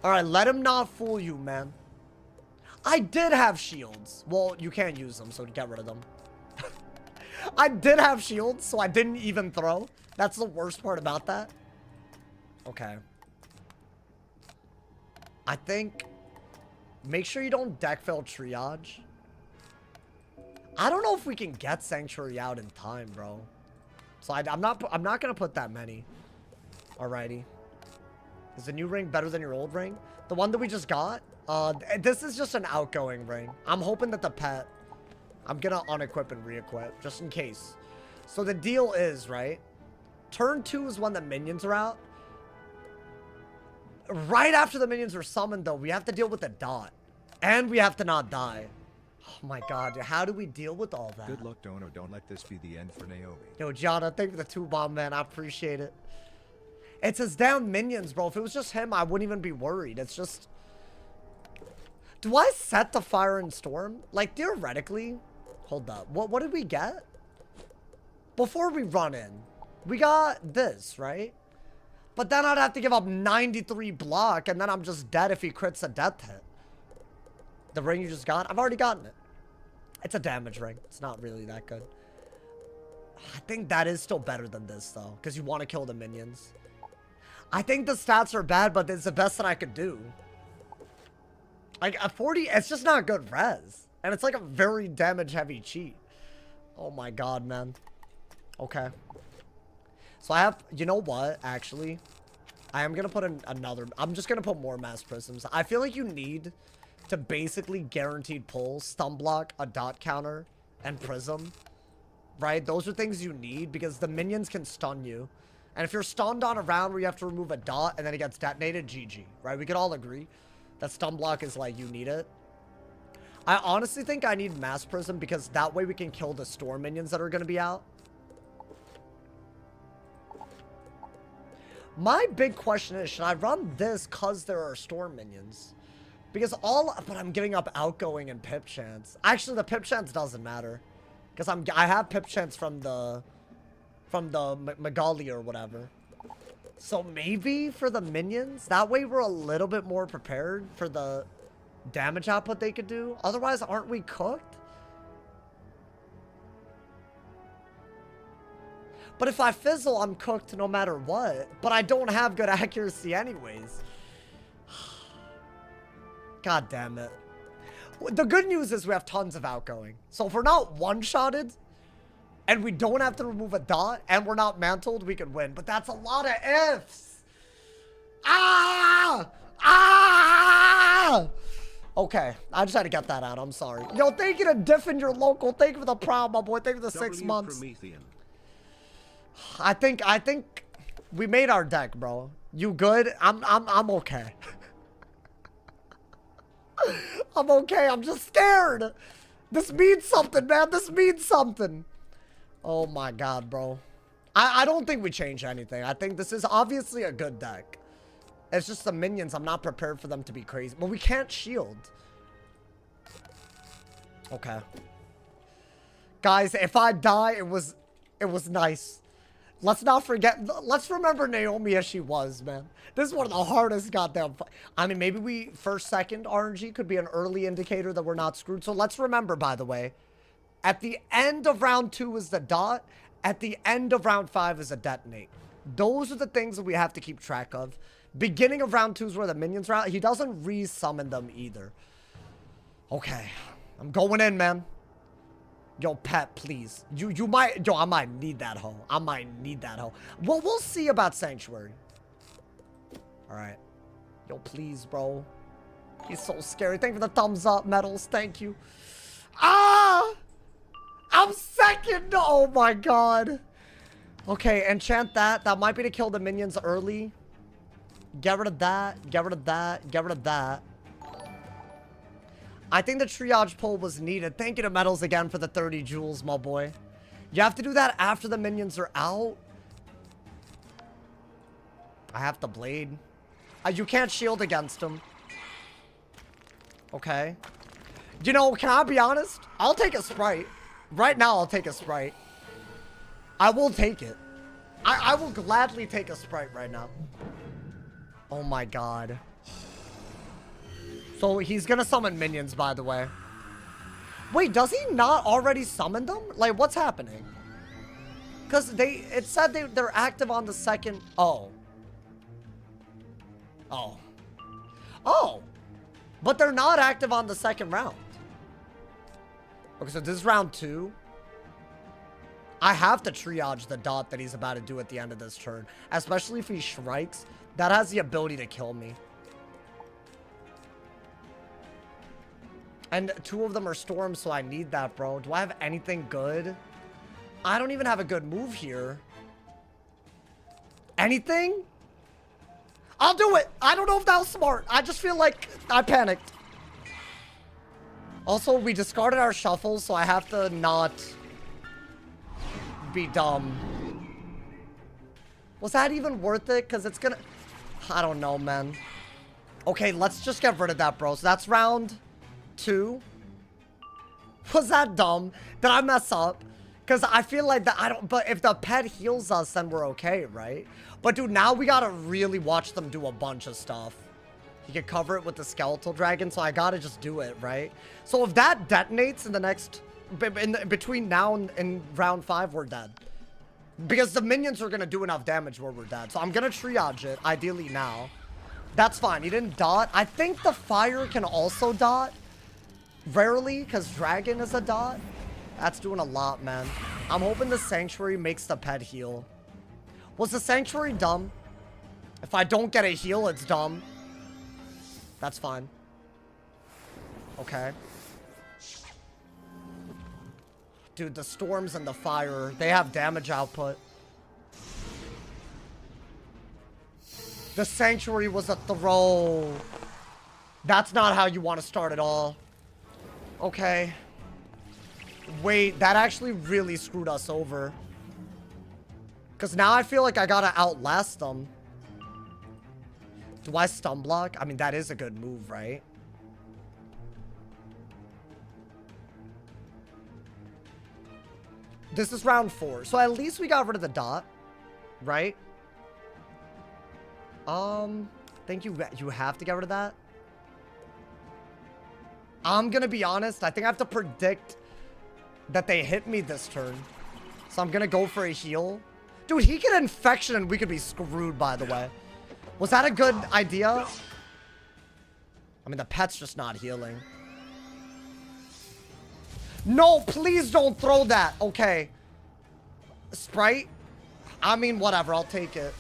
A: Alright, let him not fool you, man. I did have shields. Well, you can't use them, so get rid of them. I did have shields, so I didn't even throw. That's the worst part about that. Okay. I think... Make sure you don't deck fail triage. I don't know if we can get Sanctuary out in time, bro. So I'm not gonna put that many. Alrighty. Is the new ring better than your old ring? The one that we just got? This is just an outgoing ring. I'm hoping that the pet... I'm gonna unequip and re-equip, just in case. So the deal is, right? Turn 2 is when the minions are out. Right after the minions are summoned, though, we have to deal with the dot. And we have to not die. Oh my god, how do we deal with all that?
C: Good luck, Dono. Don't let this be the end for Naomi.
A: Yo, Gianna, thank you for the 2-bomb, man. I appreciate it. It's his damn minions, bro. If it was just him, I wouldn't even be worried. It's just... Do I set the Fire and Storm? Like, theoretically... Hold up. What did we get? Before we run in, we got this, right? But then I'd have to give up 93 block, and then I'm just dead if he crits a death hit. The ring you just got? I've already gotten it. It's a damage ring. It's not really that good. I think that is still better than this, though, because you want to kill the minions. I think the stats are bad, but it's the best that I could do. Like, a 40, it's just not good res. And it's like a very damage-heavy cheat. Oh my god, man. Okay. So I have, you know what, actually? I am gonna put in another. I'm just gonna put more mass prisms. I feel like you need to basically guaranteed pull, stun block, a dot counter, and prism. Right? Those are things you need because the minions can stun you. And if you're stunned on a round where you have to remove a dot and then it gets detonated, GG. Right? We could all agree that stun block is like, you need it. I honestly think I need mass prism because that way we can kill the storm minions that are going to be out. My big question is, should I run this because there are storm minions? Because but I'm giving up outgoing and pip chance. Actually, the pip chance doesn't matter. Because I have pip chance from the Magali or whatever. So maybe for the minions, that way we're a little bit more prepared for the damage output they could do. Otherwise, aren't we cooked? But if I fizzle, I'm cooked no matter what. But I don't have good accuracy anyways. God damn it. The good news is we have tons of outgoing. So if we're not one-shotted, and we don't have to remove a dot, and we're not mantled, we could win. But that's a lot of ifs. Ah! Ah! Okay, I just had to get that out. I'm sorry. Yo, thank you to Diff in your local. Thank you for the proud, my boy. Thank you for the 6 months. I think we made our deck, bro. You good? I'm okay. I'm okay. I'm just scared. This means something, man. This means something. Oh my god, bro. I don't think we change anything. I think this is obviously a good deck. It's just the minions. I'm not prepared for them to be crazy. But we can't shield. Okay. Guys, if I die, it was nice. Let's not forget. Let's remember Naomi as she was, man. This is one of the hardest goddamn. I mean, maybe we first, second RNG could be an early indicator that we're not screwed. So let's remember, by the way, at the end of round 2 is the dot. At the end of round 5 is a detonate. Those are the things that we have to keep track of. Beginning of round 2 is where the minions are out. He doesn't re-summon them either. Okay. I'm going in, man. Yo, Pet, please. You might... Yo, I might need that hoe. I might need that hoe. Well, we'll see about Sanctuary. Alright. Yo, please, bro. He's so scary. Thank you for the thumbs up, Metals. Thank you. Ah! I'm second! Oh, my God. Okay, enchant that. That might be to kill the minions early. Get rid of that. Get rid of that. Get rid of that. I think the triage pull was needed. Thank you to Metals again for the 30 jewels, my boy. You have to do that after the minions are out. I have the blade. You can't shield against them. Okay. You know, can I be honest? I'll take a Sprite. Right now, I'll take a Sprite. I will take it. I will gladly take a Sprite right now. Oh my god. So he's gonna summon minions, by the way. Wait, does he not already summon them? Like, what's happening? Because it said they're active on the second... Oh. Oh. Oh. But they're not active on the second round. Okay, so this is round 2. I have to triage the dot that he's about to do at the end of this turn. Especially if he strikes. That has the ability to kill me. And 2 of them are storms, so I need that, bro. Do I have anything good? I don't even have a good move here. Anything? I'll do it. I don't know if that was smart. I just feel like I panicked. Also, we discarded our shuffles, so I have to not be dumb. Was that even worth it? Because it's gonna... I don't know, man. Okay, let's just get rid of that, bro. So that's round 2. Was that dumb? Did I mess up? Because I feel like that I don't... But if the pet heals us, then we're okay, right? But, dude, now we gotta really watch them do a bunch of stuff. You can cover it with the skeletal dragon, so I gotta just do it, right? So if that detonates in the next... between now and round 5, we're dead. Because the minions are gonna do enough damage where we're dead. So I'm gonna triage it, ideally now. That's fine. He didn't dot. I think the fire can also dot. Rarely, because dragon is a dot. That's doing a lot, man. I'm hoping the sanctuary makes the pet heal. Was the sanctuary dumb? If I don't get a heal, it's dumb. That's fine. Okay. Dude, the storms and the fire, they have damage output. The sanctuary was a throw. That's not how you want to start at all. Okay. Wait, that actually really screwed us over. Because now I feel like I gotta outlast them. Do I stun block? I mean, that is a good move, right? This is round 4. So at least we got rid of the dot. Right? Think you have to get rid of that. I'm gonna be honest. I think I have to predict that they hit me this turn. So I'm gonna go for a heal. Dude, he get infection and we could be screwed, by the way. Was that a good idea? I mean, the pet's just not healing. No, please don't throw that. Okay. Sprite? I mean, whatever. I'll take it.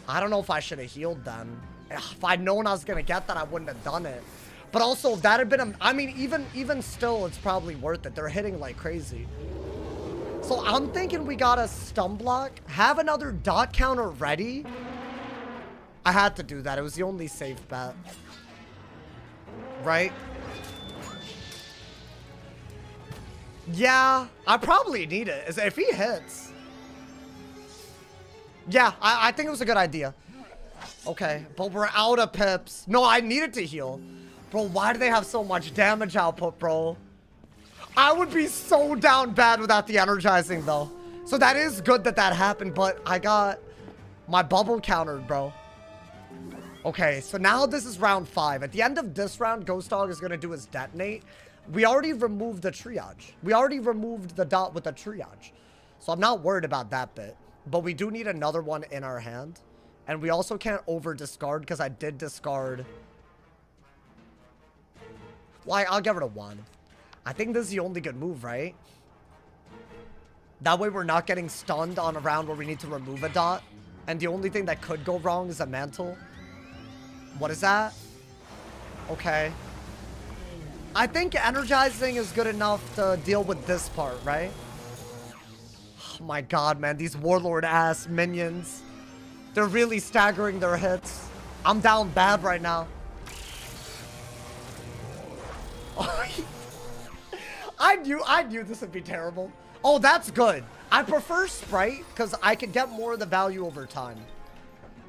A: I don't know if I should have healed then. If I'd known I was going to get that, I wouldn't have done it. But also, if that had been I mean, even still, it's probably worth it. They're hitting like crazy. So I'm thinking we got a stun block. Have another dot counter ready. I had to do that. It was the only safe bet. Right? Yeah, I probably need it. If he hits. Yeah, I think it was a good idea. Okay, but we're out of pips. No, I needed to heal. Bro, why do they have so much damage output, bro? I would be so down bad without the energizing, though. So that is good that that happened, but I got my bubble countered, bro. Okay, so now this is round 5. At the end of this round, Ghost Dog is going to do his detonate. We already removed the triage. We already removed the dot with the triage. So I'm not worried about that bit. But we do need another one in our hand. And we also can't over-discard because I did discard. Well, I'll get rid of 1. I think this is the only good move, right? That way we're not getting stunned on a round where we need to remove a dot. And the only thing that could go wrong is a mantle. What is that? Okay. I think energizing is good enough to deal with this part, right? Oh my god, man. These warlord-ass minions. They're really staggering their hits. I'm down bad right now. I knew this would be terrible. Oh, that's good. I prefer Sprite because I can get more of the value over time.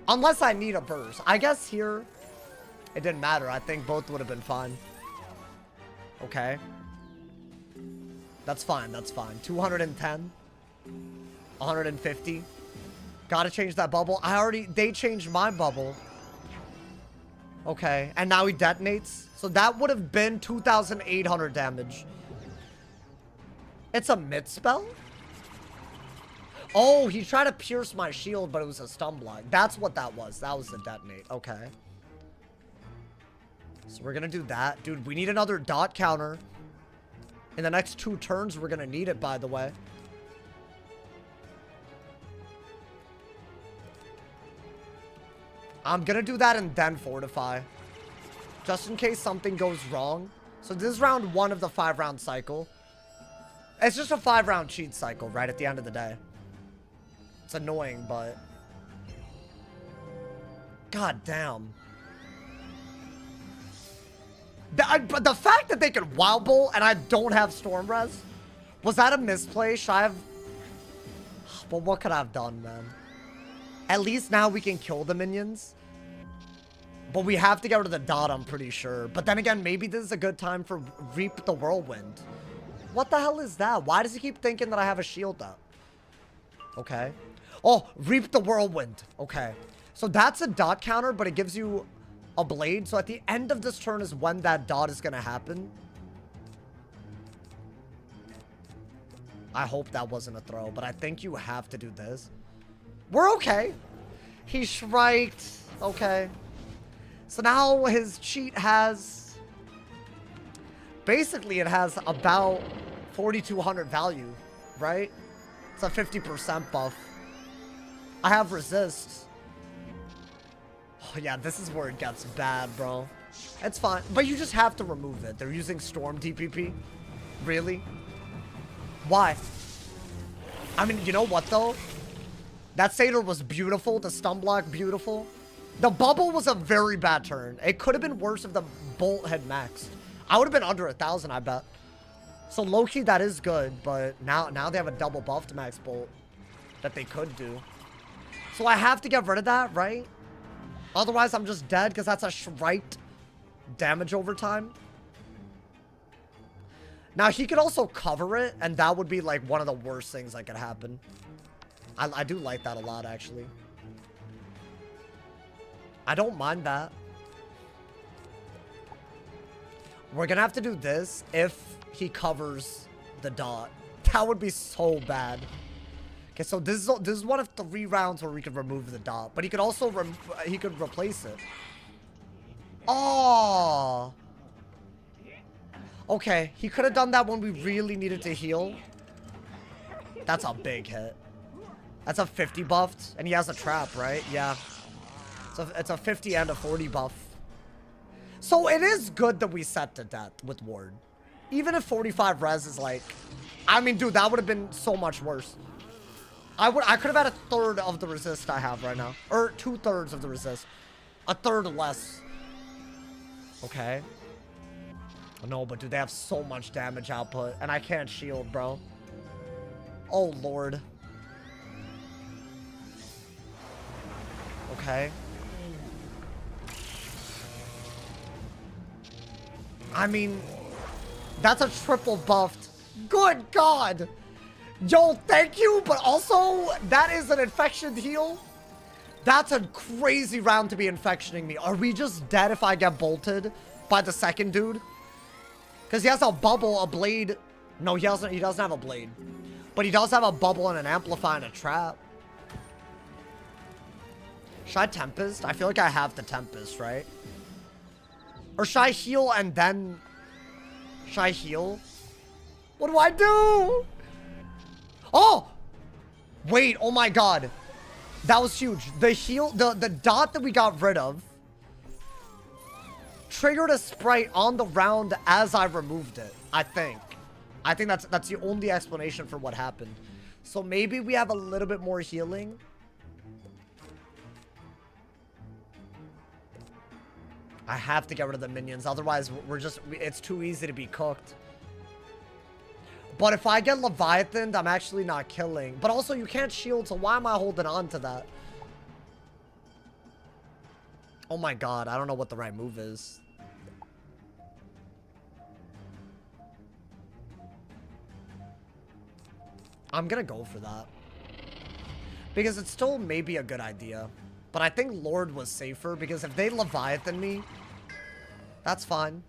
A: Unless I need a burst. I guess here, it didn't matter. I think both would have been fine. Okay. That's fine. That's fine. 210. 150. Gotta change that bubble. They changed my bubble. Okay. And now he detonates. So that would have been 2,800 damage. It's a mid spell? Oh, he tried to pierce my shield, but it was a stun block. That's what that was. That was the detonate. Okay. So we're gonna do that. Dude, we need another dot counter. In the next 2 turns, we're gonna need it, by the way. I'm gonna do that and then fortify. Just in case something goes wrong. So this is round 1 of the 5-round cycle. It's just a 5-round cheat cycle, right? At the end of the day. It's annoying, but... God damn. But the fact that they could Wild Bolt and I don't have Storm Res, was that a misplay? Should I have... But what could I have done, man? At least now we can kill the minions. But we have to get rid of the dot, I'm pretty sure. But then again, maybe this is a good time for Reap the Whirlwind. What the hell is that? Why does he keep thinking that I have a shield up? Okay. Oh, Reap the Whirlwind. Okay. So that's a dot counter, but it gives you a blade. So at the end of this turn is when that dot is going to happen. I hope that wasn't a throw, but I think you have to do this. We're okay. He shriked. Okay. So now his cheat has... Basically, it has about 4,200 value, right? It's a 50% buff. I have resist. Oh, yeah, this is where it gets bad, bro. It's fine. But you just have to remove it. They're using Storm TPP. Really? Why? I mean, you know what, though? That Satyr was beautiful. The stun block, beautiful. The bubble was a very bad turn. It could have been worse if the bolt had maxed. I would have been under 1,000, I bet. So low-key, that is good. But now they have a double buff to max bolt that they could do. So I have to get rid of that, right? Otherwise, I'm just dead because that's a straight damage over time. Now, he could also cover it, and that would be, like, one of the worst things that could happen. I do like that a lot, actually. I don't mind that. We're gonna have to do this if he covers the dot. That would be so bad. Okay, so this is one of 3 rounds where we could remove the dot, but he could also he could replace it. Oh. Okay, he could have done that when we really needed to heal. That's a big hit. That's a 50 buffed, and he has a trap, right? Yeah. So it's a 50 and a 40 buff. So it is good that we set to death with Ward. Even if 45 res is like, I mean, dude, that would have been so much worse. I could have had 1/3 of the resist I have right now, or 2/3 of the resist, 1/3 less. Okay. No, but dude, they have so much damage output, and I can't shield, bro. Oh Lord. Okay. I mean, that's a triple buffed. Good God. Yo, thank you, but also, that is an infection heal. That's a crazy round to be infectioning me. Are we just dead if I get bolted by the second dude? Because he has a bubble, a blade. No, he doesn't have a blade. But he does have a bubble and an amplify and a trap. Should I Tempest? I feel like I have the Tempest, right? Or should I heal and then... Should I heal? What do I do? Oh! Wait, oh my God. That was huge. The heal, the dot that we got rid of triggered a sprite on the round as I removed it, I think. I think that's the only explanation for what happened. So maybe we have a little bit more healing. I have to get rid of the minions, otherwise it's too easy to be cooked. But if I get Leviathan, I'm actually not killing. But also, you can't shield, so why am I holding on to that? Oh my God, I don't know what the right move is. I'm gonna go for that. Because it still may be a good idea. But I think Lord was safer, because if they Leviathan me, that's fine.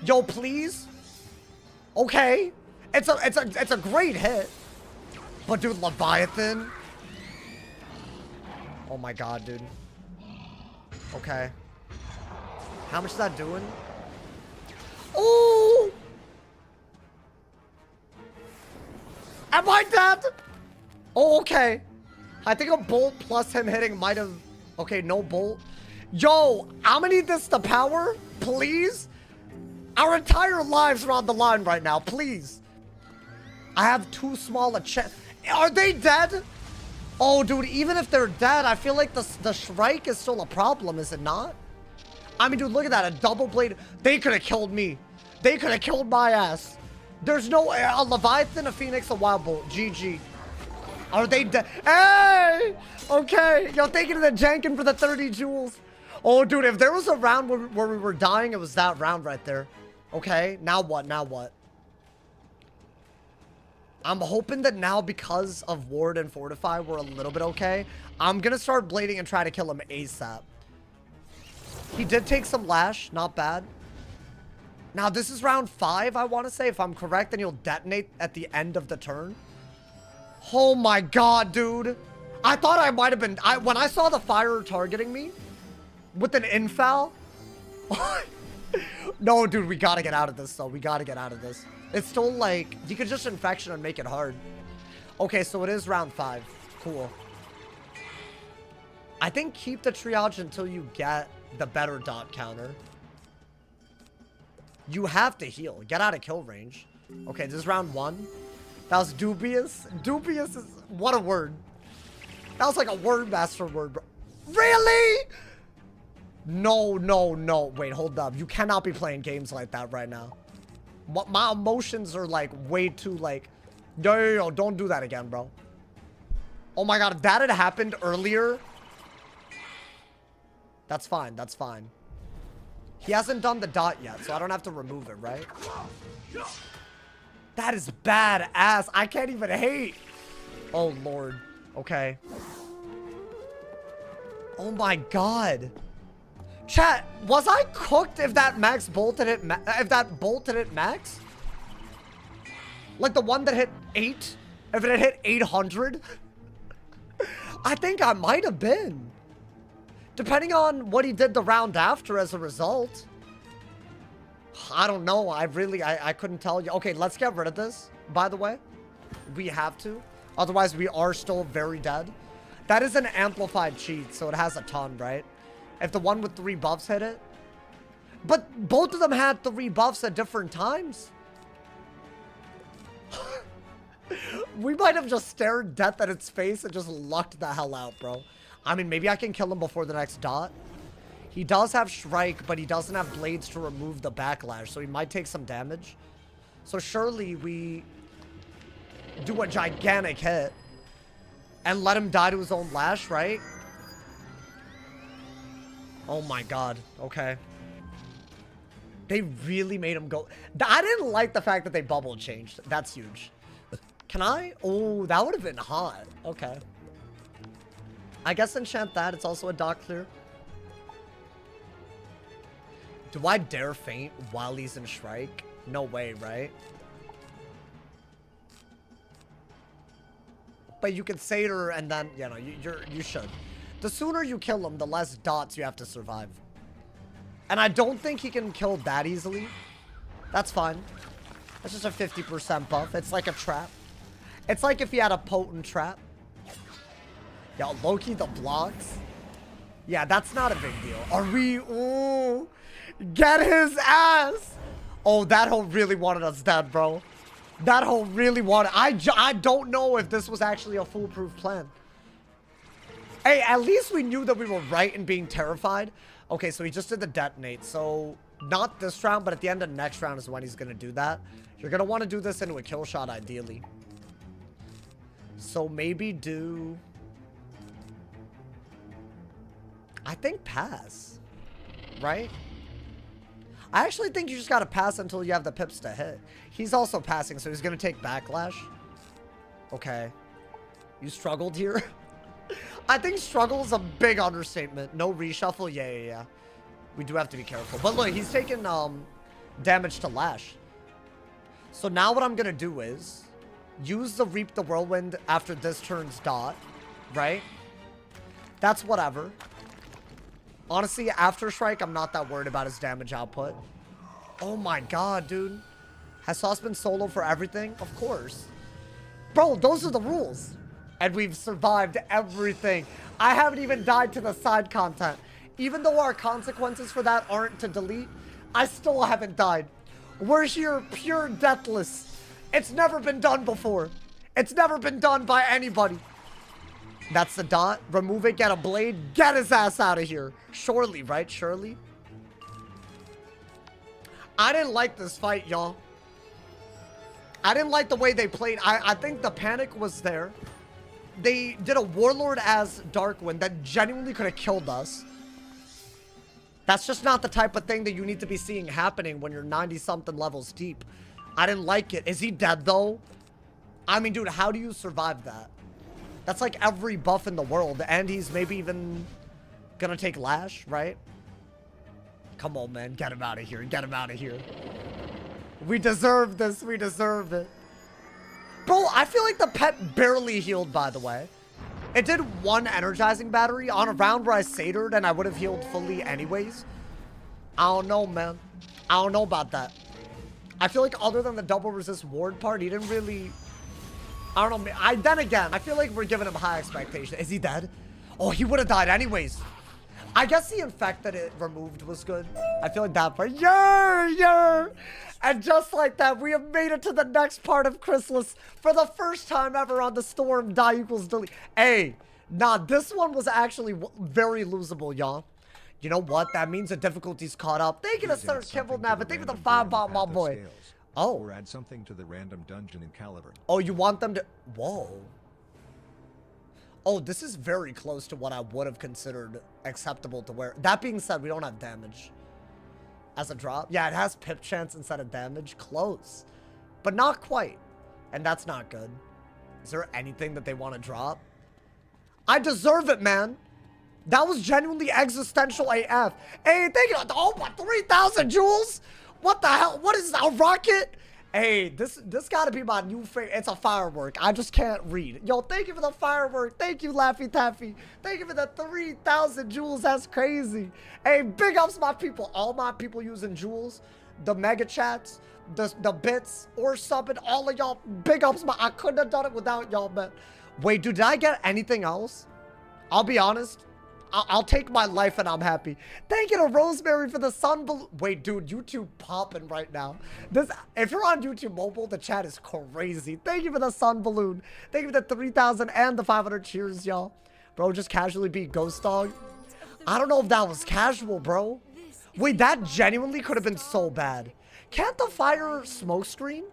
A: Yo, please? Okay. It's a great hit. But dude, Leviathan? Oh my God, dude. Okay. How much is that doing? Oh! Am I dead? Oh, okay. I think a bolt plus him hitting might have... Okay, no bolt. Yo, I'm gonna need this to power, please. Our entire lives are on the line right now, please. I have too small a chest. Are they dead? Oh, dude, even if they're dead, I feel like the Shrike is still a problem, is it not? I mean, dude, look at that. A double blade. They could have killed me. They could have killed my ass. There's no... A Leviathan, a Phoenix, a Wild Bolt. GG. Are they dead? Hey! Okay. Yo, thank you to the Jenkin for the 30 jewels. Oh, dude, if there was a round where we were dying, it was that round right there. Okay, now what? Now what? I'm hoping that now, because of Ward and Fortify, we're a little bit okay. I'm gonna start blading and try to kill him ASAP. He did take some lash. Not bad. Now, this is round 5, I want to say. If I'm correct, then you'll detonate at the end of the turn. Oh my God, dude. I thought I might have been... when I saw the fire targeting me with an infoul... No, dude, we gotta get out of this, though. We gotta get out of this. It's still like... You could just infection and make it hard. Okay, so it is round 5. Cool. I think keep the triage until you get the better dot counter. You have to heal. Get out of kill range. Okay, this is round 1. That was dubious. Dubious is... What a word. That was like a word master word, bro. Really? No, no, no. Wait, hold up. You cannot be playing games like that right now. My emotions are like way too like... Yo, don't do that again, bro. Oh my god, if that had happened earlier... That's fine, that's fine. He hasn't done the dot yet, so I don't have to remove it, right? That is badass. I can't even hate. Oh, Lord. Okay. Oh my god. Chat, was I cooked if that max bolted it? If that bolted it max? Like the one that hit 8? If it had hit 800? I think I might have been. Depending on what he did the round after as a result. I don't know. I couldn't tell you. Okay, let's get rid of this, by the way. We have to. Otherwise, we are still very dead. That is an amplified cheat, so it has a ton, right? If the one with 3 buffs hit it. But both of them had 3 buffs at different times. We might have just stared death at its face and just lucked the hell out, bro. I mean, maybe I can kill him before the next dot. He does have strike, but he doesn't have blades to remove the backlash, so he might take some damage. So surely we do a gigantic hit and let him die to his own lash, right? Oh my god. Okay. They really made him go. I didn't like the fact that they bubble changed. That's huge. Can I? Oh, that would have been hot. Okay. I guess enchant that. It's also a dot clear. Do I dare faint while he's in strike? No way, right? But you can satyr and then, you know, you should. The sooner you kill him, the less dots you have to survive. And I don't think he can kill that easily. That's fine. That's just a 50% buff. It's like a trap. It's like if he had a potent trap. Yo, Loki the blocks. Yeah, that's not a big deal. Are we? Ooh, get his ass. Oh, that hoe really wanted us dead, bro. That hoe really wanted. I don't know if this was actually a foolproof plan. Hey, at least we knew that we were right in being terrified. Okay, so he just did the detonate. So not this round, but at the end of next round is when he's gonna do that. You're gonna want to do this into a kill shot, ideally. So maybe do. I think pass, right? I actually think you just gotta pass until you have the pips to hit. He's also passing, so he's gonna take backlash. Okay. You struggled here? I think struggle is a big understatement. No reshuffle? Yeah. We do have to be careful. But look, he's taking damage to lash. So now what I'm gonna do is use the Reap the Whirlwind after this turn's dot, right? That's whatever. Honestly, after strike, I'm not that worried about his damage output. Oh my god, dude. Has Sauce been solo for everything? Of course. Bro, those are the rules. And we've survived everything. I haven't even died to the side content. Even though our consequences for that aren't to delete, I still haven't died. We're here pure deathless. It's never been done before. It's never been done by anybody. That's the dot. Remove it, get a blade, get his ass out of here. Surely, right? Surely. I didn't like this fight, y'all. I didn't like the way they played. I think the panic was there. They did a Warlord as Darkwind that genuinely could have killed us. That's just not the type of thing that you need to be seeing happening when you're 90-something levels deep. I didn't like it. Is he dead, though? I mean, dude, how do you survive that? That's like every buff in the world, and he's maybe even gonna take lash, right? Come on, man. Get him out of here. Get him out of here. We deserve this. We deserve it. Bro, I feel like the pet barely healed, by the way. It did 1 energizing battery on a round where I satyred and I would have healed fully anyways. I don't know, man. I don't know about that. I feel like other than the double resist ward part, he didn't really... I don't know. Then again, I feel like we're giving him high expectation. Is he dead? Oh, he would have died anyways. I guess the infect that it removed was good. I feel like that part. Yeah. And just like that, we have made it to the next part of Chrysalis for the first time ever on the storm. Die equals delete. Hey, nah, this one was actually very losable, y'all. You know what? That means the difficulty's caught up. Thank you to Sir Kimball Nava. Thank you for the 5 bomb, my boy. Oh.
C: Or add something to the random dungeon in Caliber.
A: Oh, you want them to... Whoa. Oh, this is very close to what I would have considered acceptable to wear. That being said, we don't have damage as a drop. Yeah, it has pip chance instead of damage. Close. But not quite. And that's not good. Is there anything that they want to drop? I deserve it, man. That was genuinely existential AF. Hey, thank you. Oh, my 3,000 jewels? What the hell? What is a rocket? Hey, this gotta be my new favorite. It's a firework. I just can't read. Yo, thank you for the firework. Thank you, Laffy Taffy. Thank you for the 3,000 jewels. That's crazy. Hey, big ups my people. All my people using jewels, the mega chats, the bits, or subbing. All of y'all, big ups. I couldn't have done it without y'all, man. Wait, dude, did I get anything else? I'll be honest. I'll take my life and I'm happy. Thank you to Rosemary for the sun balloon. Wait, dude, YouTube popping right now. If you're on YouTube mobile, the chat is crazy. Thank you for the sun balloon. Thank you for the 3,000 and the 500 cheers, y'all. Bro, just casually beat Ghost Dog. I don't know if that was casual, bro. Wait, that genuinely could have been so bad. Can't the fire smoke screen?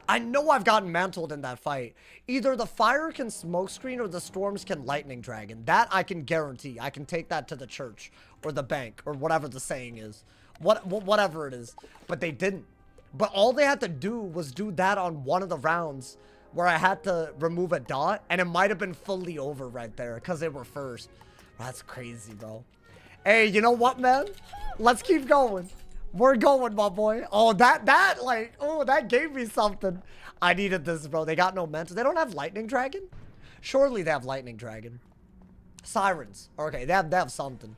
A: I know I've gotten mantled in that fight. Either the fire can smokescreen or the storms can lightning dragon. That I can guarantee. I can take that to the church or the bank or whatever the saying is. Whatever it is. But they didn't. But all they had to do was do that on one of the rounds where I had to remove a dot. And it might have been fully over right there because they were first. That's crazy, bro. Hey, you know what, man? Let's keep going. We're going, my boy. Oh, that gave me something. I needed this, bro. They got no mental. They don't have lightning dragon? Surely they have lightning dragon. Sirens. Okay, they have something.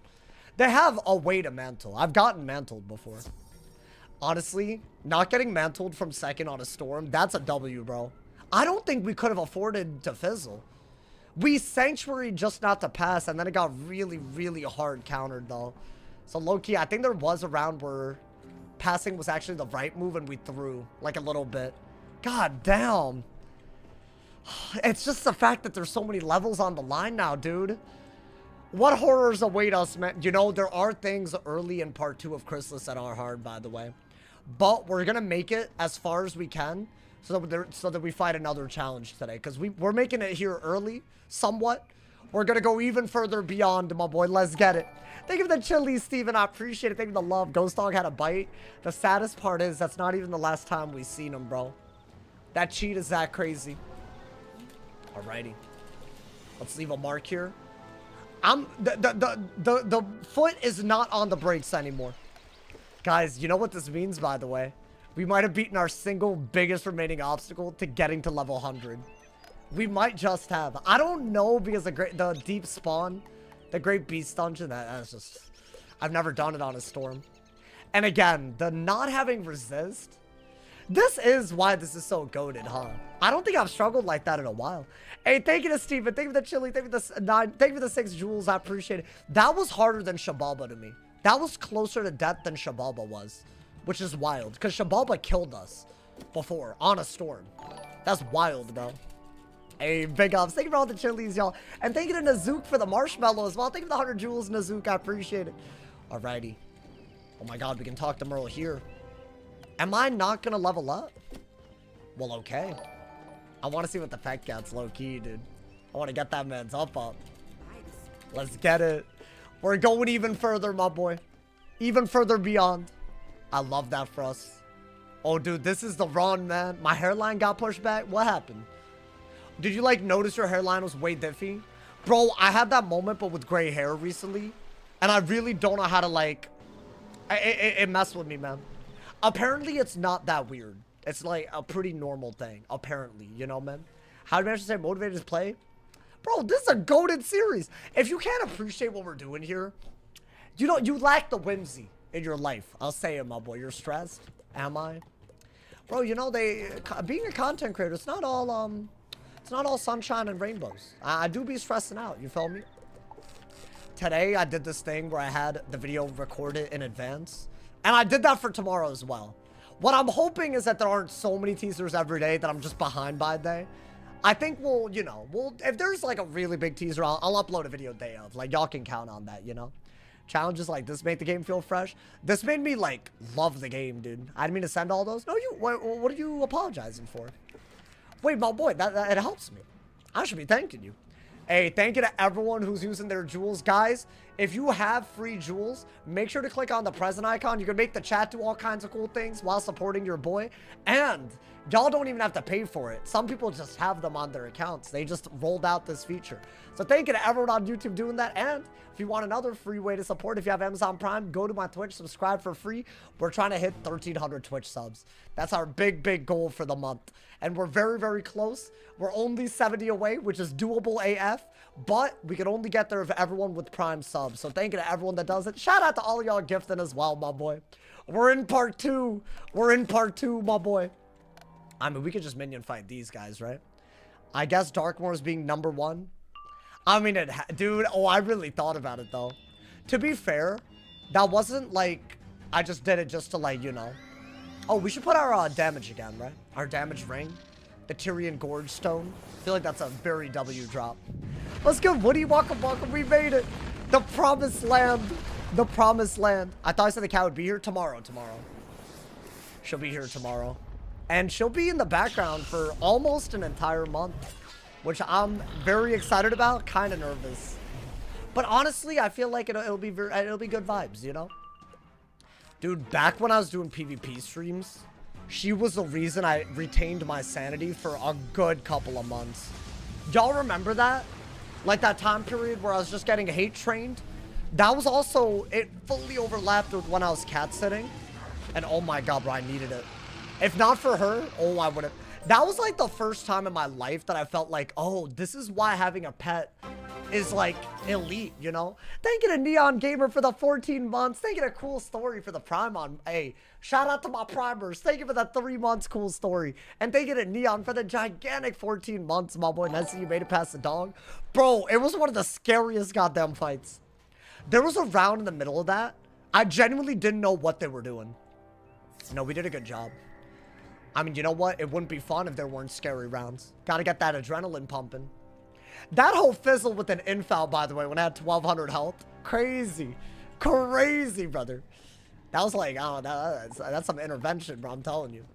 A: They have a way to mantle. I've gotten mantled before. Honestly, not getting mantled from second on a storm, that's a W, bro. I don't think we could have afforded to fizzle. We sanctuary just not to pass, and then it got really, really hard countered, though. So low-key, I think there was a round where passing was actually the right move and we threw like a little bit. God damn. It's just the fact that there's so many levels on the line now, dude. What horrors await us, man? You know, there are things early in part 2 of Chrysalis that are hard, by the way. But we're going to make it as far as we can so that we fight another challenge today. Because we're making it here early, somewhat. We're going to go even further beyond, my boy. Let's get it. Thank you for the chili, Steven. I appreciate it. Thank you for the love. Ghost Dog had a bite. The saddest part is that's not even the last time we've seen him, bro. That cheat is that crazy. Alrighty. Let's leave a mark here. The foot is not on the brakes anymore. Guys, you know what this means, by the way? We might have beaten our single biggest remaining obstacle to getting to level 100. We might just have. I don't know because the deep spawn, the Great Beast Dungeon, that's just... I've never done it on a storm. And again, the not having resist. This is why this is so goated, huh? I don't think I've struggled like that in a while. Hey, thank you to Steven. Thank you for the chili. Thank you for the 9. Thank you for the 6 jewels. I appreciate it. That was harder than Shabalba to me. That was closer to death than Shabalba was. Which is wild. Because Shabalba killed us before on a storm. That's wild, bro. Hey, big ups. Thank you for all the chilies, y'all. And thank you to Nazook for the marshmallow as well. Thank you for the 100 jewels, Nazook. I appreciate it. Alrighty. Oh my god, we can talk to Merle here. Am I not gonna level up? Well, okay. I want to see what the pet gets low-key, dude. I want to get that man's up. Let's get it. We're going even further, my boy. Even further beyond. I love that for us. Oh, dude, this is the run, man. My hairline got pushed back. What happened? Did you, like, notice your hairline was way diffy? Bro, I had that moment, but with gray hair recently. And I really don't know how to, like... It messed with me, man. Apparently, it's not that weird. It's, like, a pretty normal thing. Apparently, you know, man? How do you actually say motivated to play? Bro, this is a goated series. If you can't appreciate what we're doing here, you lack the whimsy in your life. I'll say it, my boy. You're stressed. Am I? Bro, you know, being a content creator, it's not all sunshine and rainbows. I do be stressing out. You feel me? today I did this thing where I had the video recorded in advance. And I did that for tomorrow as well. What I'm hoping is that there aren't so many teasers every day that I'm just behind by a day. I think we'll, you know, if there's like a really big teaser, I'll upload a video day of. Like, y'all can count on that, you know? Challenges like this make the game feel fresh. This made me, like, love the game, dude. I didn't mean to send all those. No, what are you apologizing for? Wait, my boy, it helps me. I should be thanking you. Hey, thank you to everyone who's using their jewels. Guys, if you have free jewels, make sure to click on the present icon. You can make the chat do all kinds of cool things while supporting your boy. And y'all don't even have to pay for it. Some people just have them on their accounts. They just rolled out this feature. So thank you to everyone on YouTube doing that. And if you want another free way to support, if you have Amazon Prime, go to my Twitch, subscribe for free. We're trying to hit 1,300 Twitch subs. That's our big goal for the month. And we're very close. We're only 70 away, which is doable AF. But we can only get there if everyone with Prime subs. So thank you to everyone that does it. Shout out to all of y'all gifting as well, my boy. We're in part 2. We're in part 2, my boy. I mean, we could just minion fight these guys, right? I guess Darkmoor's being number 1. I mean, dude, oh, I really thought about it, though. To be fair, that wasn't like, I just did it just to, like, you know. Oh, we should put our damage again, right? Our damage ring. The Tyrian Gorge Stone. I feel like that's a very W drop. Let's go, Woody. Welcome. We made it. The Promised Land. The Promised Land. I thought I said the cat would be here tomorrow. She'll be here tomorrow. And she'll be in the background for almost an entire month, which I'm very excited about, kind of nervous. But honestly, I feel like it'll be good vibes, you know? Dude, back when I was doing PvP streams, she was the reason I retained my sanity for a good couple of months. Y'all remember that? Like that time period where I was just getting hate trained? That was also, it fully overlapped with when I was cat sitting. And oh my god, bro, I needed it. If not for her, oh, I would have. That was like the first time in my life that I felt like, oh, this is why having a pet is like elite, you know? Thank you to Neon Gamer for the 14 months. Thank you to Cool Story for the Prime on. Hey, shout out to my primers. Thank you for that 3 months Cool Story. And thank you to Neon for the gigantic 14 months, my boy. Nice that you made it past the dog. Bro, it was one of the scariest goddamn fights. There was a round in the middle of that. I genuinely didn't know what they were doing. No, we did a good job. I mean, you know what? It wouldn't be fun if there weren't scary rounds. Gotta get that adrenaline pumping. That whole fizzle with an infoul, by the way, when I had 1,200 health. Crazy. Crazy, brother. That was like, oh, that's some intervention, bro. I'm telling you.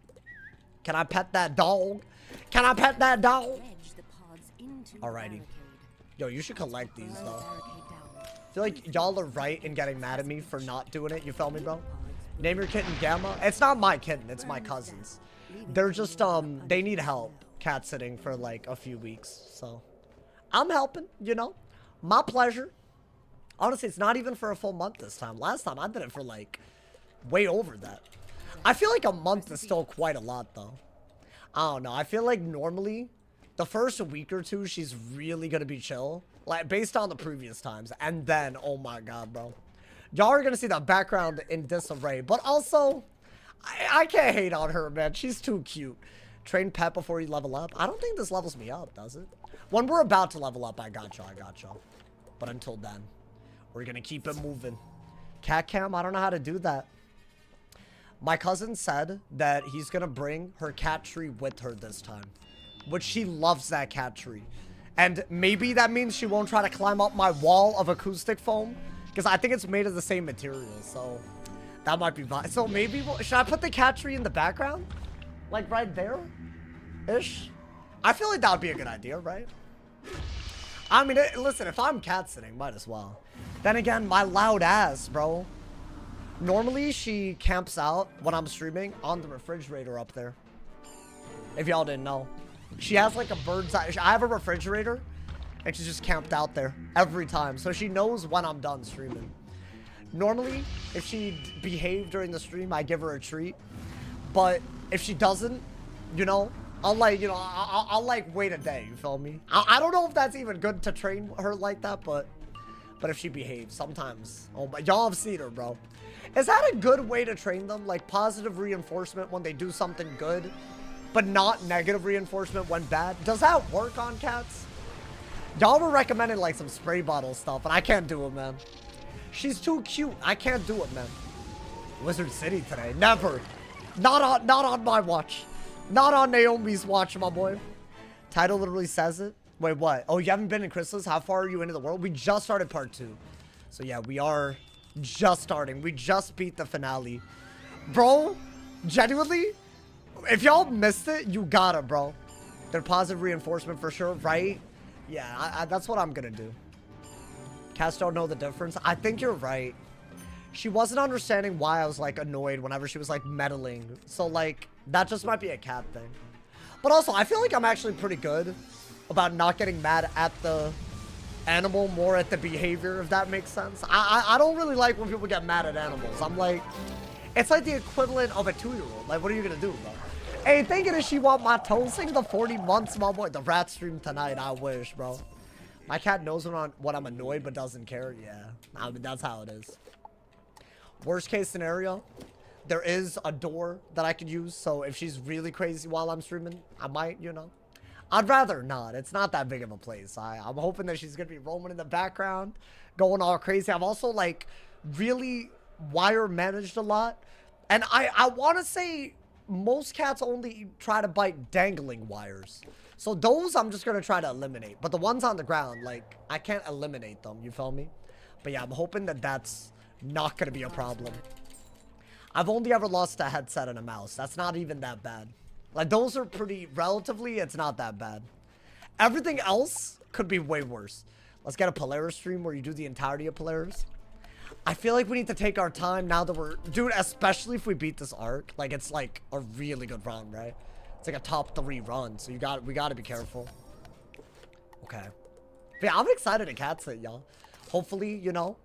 A: Can I pet that dog? Can I pet that dog? Alrighty. Yo, you should collect these, though. I feel like y'all are right in getting mad at me for not doing it. You feel me, bro? Name your kitten Gamma. It's not my kitten. It's my cousin's. They're just, they need help cat sitting for like a few weeks. So I'm helping, you know, my pleasure. Honestly, it's not even for a full month this time. Last time I did it for like way over that. I feel like a month is still quite a lot though. I don't know. I feel like normally the first week or two, she's really going to be chill. Like based on the previous times. And then, oh my God, bro. Y'all are going to see the background in disarray. But also, I can't hate on her, man. She's too cute. Train pet before you level up. I don't think this levels me up, does it? When we're about to level up, I got y'all. But until then, we're going to keep it moving. Cat cam, I don't know how to do that. My cousin said that he's going to bring her cat tree with her this time. Which she loves that cat tree. And maybe that means she won't try to climb up my wall of acoustic foam. Because I think it's made of the same material, so that might be fine. So maybe, should I put the cat tree in the background? Like right there-ish? I feel like that would be a good idea, right? I mean, listen, if I'm cat sitting, might as well. Then again, my loud ass, bro. Normally, she camps out when I'm streaming on the refrigerator up there. If y'all didn't know. She has like a bird's eye. I have a refrigerator. And she's just camped out there every time. So she knows when I'm done streaming. Normally, if she behaved during the stream, I give her a treat. But if she doesn't, you know, I'll like, you know, I'll like wait a day, you feel me? I don't know if that's even good to train her like that, but if she behaves, sometimes. Oh my, y'all have seen her, bro. Is that a good way to train them? Like positive reinforcement when they do something good, but not negative reinforcement when bad? Does that work on cats? Y'all were recommending like some spray bottle stuff, and I can't do it, man. She's too cute. I can't do it, man. Wizard City today. Never. Not on my watch. Not on Naomi's watch, my boy. Title literally says it. Wait, what? Oh, you haven't been in Chrysalis? How far are you into the world? We just started part 2. So yeah, we are just starting. We just beat the finale. Bro, genuinely, if y'all missed it, you gotta, bro. They're positive reinforcement for sure, right? Yeah, that's what I'm gonna do. Cats don't know the difference. I think you're right. She wasn't understanding why I was, like, annoyed whenever she was, like, meddling. So, like, that just might be a cat thing. But also, I feel like I'm actually pretty good about not getting mad at the animal, more at the behavior, if that makes sense. I don't really like when people get mad at animals. I'm like, it's like the equivalent of a 2-year-old. Like, what are you gonna do, bro? Hey, thinking if she want my toasting the 40 months, my boy. The rat stream tonight, I wish, bro. My cat knows when I'm annoyed but doesn't care. Yeah, I mean, that's how it is. Worst case scenario, there is a door that I could use. So if she's really crazy while I'm streaming, I might, you know. I'd rather not. It's not that big of a place. I'm hoping that she's going to be roaming in the background, going all crazy. I've also, like, really wire managed a lot. And I want to say most cats only try to bite dangling wires. So those I'm just going to try to eliminate. But the ones on the ground, like, I can't eliminate them. You feel me? But yeah, I'm hoping that that's not going to be a problem. I've only ever lost a headset and a mouse. That's not even that bad. Like, those are pretty, relatively, it's not that bad. Everything else could be way worse. Let's get a Polaris stream where you do the entirety of Polaris. I feel like we need to take our time now that we're... Dude, especially if we beat this arc. Like, it's like a really good run, right? It's like a top 3 run, so we gotta be careful. Okay. But yeah, I'm excited to cat sit, y'all. Hopefully, you know,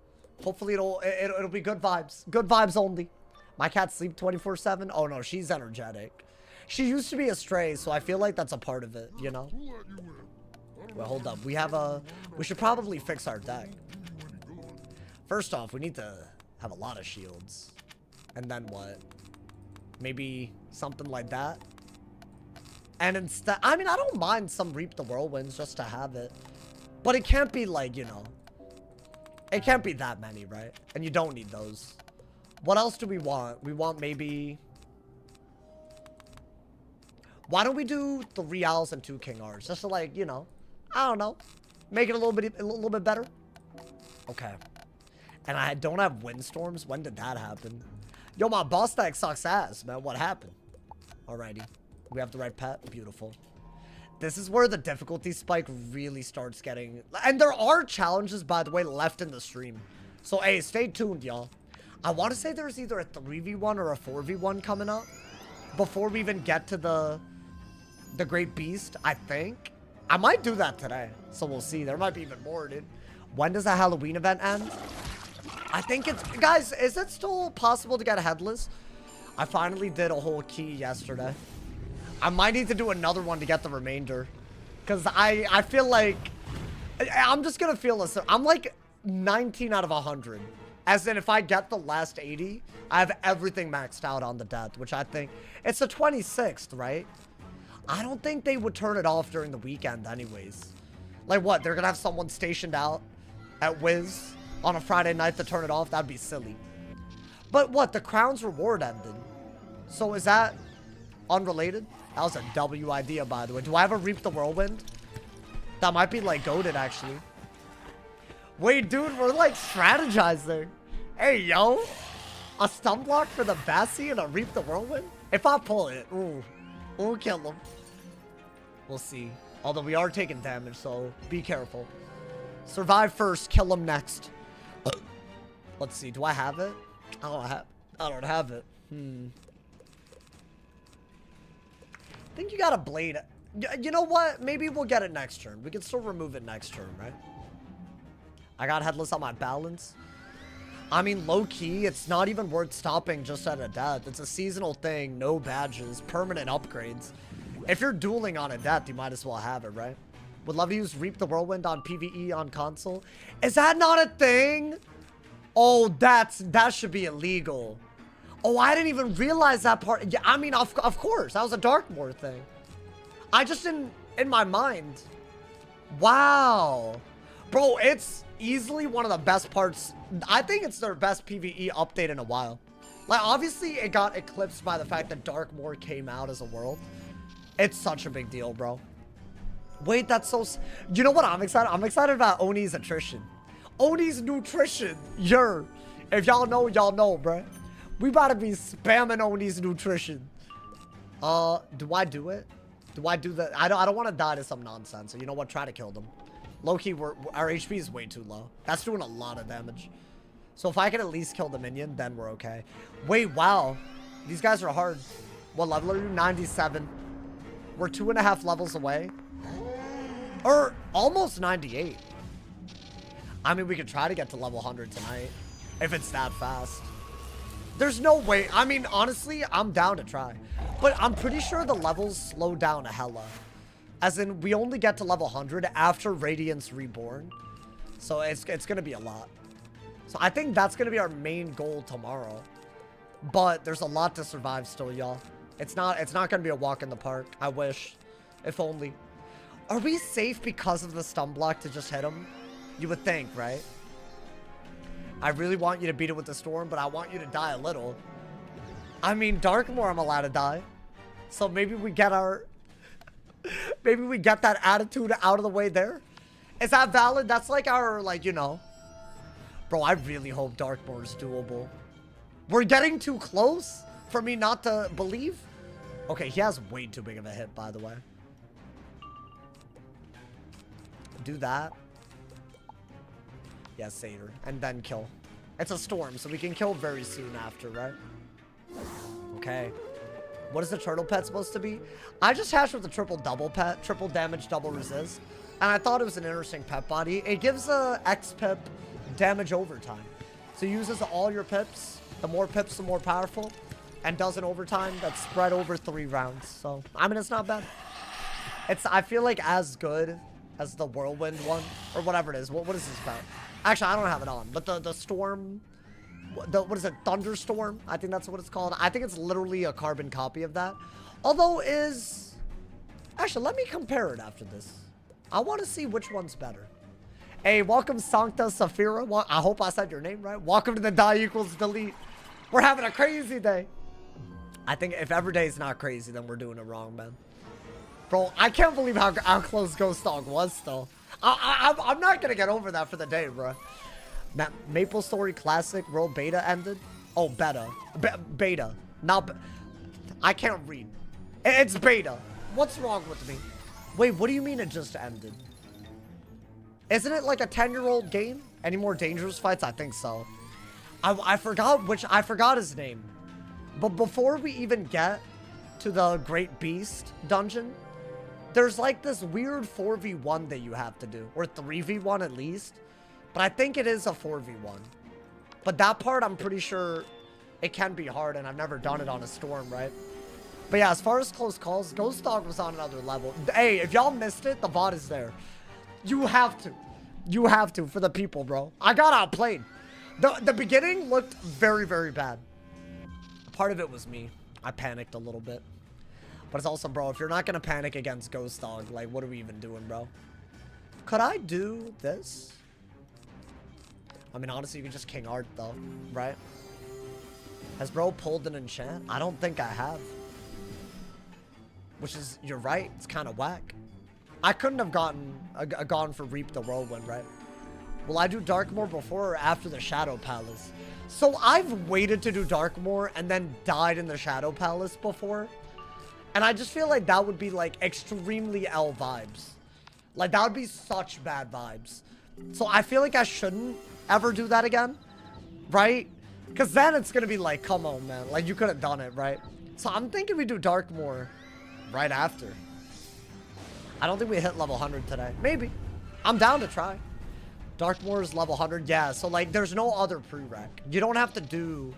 A: hopefully it'll be good vibes. Good vibes only. My cat sleep 24/7. Oh no, she's energetic. She used to be a stray, so I feel like that's a part of it, you know? Well, hold up. We should probably fix our deck. First off, we need to have a lot of shields. And then what? Maybe something like that. And instead, I mean, I don't mind some Reap the Whirlwinds just to have it. But it can't be like, you know, it can't be that many, right? And you don't need those. What else do we want? We want maybe... Why don't we do 3 owls and 2 king R's? Just to, like, you know, I don't know. Make it a little bit better. Okay. And I don't have windstorms. When did that happen? Yo, my boss deck sucks ass, man. What happened? Alrighty. We have the right pet. Beautiful. This is where the difficulty spike really starts getting... And there are challenges, by the way, left in the stream. So, hey, stay tuned, y'all. I want to say there's either a 3v1 or a 4v1 coming up. Before we even get to the Great Beast, I think. I might do that today. So we'll see. There might be even more, dude. When does the Halloween event end? I think it's... Guys, is it still possible to get a headless? I finally did a whole key yesterday. I might need to do another one to get the remainder. Because I feel like... I'm just going to feel this. I'm like 19 out of 100. As in, if I get the last 80, I have everything maxed out on the death. Which I think... It's the 26th, right? I don't think they would turn it off during the weekend anyways. Like what? They're going to have someone stationed out at Wiz on a Friday night to turn it off? That'd be silly. But what? The Crown's reward ended. So is that unrelated? That was a W idea, by the way. Do I have a Reap the Whirlwind? That might be, like, goated, actually. Wait, dude, we're, like, strategizing. Hey, yo. A stun block for the Bassi and a Reap the Whirlwind? If I pull it, ooh. We'll kill him. We'll see. Although we are taking damage, so be careful. Survive first, kill him next. Let's see, do I have it? I don't have it. I think you got a blade. You know what? Maybe we'll get it next turn. We can still remove it next turn, right? I got headless on my balance. I mean, low-key, it's not even worth stopping just at a death. It's a seasonal thing, no badges, permanent upgrades. If you're dueling on a death, you might as well have it, right? Would love to use Reap the Whirlwind on PvE on console. Is that not a thing? Oh, that should be illegal. Oh, I didn't even realize that part. Yeah, I mean, of course, that was a Darkmoor thing. I just didn't, in my mind. Wow. Bro, it's easily one of the best parts. I think it's their best PvE update in a while. Like, obviously, it got eclipsed by the fact that Darkmoor came out as a world. It's such a big deal, bro. Wait, that's so... You know what I'm excited? I'm excited about Oni's attrition. Oni's nutrition. If y'all know, bro. We about to be spamming Oni's nutrition. Do I do it? Do I do that? I don't want to die to some nonsense. So you know what? Try to kill them. Low-key, our HP is way too low. That's doing a lot of damage. So if I can at least kill the minion, then we're okay. Wait, wow. These guys are hard. What level are you? 97. We're 2.5 levels away. Or almost 98. I mean, we could try to get to level 100 tonight. If it's that fast. There's no way. I mean, honestly, I'm down to try. But I'm pretty sure the levels slow down a hella. As in, we only get to level 100 after Radiance Reborn. So it's going to be a lot. So I think that's going to be our main goal tomorrow. But there's a lot to survive still, y'all. It's not going to be a walk in the park. I wish. If only. Are we safe because of the stun block to just hit him? You would think, right? I really want you to beat it with the storm, but I want you to die a little. I mean, Darkmoor I'm allowed to die. So maybe we get our... maybe we get that attitude out of the way there. Is that valid? That's like our, like, you know... Bro, I really hope Darkmoor is doable. We're getting too close for me not to believe. Okay, he has way too big of a hit, by the way. Do that. Yeah, Satyr. And then kill. It's a storm, so we can kill very soon after, right? Okay. What is the turtle pet supposed to be? I just hatched with the triple-double pet. Triple damage, double resist. And I thought it was an interesting pet body. It gives a X-pip damage overtime. So it uses all your pips. The more pips, the more powerful. And does an overtime that's spread over 3 rounds. So, I mean, it's not bad. It's, I feel like, as good as the Whirlwind one. Or whatever it is. What is this about? Actually, I don't have it on. But the storm... what is it? Thunderstorm? I think that's what it's called. I think it's literally a carbon copy of that. Although is... Actually, let me compare it after this. I want to see which one's better. Hey, welcome Sancta Saphira. I hope I said your name right. Welcome to the die equals delete. We're having a crazy day. I think if every day is not crazy, then we're doing it wrong, man. Bro, I can't believe how close Ghost Dog was still. I'm not going to get over that for the day, bro. Maple Story Classic World Beta ended. Oh, beta. Beta. Not... I can't read. It's beta. What's wrong with me? Wait, what do you mean it just ended? Isn't it like a 10-year-old game? Any more dangerous fights? I think so. I forgot his name. But before we even get to the Great Beast dungeon, there's like this weird 4v1 that you have to do. Or 3v1 at least. But I think it is a 4v1. But that part, I'm pretty sure it can be hard, and I've never done it on a storm, right? But yeah, as far as close calls, Ghost Dog was on another level. Hey, if y'all missed it, the VOD is there. You have to. You have to for the people, bro. I got outplayed. The beginning looked very, very bad. Part of it was me. I panicked a little bit. But it's also, bro, if you're not going to panic against Ghost Dog, like, what are we even doing, bro? Could I do this? I mean, honestly, you can just King Art, though, right? Has bro pulled an enchant? I don't think I have. Which is, you're right, it's kind of whack. I couldn't have gone for Reap the Whirlwind, right? Will I do Darkmoor before or after the Shadow Palace? So I've waited to do Darkmoor and then died in the Shadow Palace before. And I just feel like that would be like extremely L vibes. Like that would be such bad vibes. So I feel like I shouldn't ever do that again, right? Because then it's going to be like, come on, man. Like you could have done it, right? So I'm thinking we do Darkmoor right after. I don't think we hit level 100 today. Maybe. I'm down to try. Darkmoor is level 100. Yeah, so like there's no other prereq. You don't have to do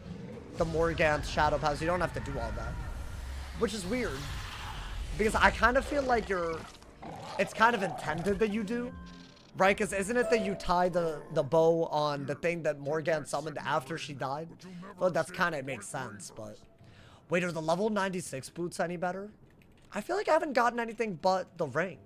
A: the Morgant's Shadow Pass. You don't have to do all that. Which is weird. Because I kind of feel like it's kind of intended that you do. Right? Because isn't it that you tie the bow on the thing that Morgant summoned after she died? Well, that's kind of makes sense, but... Wait, are the level 96 boots any better? I feel like I haven't gotten anything but the ring.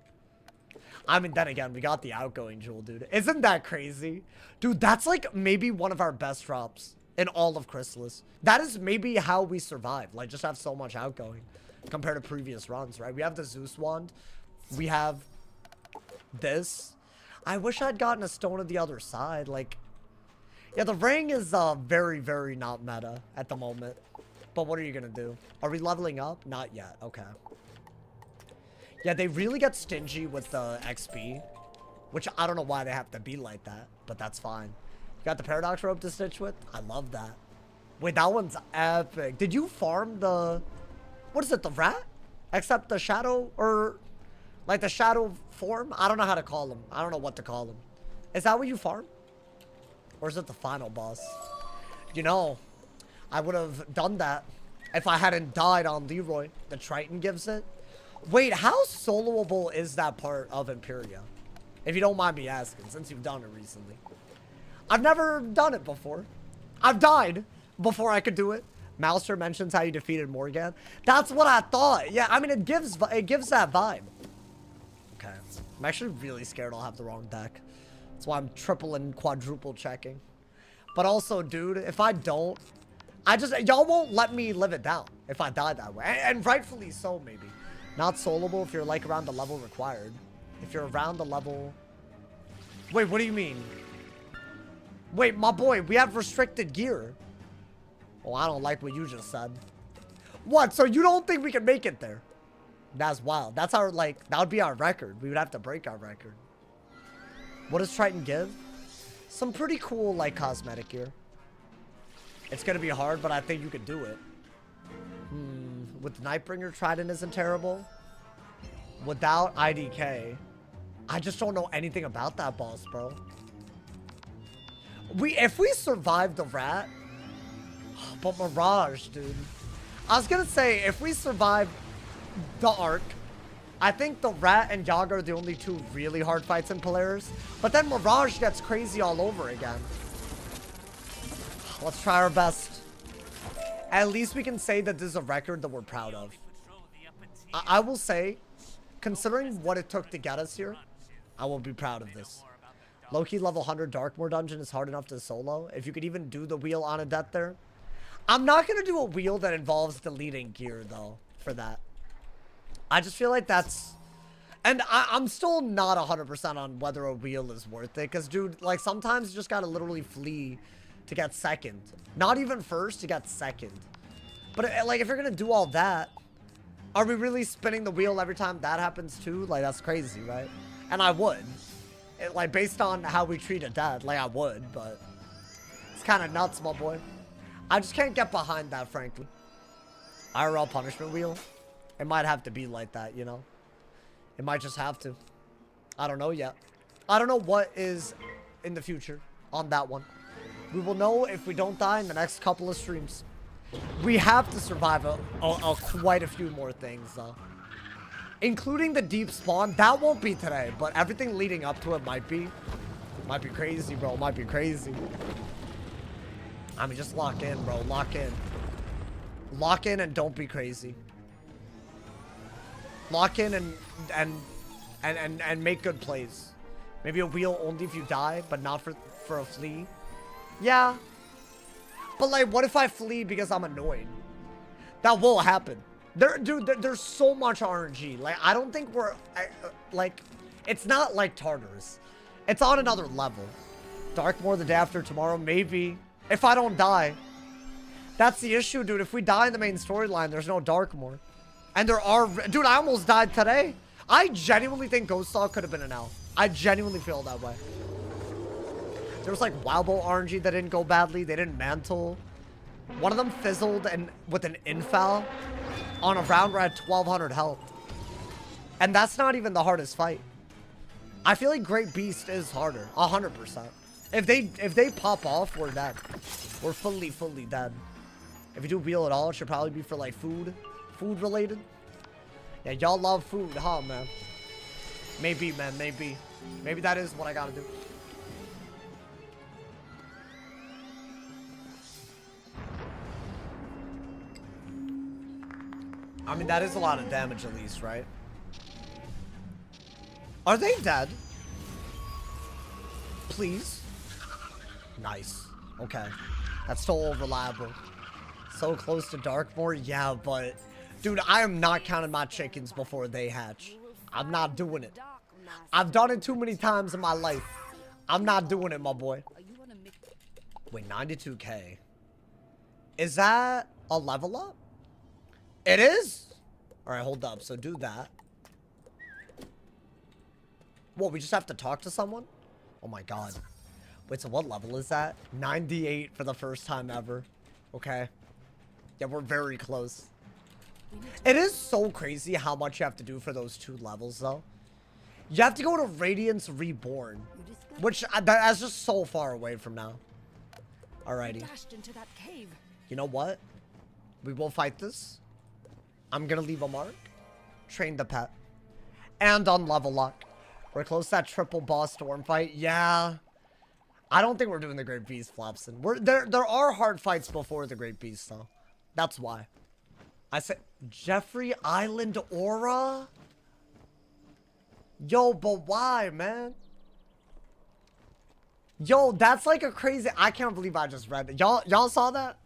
A: I mean, then again, we got the outgoing jewel, dude. Isn't that crazy? Dude, that's like maybe one of our best drops in all of Chrysalis. That is maybe how we survive. Like, just have so much outgoing compared to previous runs, right? We have the Zeus wand. We have this. I wish I'd gotten a stone of the other side. Like, yeah, the ring is very, very not meta at the moment. But what are you going to do? Are we leveling up? Not yet. Okay. Yeah, they really get stingy with the XP, which I don't know why they have to be like that, but that's fine. You got the paradox rope to stitch with? I love that. Wait, that one's epic. Did you farm the, what is it, the rat? Except the shadow, or like the shadow form? I don't know how to call them. I don't know what to call them. Is that what you farm? Or is it the final boss? You know, I would have done that if I hadn't died on Leroy. The Triton gives it. Wait, how soloable is that part of Imperia? If you don't mind me asking, since you've done it recently. I've never done it before. I've died before I could do it. Mouser mentions how you defeated Morgan. That's what I thought. Yeah, I mean, it gives that vibe. Okay. I'm actually really scared I'll have the wrong deck. That's why I'm triple and quadruple checking. But also, dude, if I don't, y'all won't let me live it down if I die that way. And rightfully so, maybe. Not soloable if you're like around the level required. If you're around the level... Wait, what do you mean? Wait, my boy, we have restricted gear. Oh, I don't like what you just said. What? So you don't think we can make it there? That's wild. That's our, like, that would be our record. We would have to break our record. What does Triton give? Some pretty cool, like, cosmetic gear. It's gonna be hard, but I think you could do it. With Nightbringer, Trident isn't terrible. Without IDK, I just don't know anything about that boss, bro. If we survive the rat, but Mirage, dude. I was gonna say, if we survive the Arc, I think the rat and Yaga are the only two really hard fights in Polaris. But then Mirage gets crazy all over again. Let's try our best. At least we can say that this is a record that we're proud of. I will say, considering what it took to get us here, I will be proud of this. Low-key level 100 Darkmoor dungeon is hard enough to solo. If you could even do the wheel on a death there. I'm not going to do a wheel that involves deleting gear, though, for that. I just feel like that's... And I'm still not 100% on whether a wheel is worth it. Because, dude, like, sometimes you just got to literally flee to get second. Not even first, to get second. But, like, if you're going to do all that, are we really spinning the wheel every time that happens, too? Like, that's crazy, right? And I would. Like, based on how we treat a dead, like, I would, but... It's kind of nuts, my boy. I just can't get behind that, frankly. IRL punishment wheel? It might have to be like that, you know? It might just have to. I don't know yet. I don't know what is in the future on that one. We will know if we don't die in the next couple of streams. We have to survive quite a few more things, though. Including the deep spawn. That won't be today, but everything leading up to it might be. Might be crazy, bro. Might be crazy. I mean, just lock in, bro. Lock in. Lock in and don't be crazy. Lock in and make good plays. Maybe a wheel only if you die, but not for a flee. Yeah. But like, what if I flee because I'm annoyed? That will happen. Dude, there's so much RNG. Like, I don't think we're like, it's not like Tartarus. It's on another level. Darkmoor the day after tomorrow, maybe. If I don't die. That's the issue, dude. If we die in the main storyline, there's no Darkmoor. And there are... Dude, I almost died today. I genuinely think Ghost Dog could have been an L. I genuinely feel that way. There was like Wildbow RNG that didn't go badly. They didn't mantle. One of them fizzled and with an infoul on a round where I had 1200 health. And that's not even the hardest fight. I feel like Great Beast is harder. 100%. If they pop off, we're dead. We're fully dead. If you do wheel at all, it should probably be for like food related. Yeah, y'all love food, huh, man? Maybe, man, maybe. Maybe that is what I gotta do. I mean, that is a lot of damage at least, right? Are they dead? Please? Nice. Okay. That's still reliable. So close to Darkmoor? Yeah, but... Dude, I am not counting my chickens before they hatch. I'm not doing it. I've done it too many times in my life. I'm not doing it, my boy. Wait, 92k. Is that a level up? It is? Alright, hold up. So do that. What, we just have to talk to someone? Oh my god. Wait, so what level is that? 98 for the first time ever. Okay. Yeah, we're very close. It is so crazy how much you have to do for those 2 levels, though. You have to go to Radiance Reborn, which that's just so far away from now. Alrighty. You know what? We will fight this. I'm gonna leave a mark. Train the pet. And on level lock. We're close to that triple boss storm fight. Yeah. I don't think we're doing the Great Beast, Flopson. There are hard fights before the Great Beast, though. That's why. I said Jeffrey Island Aura? Yo, but why, man? Yo, that's like a crazy... I can't believe I just read it. Y'all saw that?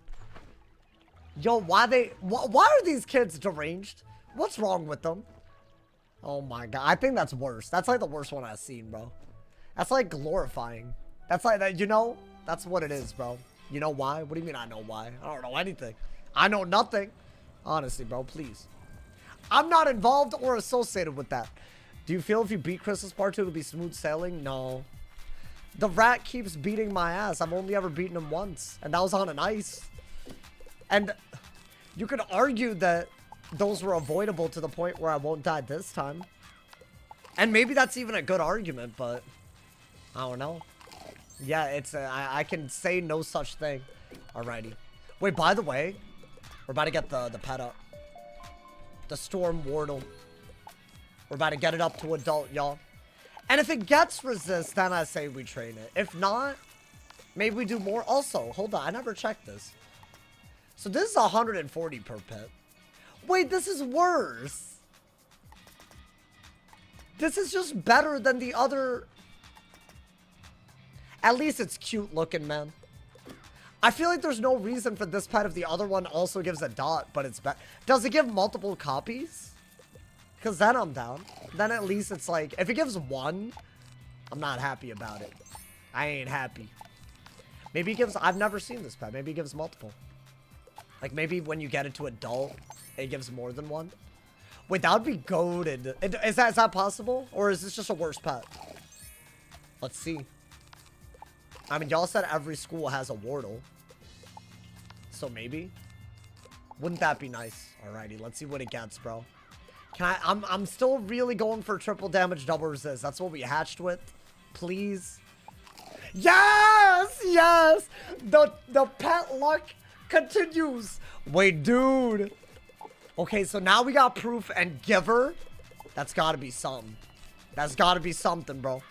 A: Yo, why are these kids deranged? What's wrong with them? Oh my god. I think that's worse. That's like the worst one I've seen, bro. That's like glorifying. That's like that, you know? That's what it is, bro. You know why? What do you mean I know why? I don't know anything. I know nothing. Honestly, bro, please. I'm not involved or associated with that. Do you feel if you beat Crystal's Part 2 it'll be smooth sailing? No. The rat keeps beating my ass. I've only ever beaten him once. And that was on an ice. And you could argue that those were avoidable to the point where I won't die this time. And maybe that's even a good argument, but I don't know. Yeah, it's I can say no such thing. Alrighty. Wait, by the way, we're about to get the pet up. The Storm Wardle. We're about to get it up to adult, y'all. And if it gets resist, then I say we train it. If not, maybe we do more. Also, hold on, I never checked this. So this is 140 per pet. Wait, this is worse. This is just better than the other. At least it's cute looking, man. I feel like there's no reason for this pet if the other one also gives a dot, but it's better. Does it give multiple copies? Because then I'm down. Then at least it's like, if it gives 1, I'm not happy about it. I ain't happy. Maybe it gives, I've never seen this pet. Maybe it gives multiple. Like maybe when you get it to adult, it gives more than 1. Wait, that would be goated. Is that possible? Or is this just a worse pet? Let's see. I mean, y'all said every school has a Wardle. So maybe. Wouldn't that be nice? Alrighty, let's see what it gets, bro. I'm still really going for triple damage, double resist. That's what we hatched with. Please. Yes! Yes! The pet luck continues. Wait, dude. Okay, so now we got proof and giver. That's gotta be something. That's gotta be something, bro.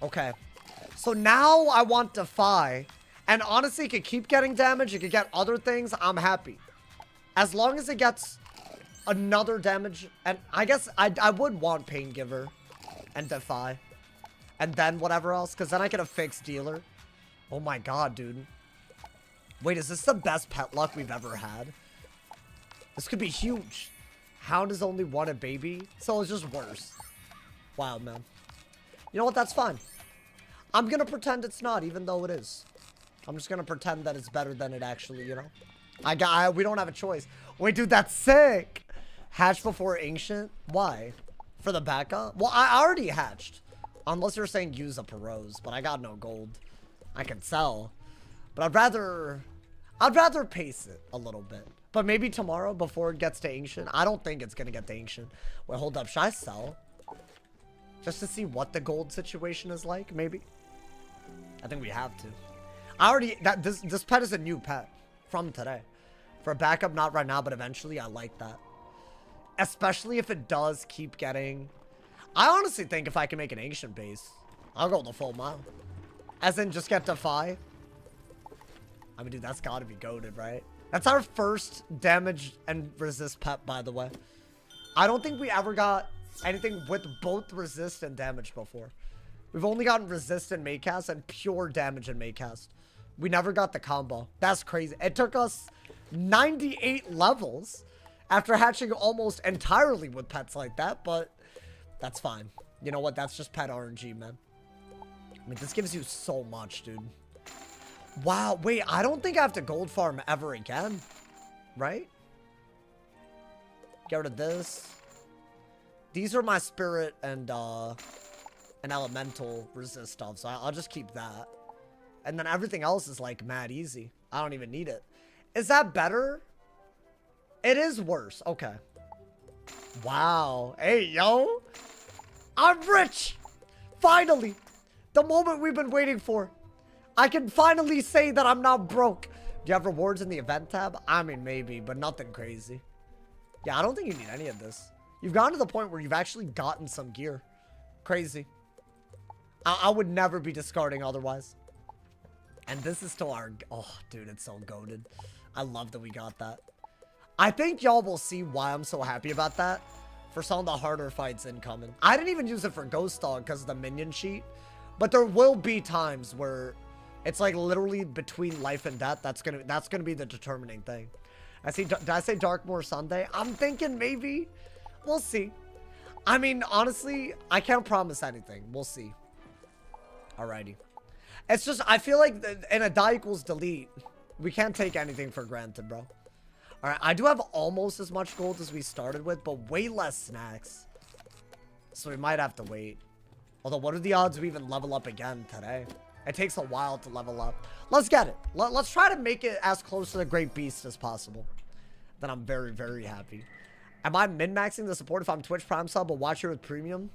A: Okay. So now I want Defy. And honestly, it could keep getting damage. It could get other things. I'm happy. As long as it gets another damage. And I guess I would want Pain Giver and Defy. And then whatever else. Because then I get a fixed dealer. Oh my god, dude. Wait, is this the best pet luck we've ever had? This could be huge. Hound is only 1 a baby. So it's just worse. Wild, man. You know what? That's fine. I'm gonna pretend it's not, even though it is. I'm just gonna pretend that it's better than it actually, you know? We don't have a choice. Wait, dude, that's sick. Hatch before Ancient? Why? For the backup? Well, I already hatched. Unless you're saying use up a rose, but I got no gold. I can sell. But I'd rather pace it a little bit. But maybe tomorrow before it gets to Ancient. I don't think it's gonna get to Ancient. Wait, hold up. Should I sell? Just to see what the gold situation is like, maybe? I think we have to. This pet is a new pet from today. For a backup, not right now, but eventually I like that. Especially if it does keep getting... I honestly think if I can make an Ancient base, I'll go the full mile. As in just get Defy. I mean, dude, that's gotta be goated, right? That's our first damage and resist pet, by the way. I don't think we ever got anything with both resist and damage before. We've only gotten resist and Maycast and pure damage in Maycast. We never got the combo. That's crazy. It took us 98 levels after hatching almost entirely with pets like that, but that's fine. You know what? That's just pet RNG, man. I mean, this gives you so much, dude. Wow. Wait, I don't think I have to gold farm ever again. Right? Get rid of this. These are my spirit and an elemental resist stuff, so I'll just keep that. And then everything else is like mad easy. I don't even need it. Is that better? It is worse. Okay. Wow. Hey, yo. I'm rich. Finally. The moment we've been waiting for. I can finally say that I'm not broke. Do you have rewards in the event tab? I mean, maybe, but nothing crazy. Yeah, I don't think you need any of this. You've gotten to the point where you've actually gotten some gear. Crazy. I would never be discarding otherwise. And this is still our... Oh, dude, it's so goated. I love that we got that. I think y'all will see why I'm so happy about that. For some of the harder fights incoming. I didn't even use it for Ghost Dog because of the minion sheet. But there will be times where it's like literally between life and death. That's gonna be the determining thing. Did I say Darkmoor Sunday? I'm thinking maybe. We'll see. I mean, honestly, I can't promise anything. We'll see. Alrighty. It's just, I feel like in a die equals delete, we can't take anything for granted, bro. Alright, I do have almost as much gold as we started with, but way less snacks. So we might have to wait. Although, what are the odds we even level up again today? It takes a while to level up. Let's get it. Let's try to make it as close to the Great Beast as possible. Then I'm very, very happy. Am I min-maxing the support if I'm Twitch Prime sub or watch here with premium?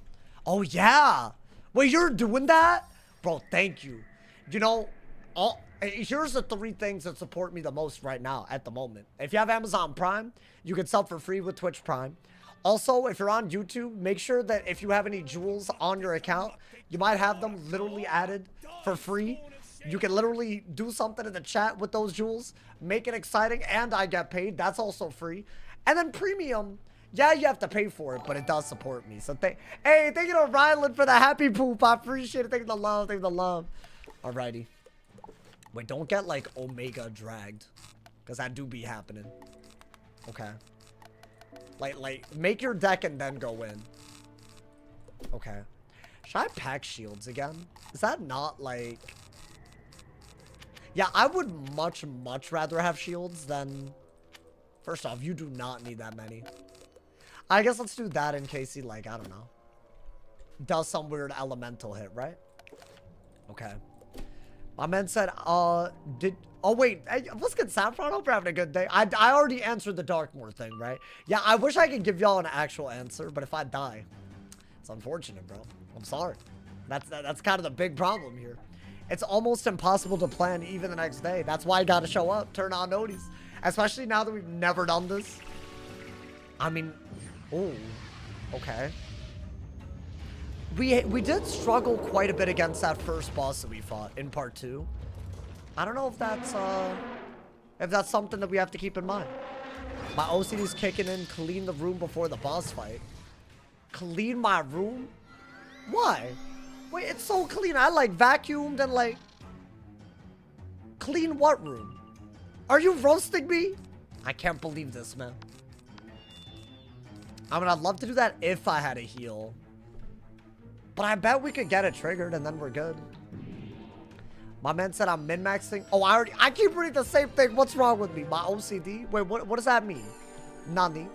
A: Oh, yeah. Wait, you're doing that? Bro, thank you. You know, here's the 3 things that support me the most right now at the moment. If you have Amazon Prime, you can sub for free with Twitch Prime. Also, if you're on YouTube, make sure that if you have any jewels on your account, you might have them literally added for free. You can literally do something in the chat with those jewels, make it exciting, and I get paid. That's also free. And then premium, yeah, you have to pay for it, but it does support me. So hey, thank you to Ryland for the happy poop. I appreciate it. Thank you for the love. Thank you for the love. Alrighty. Wait, don't get like Omega dragged, because that do be happening. Okay. Like, make your deck and then go in. Okay. Should I pack shields again? Is that not like... Yeah, I would much rather have shields than... First off, you do not need that many. I guess let's do that in case he, like, I don't know, does some weird elemental hit, right? Okay. My man said, oh, wait. Hey, what's good, Saffron? Hope you're having a good day. I already answered the Darkmoor thing, right? Yeah, I wish I could give y'all an actual answer, but if I die, it's unfortunate, bro. I'm sorry. That's kind of the big problem here. It's almost impossible to plan even the next day. That's why I gotta show up, turn on notice. Especially now that we've never done this. I mean, oh, okay. We did struggle quite a bit against that first boss that we fought in part 2. I don't know if that's something that we have to keep in mind. My OCD's kicking in. Clean the room before the boss fight. Clean my room? Why? Wait, it's so clean. I like vacuumed and like... Clean what room? Are you roasting me? I can't believe this, man. I mean, I'd love to do that if I had a heal. But I bet we could get it triggered and then we're good. My man said I'm min-maxing. Oh, I keep reading the same thing. What's wrong with me? My OCD? Wait, what does that mean? Nani.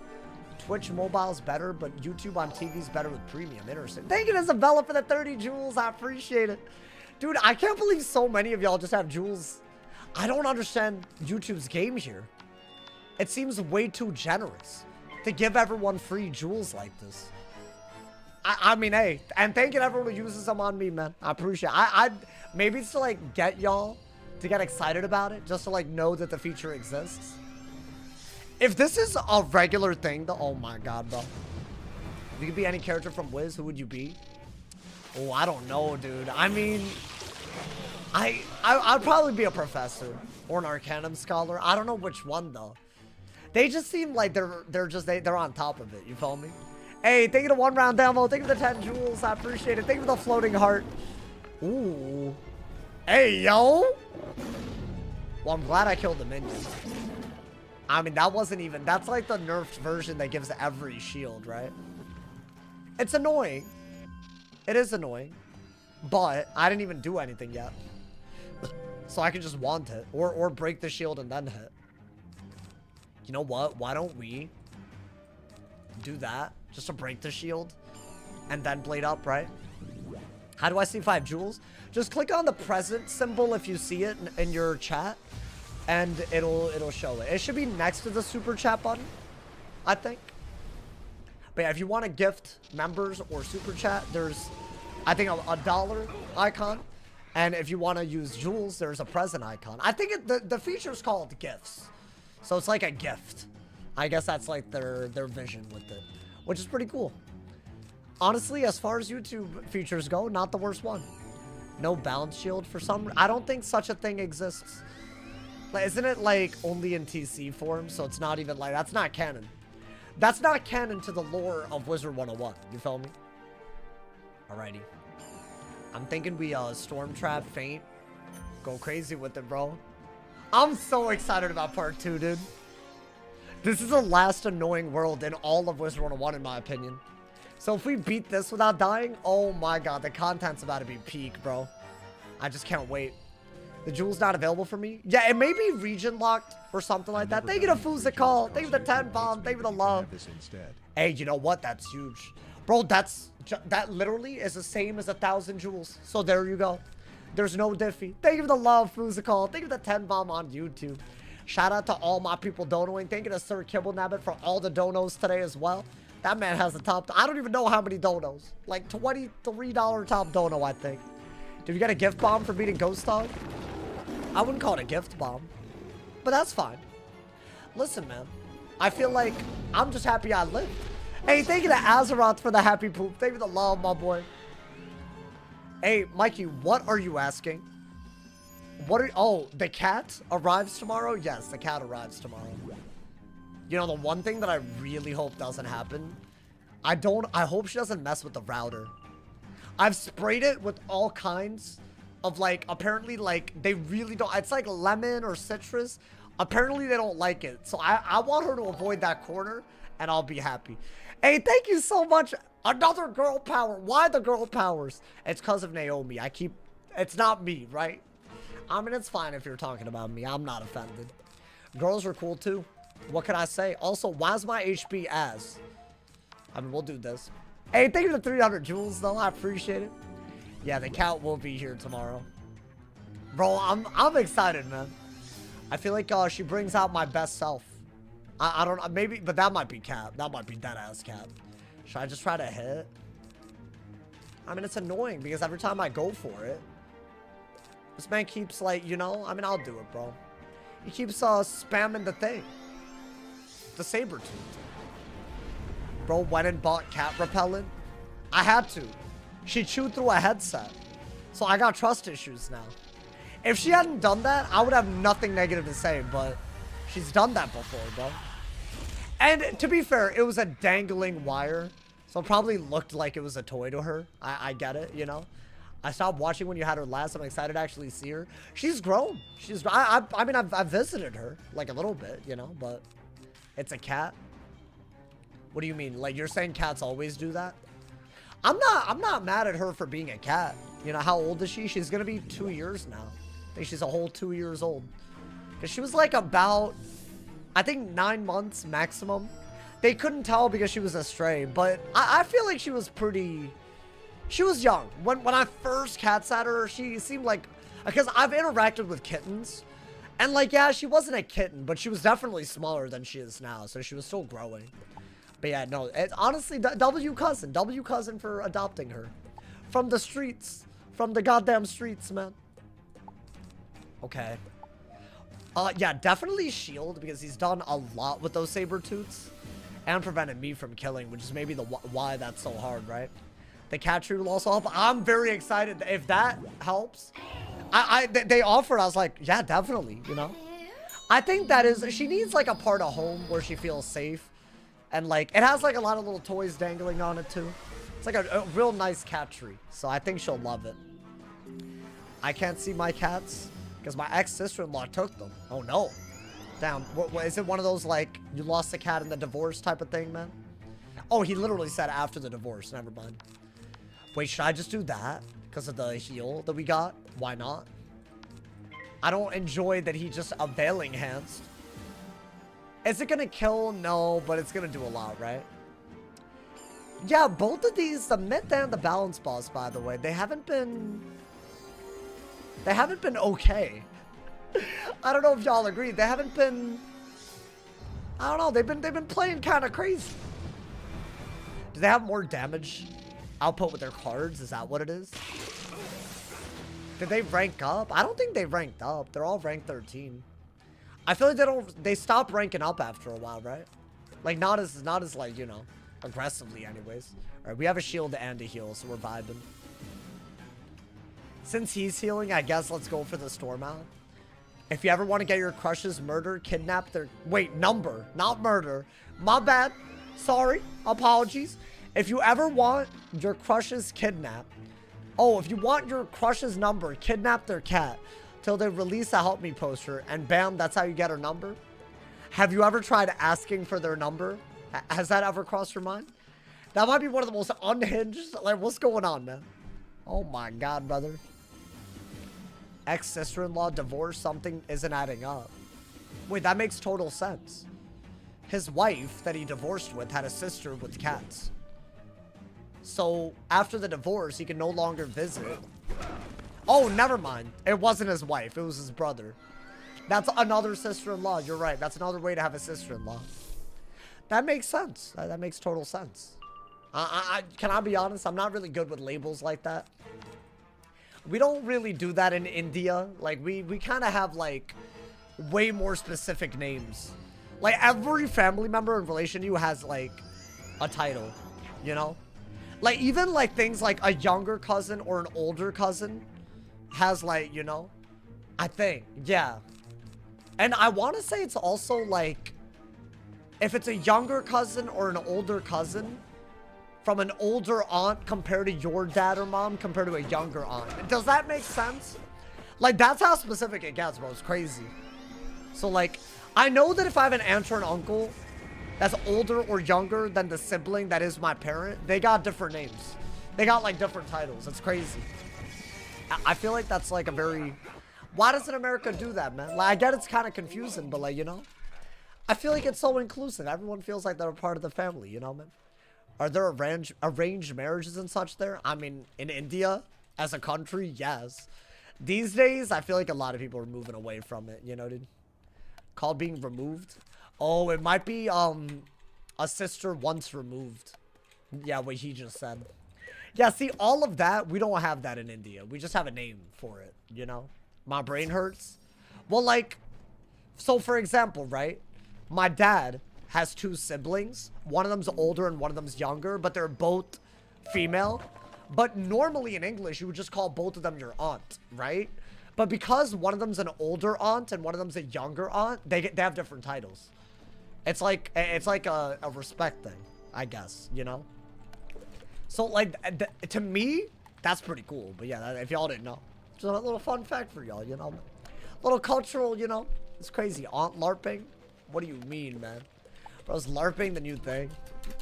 A: Twitch mobile's better, but YouTube on TV's better with premium. Interesting. Thank you, Isabella, for the 30 jewels. I appreciate it. Dude, I can't believe so many of y'all just have jewels. I don't understand YouTube's game here. It seems way too generous to give everyone free jewels like this. I mean, hey, and thank you to everyone who uses them on me, man. I appreciate it. Maybe it's to, like, get y'all to get excited about it, just to, like, know that the feature exists. If this is a regular thing, though, oh my god, bro. If you could be any character from Wiz, who would you be? Oh, I don't know, dude. I mean, I'd probably be a professor or an Arcanum scholar. I don't know which one, though. They just seem like they're on top of it, you feel me? Hey, thank you to 1 round demo. Thank you for the 10 jewels. I appreciate it. Thank you for the floating heart. Ooh. Hey, yo. Well, I'm glad I killed the minion. I mean, that wasn't even... That's like the nerfed version that gives every shield, right? It's annoying. It is annoying. But I didn't even do anything yet. So I can just want it. Or break the shield and then hit. You know what? Why don't we do that? Just to break the shield. And then blade up, right? How do I see 5 jewels? Just click on the present symbol if you see it in your chat. And it'll show it. It should be next to the super chat button, I think. But yeah, if you want to gift members or super chat, there's, I think, a dollar icon. And if you want to use jewels, there's a present icon. I think the feature's called gifts. So it's like a gift. I guess that's like their vision with it, which is pretty cool. Honestly, as far as YouTube features go, not the worst one. No balance shield for some... I don't think such a thing exists. Like, isn't it like only in TC form? So it's not even like... That's not canon. That's not canon to the lore of Wizard101. You feel me? Alrighty. I'm thinking we storm trap, feint, go crazy with it, bro. I'm so excited about part 2, dude. This is the last annoying world in all of Wizard101, in my opinion. So if we beat this without dying, oh my god, the content's about to be peak, bro. I just can't wait. The jewel's not available for me? Yeah, it may be region locked or something like that. Thank you to Fuzikal. Thank you for the 10 bomb. Thank you for the love. Hey, you know what? That's huge. Bro, that literally is the same as 1,000 jewels. So there you go. There's no diffy. Thank you for the love, Fuzikal. Thank you for the 10 bomb on YouTube. Shout out to all my people donoing. Thank you to Sir Kibblenabbit for all the donos today as well. That man has a top... I don't even know how many donos. Like $23 top dono, I think. Did you get a gift bomb for beating Ghost Dog? I wouldn't call it a gift bomb. But that's fine. Listen, man. I feel like I'm just happy I lived. Hey, thank you to Azeroth for the happy poop. Thank you for the love, my boy. Hey, Mikey, what are you asking? Oh, the cat arrives tomorrow? Yes, the cat arrives tomorrow. You know, the one thing that I really hope doesn't happen, I hope she doesn't mess with the router. I've sprayed it with all kinds of, like, apparently, like, they really don't, it's like lemon or citrus. Apparently they don't like it. So I want her to avoid that corner and I'll be happy. Hey, thank you so much. Another girl power. Why the girl powers? It's because of Naomi. It's not me, right? I mean, it's fine if you're talking about me. I'm not offended. Girls are cool too. What can I say? Also, why's my HP as? I mean, we'll do this. Hey, thank you for 300 jewels, though. I appreciate it. Yeah, the cat will be here tomorrow. Bro, I'm excited, man. I feel like she brings out my best self. I don't know. Maybe, but that might be Cap. That might be dead-ass Cap. Should I just try to hit? I mean, it's annoying because every time I go for it, this man keeps, like, you know, I mean, I'll do it, bro. He keeps spamming the thing. The saber tooth. Bro went and bought cat repellent. I had to. She chewed through a headset. So I got trust issues now. If she hadn't done that, I would have nothing negative to say, but she's done that before, bro. And to be fair, it was a dangling wire. So it probably looked like it was a toy to her. I get it, you know. I stopped watching when you had her last. I'm excited to actually see her. She's grown. I mean, I've visited her like a little bit, you know, but it's a cat. What do you mean? Like, you're saying cats always do that? I'm not mad at her for being a cat. You know, how old is she? She's gonna be 2 years now. I think she's a whole 2 years old. Cause she was like about, I think 9 months maximum. They couldn't tell because she was a stray, but I feel like she was young. When I first cat sat her, she seemed like, because I've interacted with kittens. And like, yeah, she wasn't a kitten, but she was definitely smaller than she is now. So she was still growing. But yeah, no, it's honestly, W cousin for adopting her. From the streets. From the goddamn streets, man. Okay. Yeah, definitely shield, because he's done a lot with those saber tooths. And prevented me from killing, which is maybe why that's so hard, right? The cat tree will also help. I'm very excited. If that helps. They offered, I was like, yeah, definitely, you know? I think that is, she needs like a part of home where she feels safe. And like, it has like a lot of little toys dangling on it too. It's like a real nice cat tree. So I think she'll love it. I can't see my cats because my ex-sister-in-law took them. Oh no. Damn, what, is it one of those like, you lost a cat in the divorce type of thing, man? Oh, he literally said after the divorce, never mind. Wait, should I just do that? Because of the heal that we got? Why not? I don't enjoy that he just availing hands. Is it gonna kill? No, but it's gonna do a lot, right? Yeah, both of these, the myth and the balance boss, by the way, they haven't been okay. I don't know if y'all agree. They haven't been, I don't know, they've been playing kind of crazy. Do they have more damage output with their cards? Is that what it is? Did they rank up? I don't think they ranked up. They're all ranked 13. I feel like they stop ranking up after a while, right? Like not as like, you know, aggressively anyways. All right, we have a shield and a heal, so we're vibing. Since he's healing, I guess let's go for the storm out. If you ever want to get your crushes murdered, kidnap their, wait, number, not murder. My bad. Sorry. Apologies. If you ever want your crushes kidnapped, oh, if you want your crush's number, kidnap their cat till they release a help me poster, and bam, that's how you get her number. Have you ever tried asking for their number? Has that ever crossed your mind? That might be one of the most unhinged, like, what's going on, man? Oh my God, brother. Ex-sister-in-law divorce, something isn't adding up. Wait, that makes total sense. His wife that he divorced with had a sister with cats. So after the divorce, he can no longer visit. Oh, never mind. It wasn't his wife. It was his brother. That's another sister-in-law. You're right. That's another way to have a sister-in-law. That makes sense. That makes total sense. Can I be honest? I'm not really good with labels like that. We don't really do that in India. Like, we kind of have, like, way more specific names. Like, every family member in relation to you has, like, a title, you know? Like, even, like, things like a younger cousin or an older cousin has, like, you know? I think, yeah. And I want to say it's also, like, if it's a younger cousin or an older cousin, from an older aunt compared to your dad or mom compared to a younger aunt. Does that make sense? Like, that's how specific it gets, bro. It's crazy. So, like, I know that if I have an aunt or an uncle that's older or younger than the sibling that is my parent, they got different names. They got, like, different titles. It's crazy. I feel like that's, like, a very... Why doesn't America do that, man? Like, I get it's kind of confusing, but, like, you know? I feel like it's so inclusive. Everyone feels like they're a part of the family, you know, man? Are there arranged marriages and such there? I mean, in India, as a country, yes. These days, I feel like a lot of people are moving away from it, you know, dude? Called being removed? Oh, it might be, a sister once removed. Yeah, what he just said. Yeah, see, all of that, we don't have that in India. We just have a name for it, you know? My brain hurts. Well, like, so for example, right? My dad has two siblings. One of them's older and one of them's younger, but they're both female. But normally in English, you would just call both of them your aunt, right? But because one of them's an older aunt and one of them's a younger aunt, they have different titles. It's like a respect thing, I guess, you know? So, like, to me, that's pretty cool. But yeah, if y'all didn't know, just a little fun fact for y'all, you know? A little cultural, you know? It's crazy. Aunt LARPing? What do you mean, man? Bro, is LARPing the new thing?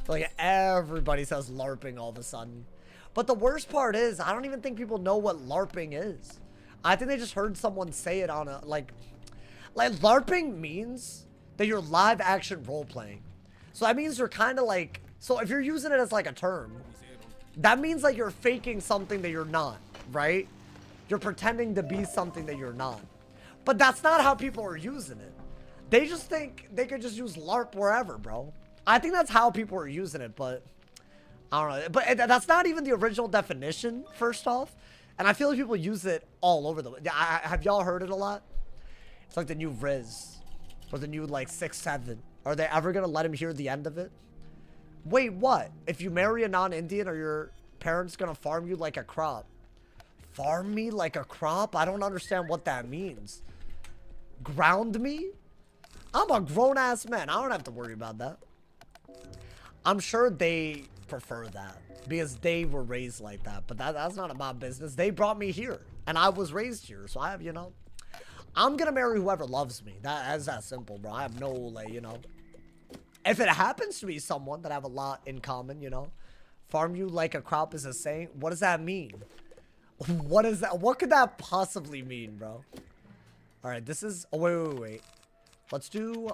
A: Like, everybody says LARPing all of a sudden. But the worst part is, I don't even think people know what LARPing is. I think they just heard someone say it on a, like LARPing means that you're live action role playing. So that means you're kind of like, so if you're using it as like a term, that means like you're faking something that you're not, right? You're pretending to be something that you're not. But that's not how people are using it. They just think they could just use LARP wherever, bro. I think that's how people are using it, but I don't know. But that's not even the original definition, first off. And I feel like people use it all over the... have y'all heard it a lot? It's like the new Riz. Or the new, like, 6-7. Are they ever going to let him hear the end of it? Wait, what? If you marry a non-Indian, are your parents going to farm you like a crop? Farm me like a crop? I don't understand what that means. Ground me? I'm a grown-ass man. I don't have to worry about that. I'm sure they prefer that because they were raised like that. But that's not my business. They brought me here and I was raised here. So I have, you know, I'm going to marry whoever loves me. That's that simple, bro. I have no, like, you know, if it happens to be someone that I have a lot in common, you know, farm you like a crop is a saying. What does that mean? What is that? What could that possibly mean, bro? All right, this is, oh, wait. Let's do,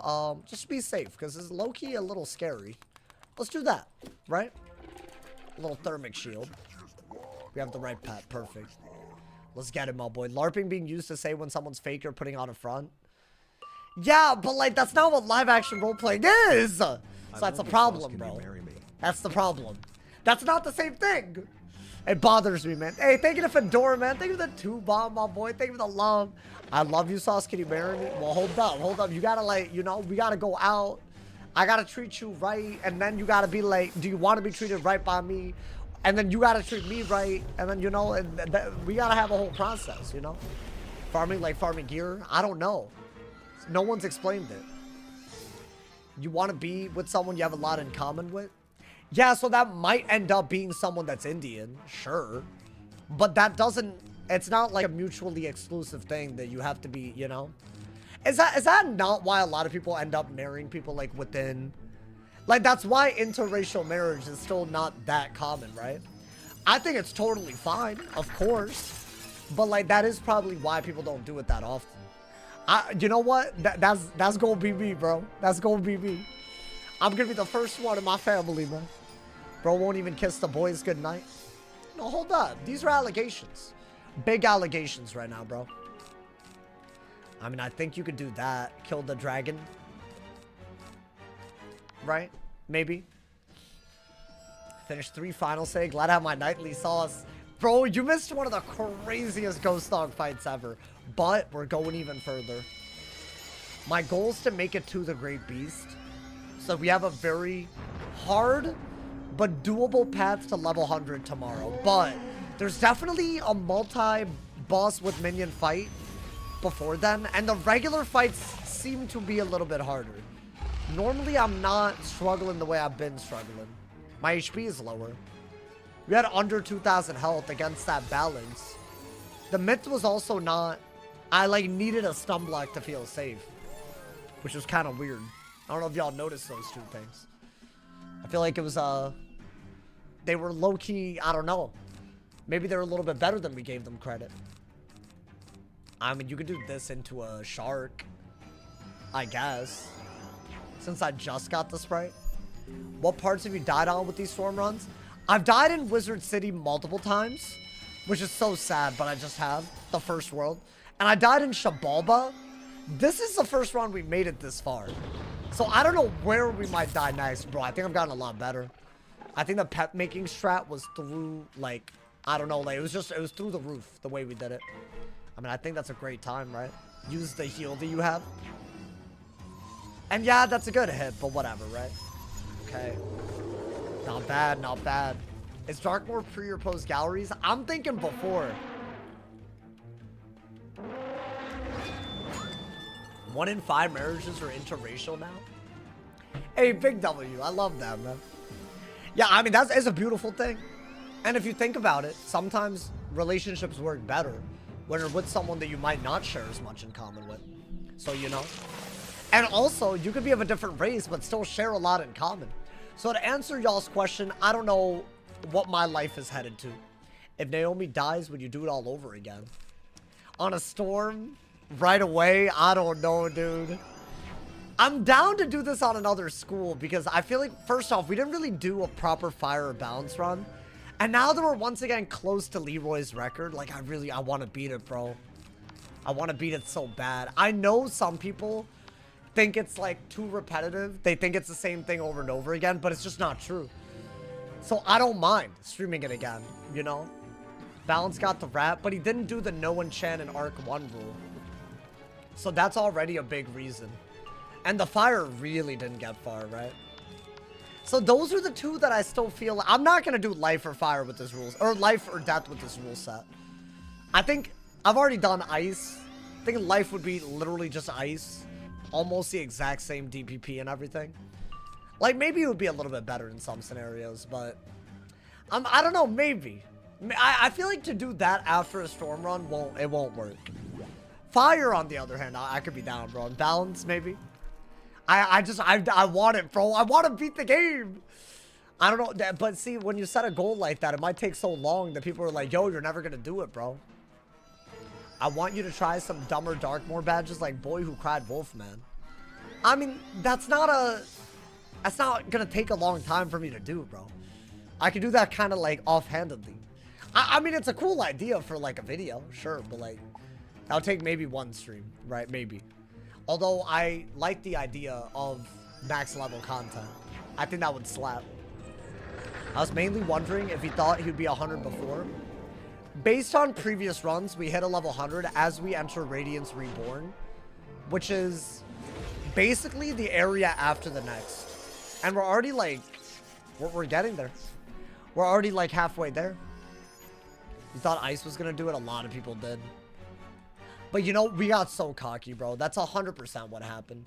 A: just be safe because this is low-key a little scary. Let's do that, right? A little thermic shield. We have the right pet, perfect. Let's get it, my boy. LARPing being used to say when someone's fake or putting on a front. Yeah, but like, that's not what live action role-playing is! So that's the problem, bro. That's the problem. That's not the same thing! It bothers me, man. Hey, thank you to Fedora, man. Thank you for the 2-bomb, my boy. Thank you for the love. I love you, Sauce. Can you marry me? Well, hold up. You gotta, like, you know, we gotta go out. I gotta treat you right. And then you gotta be like, do you want to be treated right by me? And then you gotta treat me right. And then, you know, we gotta have a whole process, you know? Farming, like farming gear? I don't know. No one's explained it. You want to be with someone you have a lot in common with? Yeah, so that might end up being someone that's Indian, sure. But that doesn't, it's not like a mutually exclusive thing that you have to be, you know? Is that not why a lot of people end up marrying people like within, like that's why interracial marriage is still not that common, right? I think it's totally fine, of course. But like that is probably why people don't do it that often. You know what? That's gonna be me, bro. That's gonna be me. I'm gonna be the first one in my family, man. Bro won't even kiss the boys goodnight. No, hold up. These are allegations. Big allegations right now, bro. I mean, I think you could do that. Kill the dragon. Right? Maybe. Finish 3 finals today. Glad I have my nightly sauce. Bro, you missed one of the craziest ghost dog fights ever. But we're going even further. My goal is to make it to the Great Beast. So we have a very hard but doable path to level 100 tomorrow. But there's definitely a multi-boss with minion fight before then. And the regular fights seem to be a little bit harder. Normally, I'm not struggling the way I've been struggling. My HP is lower. We had under 2,000 health against that balance. The myth was also not... I, like, needed a stun block to feel safe. Which was kind of weird. I don't know if y'all noticed those two things. I feel like it was, they were low-key, I don't know. Maybe they're a little bit better than we gave them credit. I mean, you could do this into a shark. I guess. Since I just got the sprite. What parts have you died on with these storm runs? I've died in Wizard City multiple times. Which is so sad, but I just have. The first world. And I died in Shabalba. This is the first run we made it this far. So I don't know where we might die next, bro. I think I've gotten a lot better. I think the pet making strat was through, like, I don't know, like, it was through the roof, the way we did it. I mean, I think that's a great time, right? Use the heal that you have. And yeah, that's a good hit, but whatever, right? Okay. Not bad, not bad. Is Darkmoor pre or post galleries? I'm thinking before. 1 in 5 marriages are interracial now. Hey, Big W, I love that, man. Yeah, I mean, that's a beautiful thing. And if you think about it, sometimes relationships work better when you're with someone that you might not share as much in common with. So, you know. And also, you could be of a different race, but still share a lot in common. So to answer y'all's question, I don't know what my life is headed to. If Naomi dies, would you do it all over again? On a storm? Right away? I don't know, dude. I'm down to do this on another school because I feel like, first off, we didn't really do a proper fire or balance run. And now that we're once again close to Leroy's record, like, I want to beat it, bro. I want to beat it so bad. I know some people think it's, like, too repetitive. They think it's the same thing over and over again, but it's just not true. So I don't mind streaming it again, you know? Balance got the rap, but he didn't do the no enchant in Arc 1 rule. So that's already a big reason. And the fire really didn't get far, right? So those are the two that I still feel... I'm not going to do life or fire with this rules. Or life or death with this rule set. I think I've already done ice. I think life would be literally just ice. Almost the exact same DPP and everything. Like, maybe it would be a little bit better in some scenarios, but I don't know, maybe. I feel like to do that after a storm run won't work. Fire, on the other hand, I could be down, bro. And balance, maybe. I want it, bro. I want to beat the game. I don't know, but see, when you set a goal like that, it might take so long that people are like, yo, you're never gonna do it, bro. I want you to try some dumber Darkmoor badges like Boy Who Cried Wolf, man. I mean, that's not gonna take a long time for me to do, bro. I can do that kind of like offhandedly. I mean, it's a cool idea for like a video, sure, but like, that'll take maybe one stream, right? Maybe. Although I like the idea of max level content. I think that would slap. I was mainly wondering if he thought he would be 100 before. Based on previous runs, we hit a level 100 as we enter Radiance Reborn, which is basically the area after the next. And we're already like, we're getting there. We're already like halfway there. You thought Ice was gonna do it? A lot of people did. But you know, we got so cocky, bro. That's 100% what happened.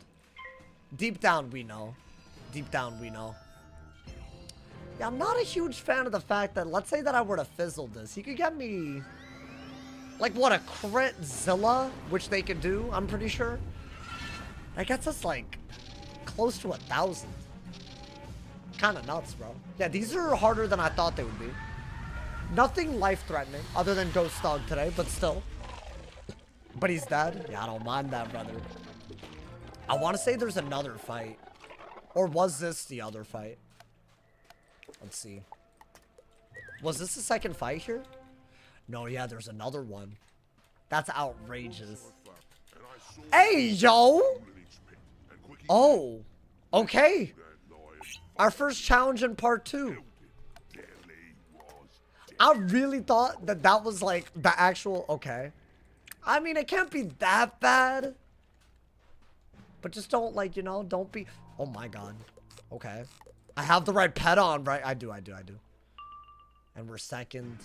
A: Deep down, we know. Deep down, we know. Yeah, I'm not a huge fan of the fact that, let's say that I were to fizzle this. He could get me, like, what, a crit Zilla? Which they could do, I'm pretty sure. That gets us, like, close to 1,000. Kind of nuts, bro. Yeah, these are harder than I thought they would be. Nothing life-threatening, other than Ghost Dog today, but still. But he's dead? Yeah, I don't mind that, brother. I want to say there's another fight. Or was this the other fight? Let's see. Was this the second fight here? No, yeah, there's another one. That's outrageous. Hey, yo! Oh, okay. Our first challenge in part 2. I really thought that that was like the actual, okay. I mean, it can't be that bad. But just don't, like, you know, don't be, oh my god. Okay. I have the right pet on, right? I do. And we're second.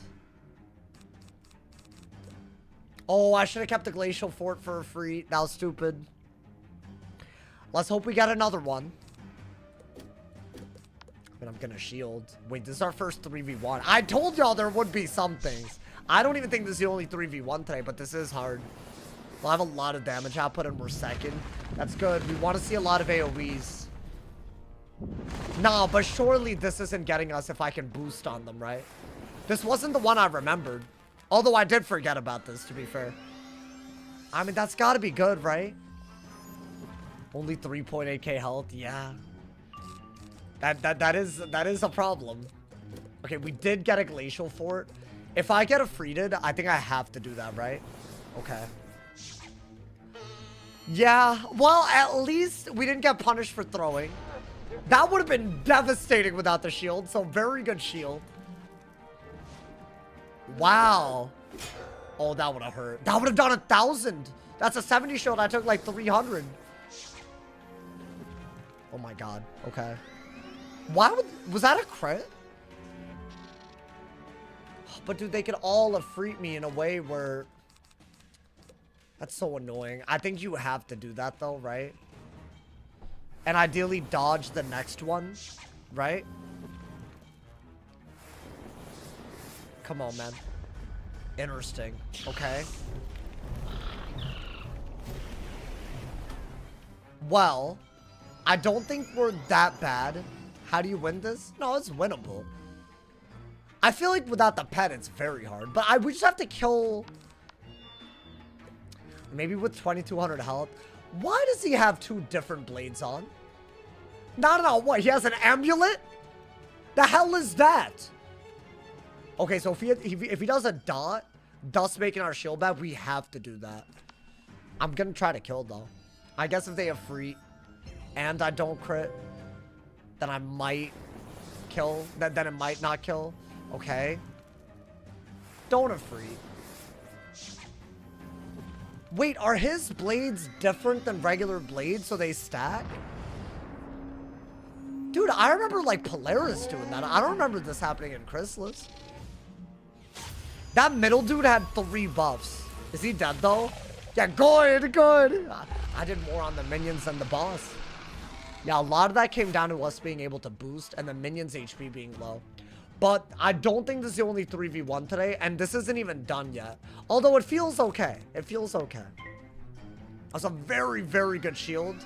A: Oh, I should have kept the Glacial Fort for free. That was stupid. Let's hope we get another one. But I'm gonna shield. Wait, this is our first 3v1. I told y'all there would be some things. I don't even think this is the only 3v1 today, but this is hard. We'll have a lot of damage output and we're second. That's good. We want to see a lot of AoEs. Nah, but surely this isn't getting us if I can boost on them, right? This wasn't the one I remembered. Although I did forget about this, to be fair. I mean, that's gotta be good, right? Only 3.8k health, yeah. That is a problem. Okay, we did get a Glacial Fort. If I get a Freeded, I think I have to do that, right? Okay. Yeah, well, at least we didn't get punished for throwing. That would have been devastating without the shield, so very good shield. Wow. Oh, that would have hurt. That would have done 1,000. That's a 70 shield. I took like 300. Oh my god. Okay. Why was that a crit? But dude, they could all have freed me in a way where... That's so annoying. I think you have to do that though, right? And ideally dodge the next one, right? Come on, man. Interesting. Okay. Well, I don't think we're that bad. How do you win this? No, it's winnable. I feel like without the pet, it's very hard. But we just have to kill... Maybe with 2,200 health. Why does he have 2 different blades on? No, what? He has an amulet? The hell is that? Okay, so if he does a dot, thus making our shield bad, we have to do that. I'm gonna try to kill, though. I guess if they have free and I don't crit, then I might kill. Then it might not kill. Okay. Don't have free. Wait, are his blades different than regular blades so they stack? Dude, I remember like Polaris doing that. I don't remember this happening in Chrysalis. That middle dude had 3 buffs. Is he dead though? Yeah, good. I did more on the minions than the boss. Yeah, a lot of that came down to us being able to boost and the minions' HP being low. But I don't think this is the only 3v1 today, and this isn't even done yet. Although it feels okay. It feels okay. That's a very, very good shield.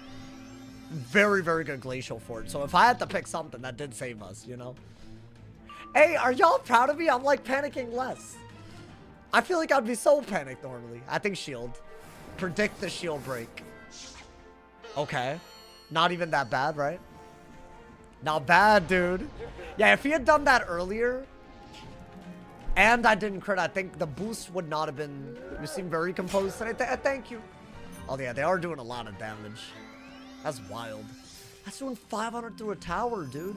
A: Very, very good glacial fort. So if I had to pick something, that did save us, you know? Hey, are y'all proud of me? I'm like panicking less. I feel like I'd be so panicked normally. I think shield. Predict the shield break. Okay. Not even that bad, right? Not bad, dude. Yeah, if he had done that earlier, and I didn't crit, I think the boost would not have been... You seem very composed today. Thank you. Oh, yeah, they are doing a lot of damage. That's wild. That's doing 500 through a tower, dude.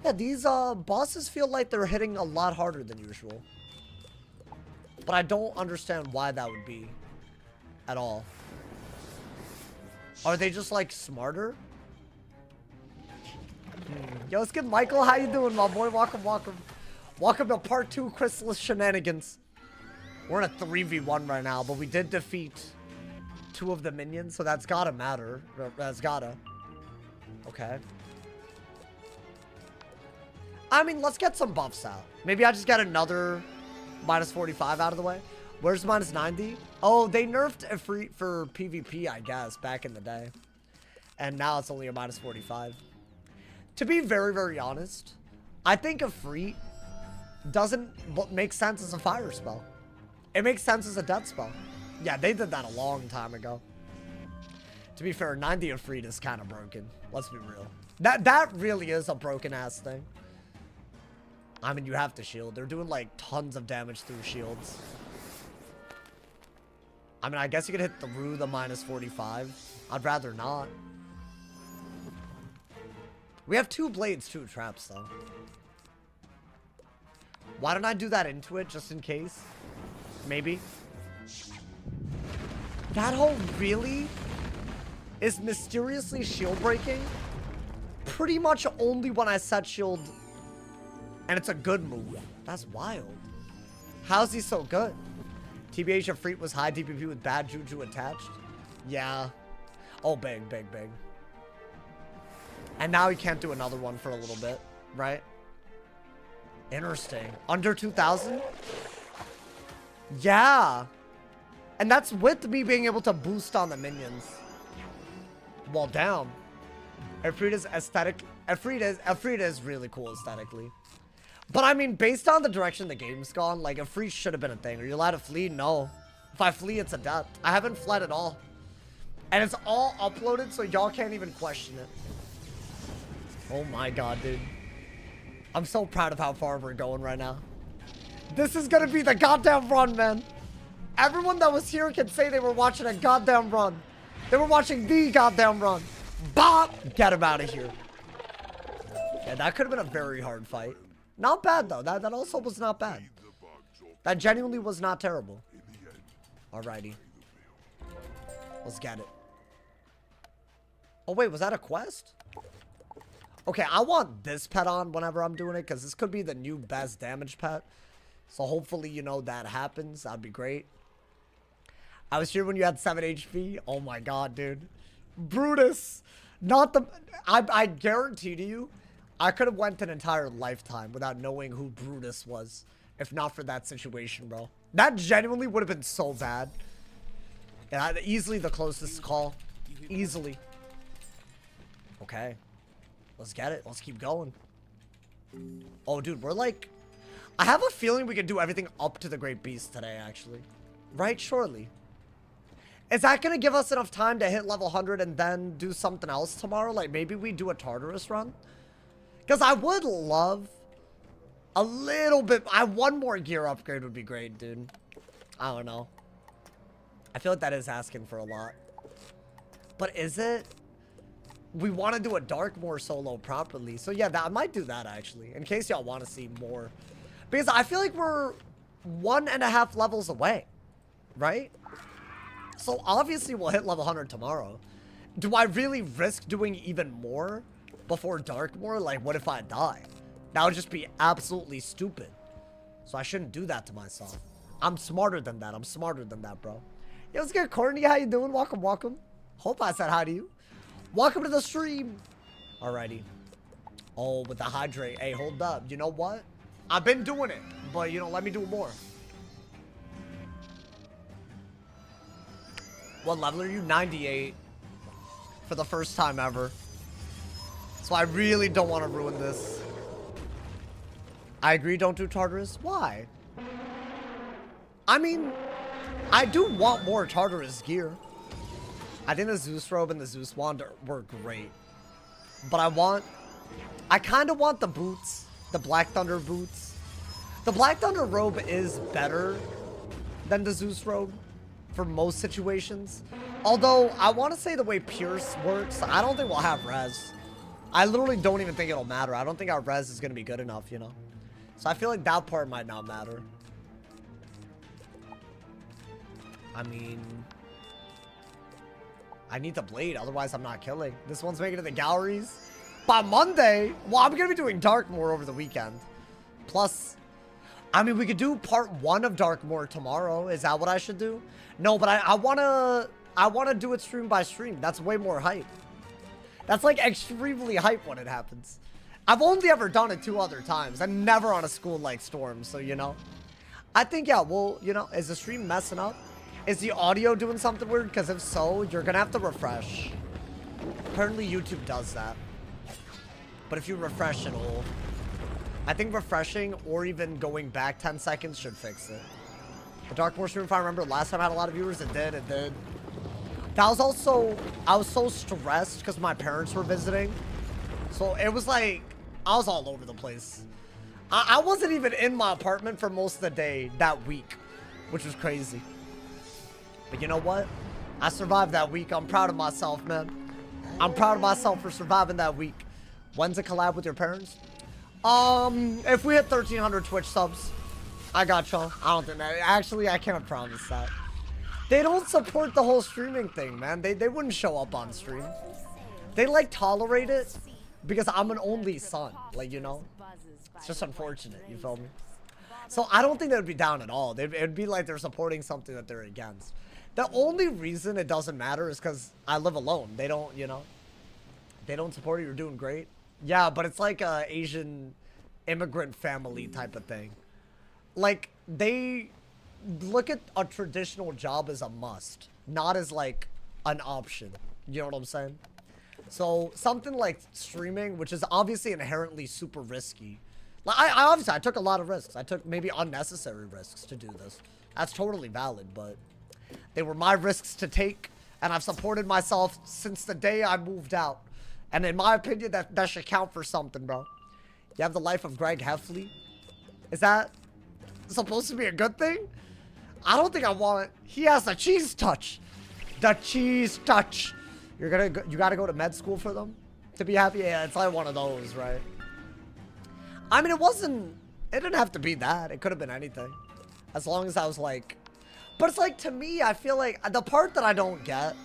A: Yeah, these bosses feel like they're hitting a lot harder than usual. But I don't understand why that would be at all. Are they just like smarter? Yo, what's good, Michael? How you doing, my boy? Welcome, welcome. Welcome to part 2 Chrysalis shenanigans. We're in a 3v1 right now, but we did defeat 2 of the minions, so that's gotta matter. That's gotta. Okay. I mean, let's get some buffs out. Maybe I just get another minus 45 out of the way. Where's minus 90? Oh, they nerfed Ifrit for PvP, I guess, back in the day. And now it's only a minus 45. To be very, very honest, I think Ifrit doesn't make sense as a fire spell. It makes sense as a death spell. Yeah, they did that a long time ago. To be fair, 90 Ifrit is kind of broken. Let's be real. That really is a broken ass thing. I mean, you have to shield. They're doing like tons of damage through shields. I mean, I guess you could hit through the minus 45. I'd rather not. We have 2 blades, 2 traps, though. Why don't I do that into it, just in case? Maybe. That hole really is mysteriously shield breaking pretty much only when I set shield, and it's a good move. That's wild. How's he so good? TBH Ifrit was high DPP with bad juju attached. Yeah. Oh, big, big, big. And now he can't do another one for a little bit, right? Interesting. Under 2,000? Yeah. And that's with me being able to boost on the minions. Well, damn. Ifrit is aesthetic. Ifrit is really cool aesthetically. But I mean, based on the direction the game's gone, like, Ifrit should have been a thing. Are you allowed to flee? No. If I flee, it's a death. I haven't fled at all. And it's all uploaded, so y'all can't even question it. Oh my god, dude. I'm so proud of how far we're going right now. This is gonna be the goddamn run, man. Everyone that was here can say they were watching a goddamn run. They were watching the goddamn run. Bop! Get him out of here. Yeah, that could have been a very hard fight. Not bad, though. That also was not bad. That genuinely was not terrible. Alrighty. Let's get it. Oh, wait. Was that a quest? Okay, I want this pet on whenever I'm doing it, because this could be the new best damage pet. So hopefully, you know, that happens. That'd be great. I was here when you had 7 HP. Oh my god, dude. Brutus. Not the... I guarantee to you, I could have went an entire lifetime without knowing who Brutus was. If not for that situation, bro. That genuinely would have been so bad. Yeah, easily the closest call. Easily. Okay. Let's get it. Let's keep going. Oh, dude, we're like... I have a feeling we can do everything up to the Great Beast today, actually. Right? Surely. Is that going to give us enough time to hit level 100 and then do something else tomorrow? Like, maybe we do a Tartarus run? Because I would love a little bit... one more gear upgrade would be great, dude. I don't know. I feel like that is asking for a lot. But is it? We want to do a Darkmoor solo properly. So yeah, I might do that actually. In case y'all want to see more. Because I feel like we're 1.5 levels away. Right? So obviously we'll hit level 100 tomorrow. Do I really risk doing even more before Darkmoor? Like, what if I die? That would just be absolutely stupid. So I shouldn't do that to myself. I'm smarter than that. I'm smarter than that, bro. Yo, what's good, Courtney? How you doing? Welcome, welcome. Hope I said hi to you. Welcome to the stream. Alrighty. Oh, with the hydrate. Hey, hold up. You know what? I've been doing it, but you know, let me do more. What level are you? 98. For the first time ever. So I really don't want to ruin this. I agree, don't do Tartarus. Why? I mean, I do want more Tartarus gear. I think the Zeus robe and the Zeus wand were great. But I kind of want the boots. The Black Thunder boots. The Black Thunder robe is better than the Zeus robe for most situations. Although, I want to say the way Pierce works, I don't think we'll have res. I literally don't even think it'll matter. I don't think our res is going to be good enough, you know? So I feel like that part might not matter. I mean, I need the blade, otherwise I'm not killing. This one's making it to the galleries. By Monday, well, I'm going to be doing Darkmoor over the weekend. Plus, I mean, we could do part 1 of Darkmoor tomorrow. Is that what I should do? No, but I want to do it stream by stream. That's way more hype. That's like extremely hype when it happens. I've only ever done it 2 other times and never on a school like Storm. So, you know, I think, yeah, well, you know, is the stream messing up? Is the audio doing something weird? Because if so, you're going to have to refresh. Apparently YouTube does that. But if you refresh, it'll... I think refreshing or even going back 10 seconds should fix it. The Darkmoor stream, if I remember, last time I had a lot of viewers, it did. That was also... I was so stressed because my parents were visiting. So it was like... I was all over the place. I wasn't even in my apartment for most of the day that week. Which was crazy. But you know what? I survived that week. I'm proud of myself, man. I'm proud of myself for surviving that week. When's a collab with your parents? If we hit 1,300 Twitch subs, I got y'all. I don't think that. Actually, I can't promise that. They don't support the whole streaming thing, man. They wouldn't show up on stream. They, like, tolerate it because I'm an only son. Like, you know? It's just unfortunate, you feel me? So I don't think they would be down at all. It would be like they're supporting something that they're against. The only reason it doesn't matter is because I live alone. They don't, you know, they don't support you. You're doing great. Yeah, but it's like a Asian immigrant family type of thing. Like, they look at a traditional job as a must, not as like an option. You know what I'm saying? So something like streaming, which is obviously inherently super risky. Like, I took a lot of risks. I took maybe unnecessary risks to do this. That's totally valid, but they were my risks to take, and I've supported myself since the day I moved out. And in my opinion, that should count for something, bro. You have the life of Greg Heffley. Is that supposed to be a good thing? I don't think I want it. He has the cheese touch. The cheese touch. You gotta go to med school for them to be happy? Yeah, it's like one of those, right? I mean, it didn't have to be that. It could have been anything. As long as I was like, but it's like, to me, I feel like the part that I don't get,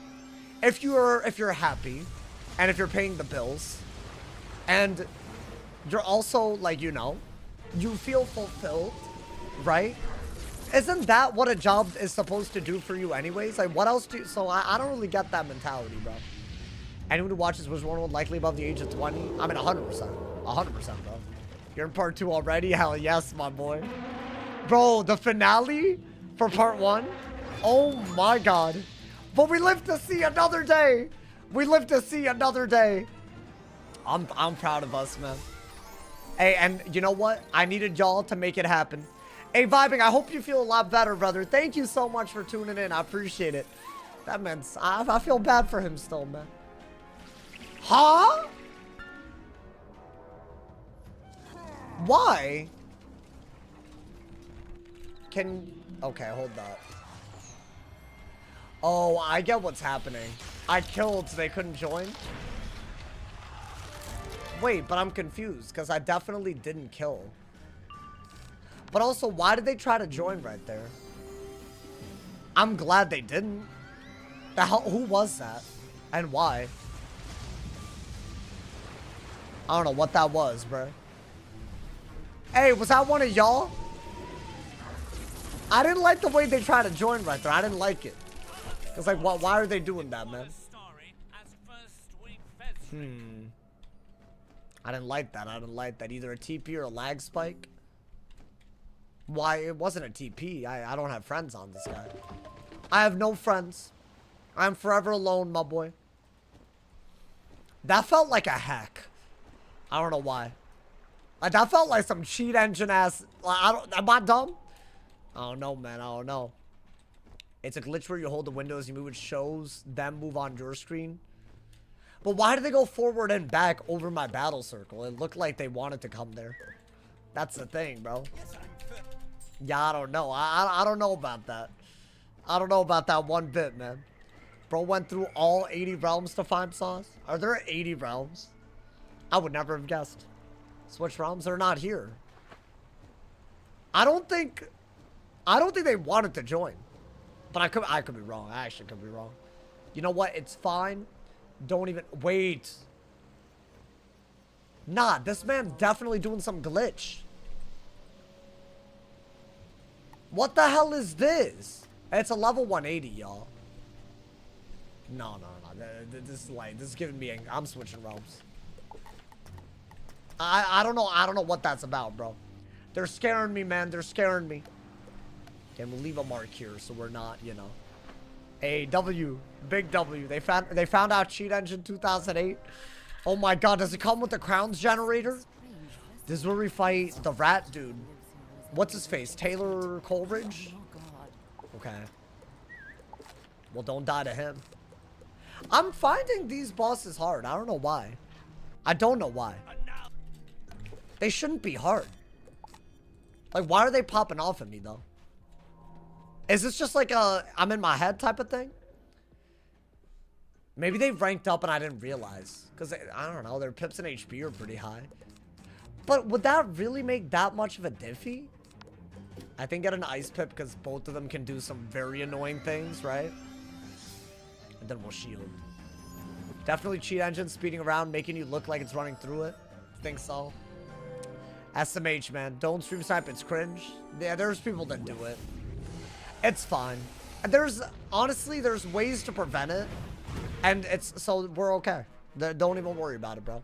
A: if you're happy and if you're paying the bills and you're also like, you know, you feel fulfilled, right? Isn't that what a job is supposed to do for you anyways? Like, what else do, so I don't really get that mentality, bro. Anyone who watches Wizard101 likely above the age of 20? I mean, 100%. 100%, bro. You're in part 2 already? Hell yes, my boy. Bro, the finale for part 1? Oh my god. But we live to see another day. We live to see another day. I'm proud of us, man. Hey, and you know what? I needed y'all to make it happen. Hey, Vibing, I hope you feel a lot better, brother. Thank you so much for tuning in. I appreciate it. That meant, I feel bad for him still, man. Huh? Why? Okay, hold that. Oh, I get what's happening. I killed so they couldn't join. Wait, but I'm confused because I definitely didn't kill. But also, why did they try to join right there? I'm glad they didn't. The hell, who was that? And why? I don't know what that was, bro. Hey, was that one of y'all? I didn't like the way they tried to join right there. I didn't like it. It's like, why are they doing that, man?
G: Story as first swing
A: I didn't like that. I didn't like that. Either a TP or a lag spike. Why? It wasn't a TP. I don't have friends on this guy. I have no friends. I'm forever alone, my boy. That felt like a hack. I don't know why. Like, that felt like some cheat engine ass. Am I dumb? I don't know, man. I don't know. It's a glitch where you hold the window as you move. It shows them move on your screen. But why did they go forward and back over my battle circle? It looked like they wanted to come there. That's the thing, bro. Yeah, I don't know. I don't know about that. I don't know about that one bit, man. Bro went through all 80 realms to find sauce. Are there 80 realms? I would never have guessed. Switch realms are not here. I don't think they wanted to join. But I could be wrong. I actually could be wrong. You know what? It's fine. Don't even wait. Nah, this man's definitely doing some glitch. What the hell is this? It's a level 180, y'all. No. This is giving me I'm switching realms. I don't know what that's about, bro. They're scaring me, man. They're scaring me. Okay, we'll leave a mark here so we're not, you know. A W, big W. They found out Cheat Engine 2008. Oh my god, does it come with the crowns generator? This is where we fight the rat dude. What's his face? Taylor Coleridge? Okay. Well, don't die to him. I'm finding these bosses hard. I don't know why. I don't know why. They shouldn't be hard. Like, why are they popping off at me, though? Is this just like a I'm in my head type of thing? Maybe they ranked up and I didn't realize. Because, I don't know, their pips and HP are pretty high. But would that really make that much of a diffy? I think get an ice pip because both of them can do some very annoying things, right? And then we'll shield. Definitely cheat engine speeding around, making you look like it's running through it. Think so. SMH, man. Don't stream snipe, it's cringe. Yeah, there's people that do it. It's fine. Honestly, there's ways to prevent it. And so we're okay. Don't even worry about it, bro.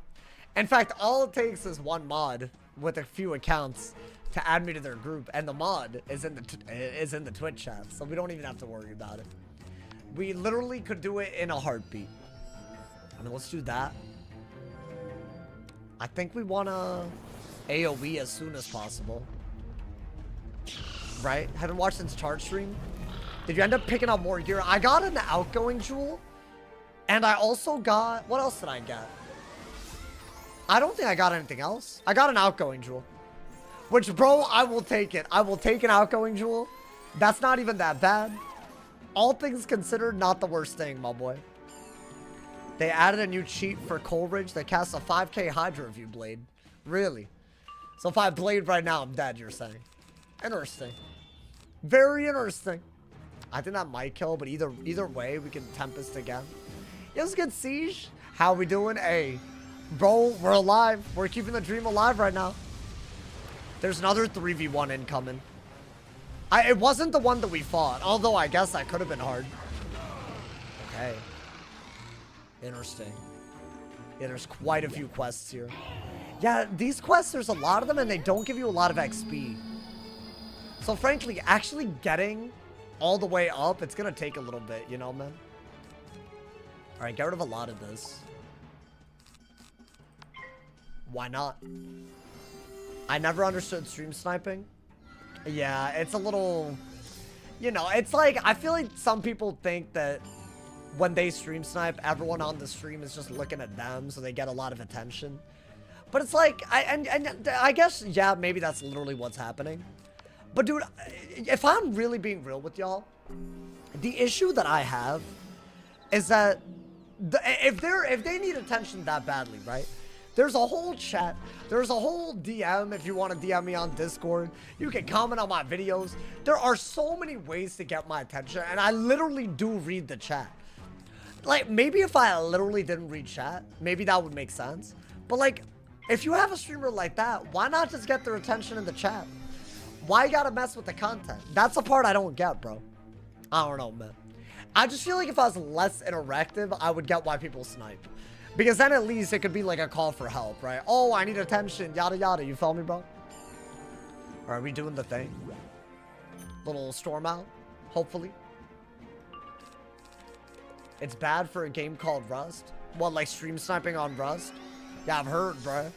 A: In fact, all it takes is one mod with a few accounts to add me to their group. And the mod is in the Twitch chat. So we don't even have to worry about it. We literally could do it in a heartbeat. I mean, let's do that. I think we want to AoE as soon as possible. Right? Haven't watched since charge stream. Did you end up picking up more gear? I got an outgoing jewel. And I also got... What else did I get? I don't think I got anything else. I got an outgoing jewel. Which, bro, I will take it. I will take an outgoing jewel. That's not even that bad. All things considered, not the worst thing, my boy. They added a new cheat for Coleridge that casts a 5k Hydra View blade. Really? So if I blade right now, I'm dead, you're saying. Interesting. Very interesting. I think that might kill, but either way, we can Tempest again. Yeah, let's get Siege. How we doing? Hey, bro, we're alive. We're keeping the dream alive right now. There's another 3v1 incoming. It wasn't the one that we fought, although I guess that could have been hard. Okay. Interesting. Yeah, there's quite a few quests here. Yeah, these quests, there's a lot of them, and they don't give you a lot of XP. So, frankly, actually getting all the way up, it's going to take a little bit, you know, man? Alright, get rid of a lot of this. Why not? I never understood stream sniping. Yeah, it's a little... You know, it's like, I feel like some people think that when they stream snipe, everyone on the stream is just looking at them, so they get a lot of attention. But it's like, I guess, yeah, maybe that's literally what's happening. But dude, if I'm really being real with y'all, the issue that I have is that if they need attention that badly, right? There's a whole chat. There's a whole DM if you want to DM me on Discord. You can comment on my videos. There are so many ways to get my attention, and I literally do read the chat. Like, maybe if I literally didn't read chat, maybe that would make sense. But like, if you have a streamer like that, why not just get their attention in the chat? Why you gotta mess with the content? That's the part I don't get, bro. I don't know, man. I just feel like if I was less interactive, I would get why people snipe. Because then at least it could be like a call for help, right? Oh, I need attention, yada yada. You feel me, bro? Are we doing the thing? Little storm out, hopefully. It's bad for a game called Rust. What, like stream sniping on Rust? Yeah, I've heard, bro.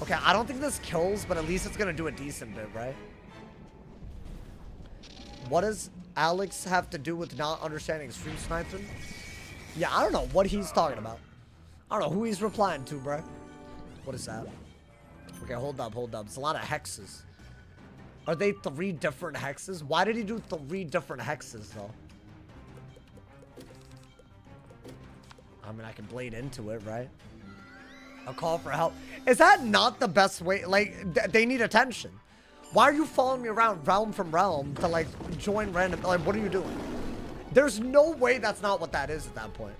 A: Okay, I don't think this kills, but at least it's gonna do a decent bit, right? What does Alex have to do with not understanding stream sniping? Yeah, I don't know what he's talking about. I don't know who he's replying to, bro. What is that? Okay, hold up, hold up. It's a lot of hexes. Are they 3 different hexes? Why did he do 3 different hexes, though? I mean, I can blade into it, right? A call for help. Is that not the best way? Like, they need attention. Why are you following me around realm from realm to, like, join random? Like, what are you doing? There's no way that's not what that is at that point.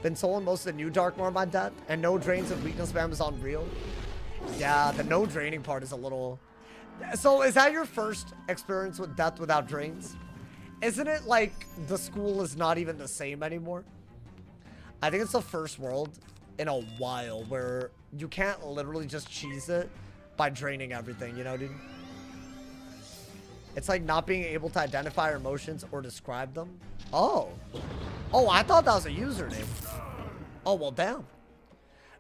A: Been soloing most of the new Darkmoor in my debt, and no drains of weakness spam is unreal. Yeah, the no draining part is a little... So, is that your first experience with death without drains? Isn't it like the school is not even the same anymore? I think it's the first world in a while where you can't literally just cheese it by draining everything, you know, dude? It's like not being able to identify your emotions or describe them. Oh. Oh, I thought that was a username. Oh, well, damn.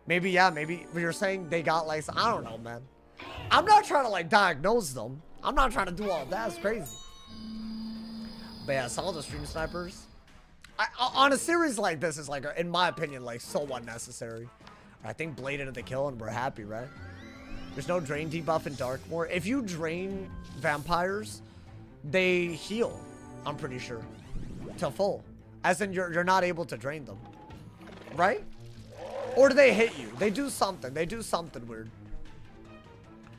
A: Maybe, yeah, maybe you're saying they got like, I don't know, man. I'm not trying to like diagnose them. I'm not trying to do all that. It's crazy. But yeah, some of the stream snipers. On a series like this is like, in my opinion, like so unnecessary. I think Blade into the kill and we're happy, right? There's no drain debuff in Darkmoor. If you drain vampires, they heal, I'm pretty sure, to full. As in you're not able to drain them, right? Or do they hit you? They do something. They do something weird.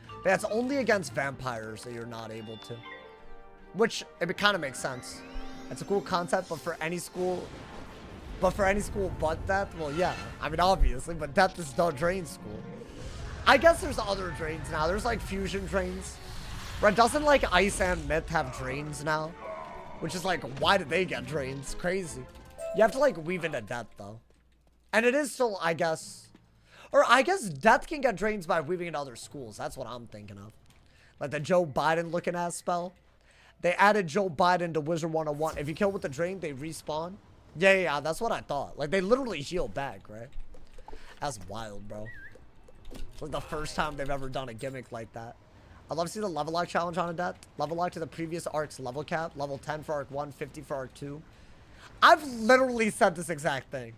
A: But that's only against vampires that you're not able to. Which, it kind of makes sense. It's a cool concept, but for any school... but death, well, yeah. I mean, obviously, but death is the drain school. I guess there's other drains now. There's, like, fusion drains. Right? Doesn't, like, Ice and Myth have drains now? Which is, like, why did they get drains? Crazy. You have to, like, weave into death, though. And it is still, I guess... or I guess death can get drains by weaving into other schools. That's what I'm thinking of. Like the Joe Biden looking ass spell. They added Joe Biden to Wizard101. If you kill with the drain, they respawn. Yeah, that's what I thought. Like, they literally heal back, right? That's wild, bro. It's like the first time they've ever done a gimmick like that. I'd love to see the level lock challenge on a death. Level lock to the previous arc's level cap. Level 10 for arc 1, 50 for arc 2. I've literally said this exact thing.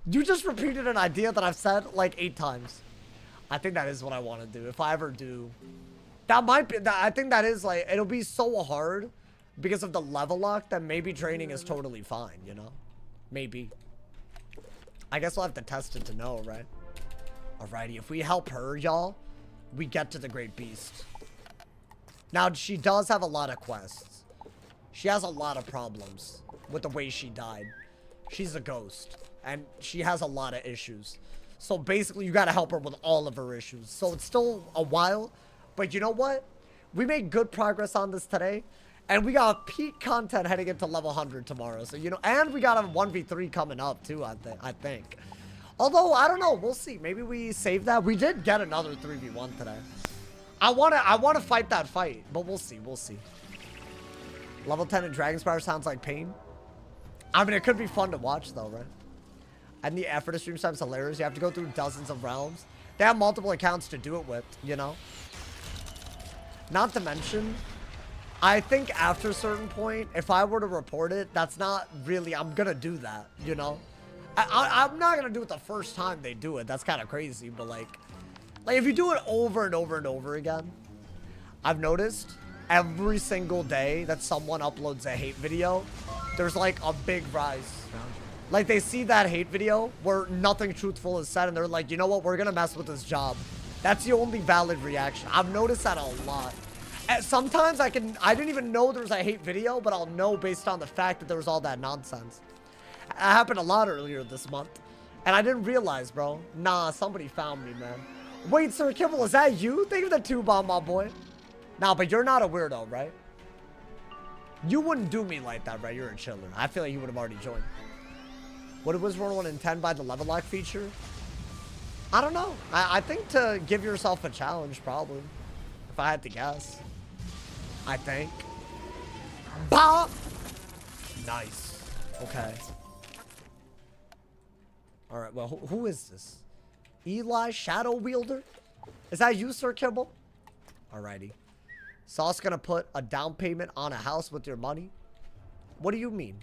A: You just repeated an idea that I've said like 8 times. I think that is what I want to do. If I ever do. That might be, I think that is like, it'll be so hard because of the level lock that maybe draining is totally fine, you know? Maybe. I guess we'll have to test it to know, right? Alrighty, if we help her, y'all, we get to the Great Beast. Now, she does have a lot of quests. She has a lot of problems with the way she died. She's a ghost, and she has a lot of issues. So basically, you gotta help her with all of her issues. So it's still a while, but you know what? We made good progress on this today, and we got peak content heading into level 100 tomorrow. So, you know, and we got a 1v3 coming up too, I think. Although, I don't know, we'll see. Maybe we save that. We did get another 3v1 today. I wanna fight that fight, but we'll see, Level 10 in Dragonspire sounds like pain. I mean, it could be fun to watch though, right? And the effort of stream time's hilarious. You have to go through dozens of realms. They have multiple accounts to do it with, you know? Not to mention, I think after a certain point, if I were to report it, that's not really, I'm gonna do that, you know? I'm not gonna do it the first time they do it. That's kind of crazy, but like if you do it over and over and over again, I've noticed every single day that someone uploads a hate video, there's like a big rise. Like they see that hate video where nothing truthful is said and they're like, you know what, we're gonna mess with this job. That's the only valid reaction. I've noticed that a lot. And sometimes I didn't even know there was a hate video, but I'll know based on the fact that there was all that nonsense. It happened a lot earlier this month. And I didn't realize, bro. Nah, somebody found me, man. Wait, Sir Kibble, is that you? Thank you for the 2-bomb, my boy. Nah, but you're not a weirdo, right? You wouldn't do me like that, right? You're a chiller. I feel like you would have already joined. What did Wizard101 intend by the level lock feature? I don't know. I think to give yourself a challenge, probably. If I had to guess. I think. Bah! Nice. Okay. Alright, well, who is this? Eli Shadow Wielder? Is that you, Sir Kibble? Alrighty. Sauce gonna put a down payment on a house with your money? What do you mean?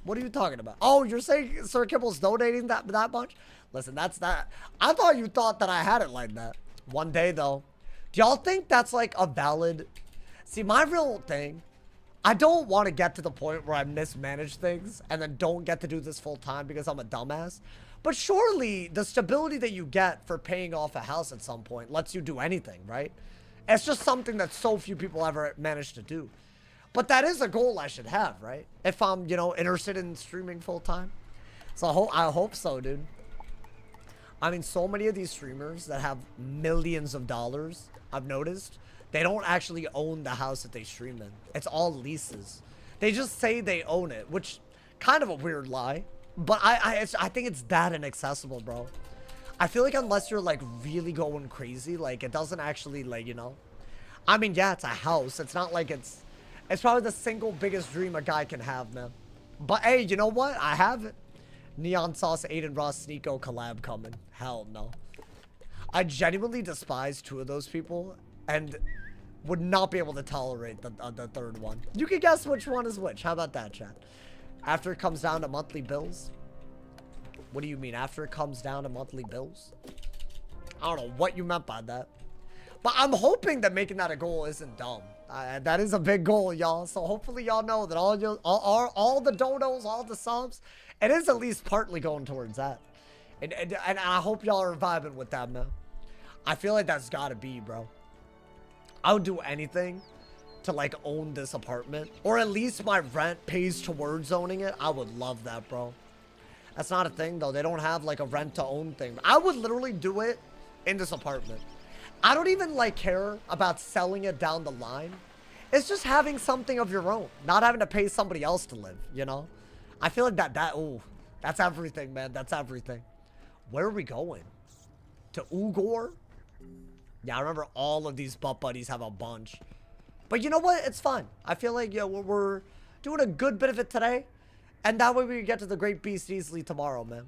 A: What are you talking about? Oh, you're saying Sir Kibble's donating that much? Listen, that's that. I thought you thought that I had it like that. One day, though. Do y'all think that's like a valid... See, my real thing, I don't want to get to the point where I mismanage things and then don't get to do this full time because I'm a dumbass. But surely the stability that you get for paying off a house at some point lets you do anything, right? It's just something that so few people ever manage to do. But that is a goal I should have, right? If I'm, you know, interested in streaming full time. So I hope so, dude. I mean, so many of these streamers that have millions of dollars, I've noticed, they don't actually own the house that they stream in. It's all leases. They just say they own it, which kind of a weird lie. But I think it's that inaccessible, bro. I feel like unless you're like really going crazy, like it doesn't actually like, you know. I mean, yeah, it's a house. It's not like it's probably the single biggest dream a guy can have, man. But hey, you know what? I have it. Neon Sauce, Aiden Ross, Sneeko collab coming. Hell no. I genuinely despise two of those people and would not be able to tolerate the third one. You can guess which one is which. How about that, chat? After it comes down to monthly bills? What do you mean, after it comes down to monthly bills? I don't know what you meant by that. But I'm hoping that making that a goal isn't dumb. That is a big goal, y'all. So hopefully y'all know that all the donos, all the subs, it is at least partly going towards that. And I hope y'all are vibing with that, man. I feel like that's gotta be, bro. I would do anything to like own this apartment, or at least my rent pays towards owning it. I would love that, bro. That's not a thing though. They don't have like a rent to own thing. I would literally do it in this apartment. I don't even like care about selling it down the line. It's just having something of your own, not having to pay somebody else to live, you know? I feel like ooh, that's everything, man. That's everything. Where are we going? To Ugor? Yeah, I remember all of these butt buddies have a bunch. But you know what? It's fine. I feel like, yeah, we're doing a good bit of it today. And that way we can get to the Great Beast easily tomorrow, man.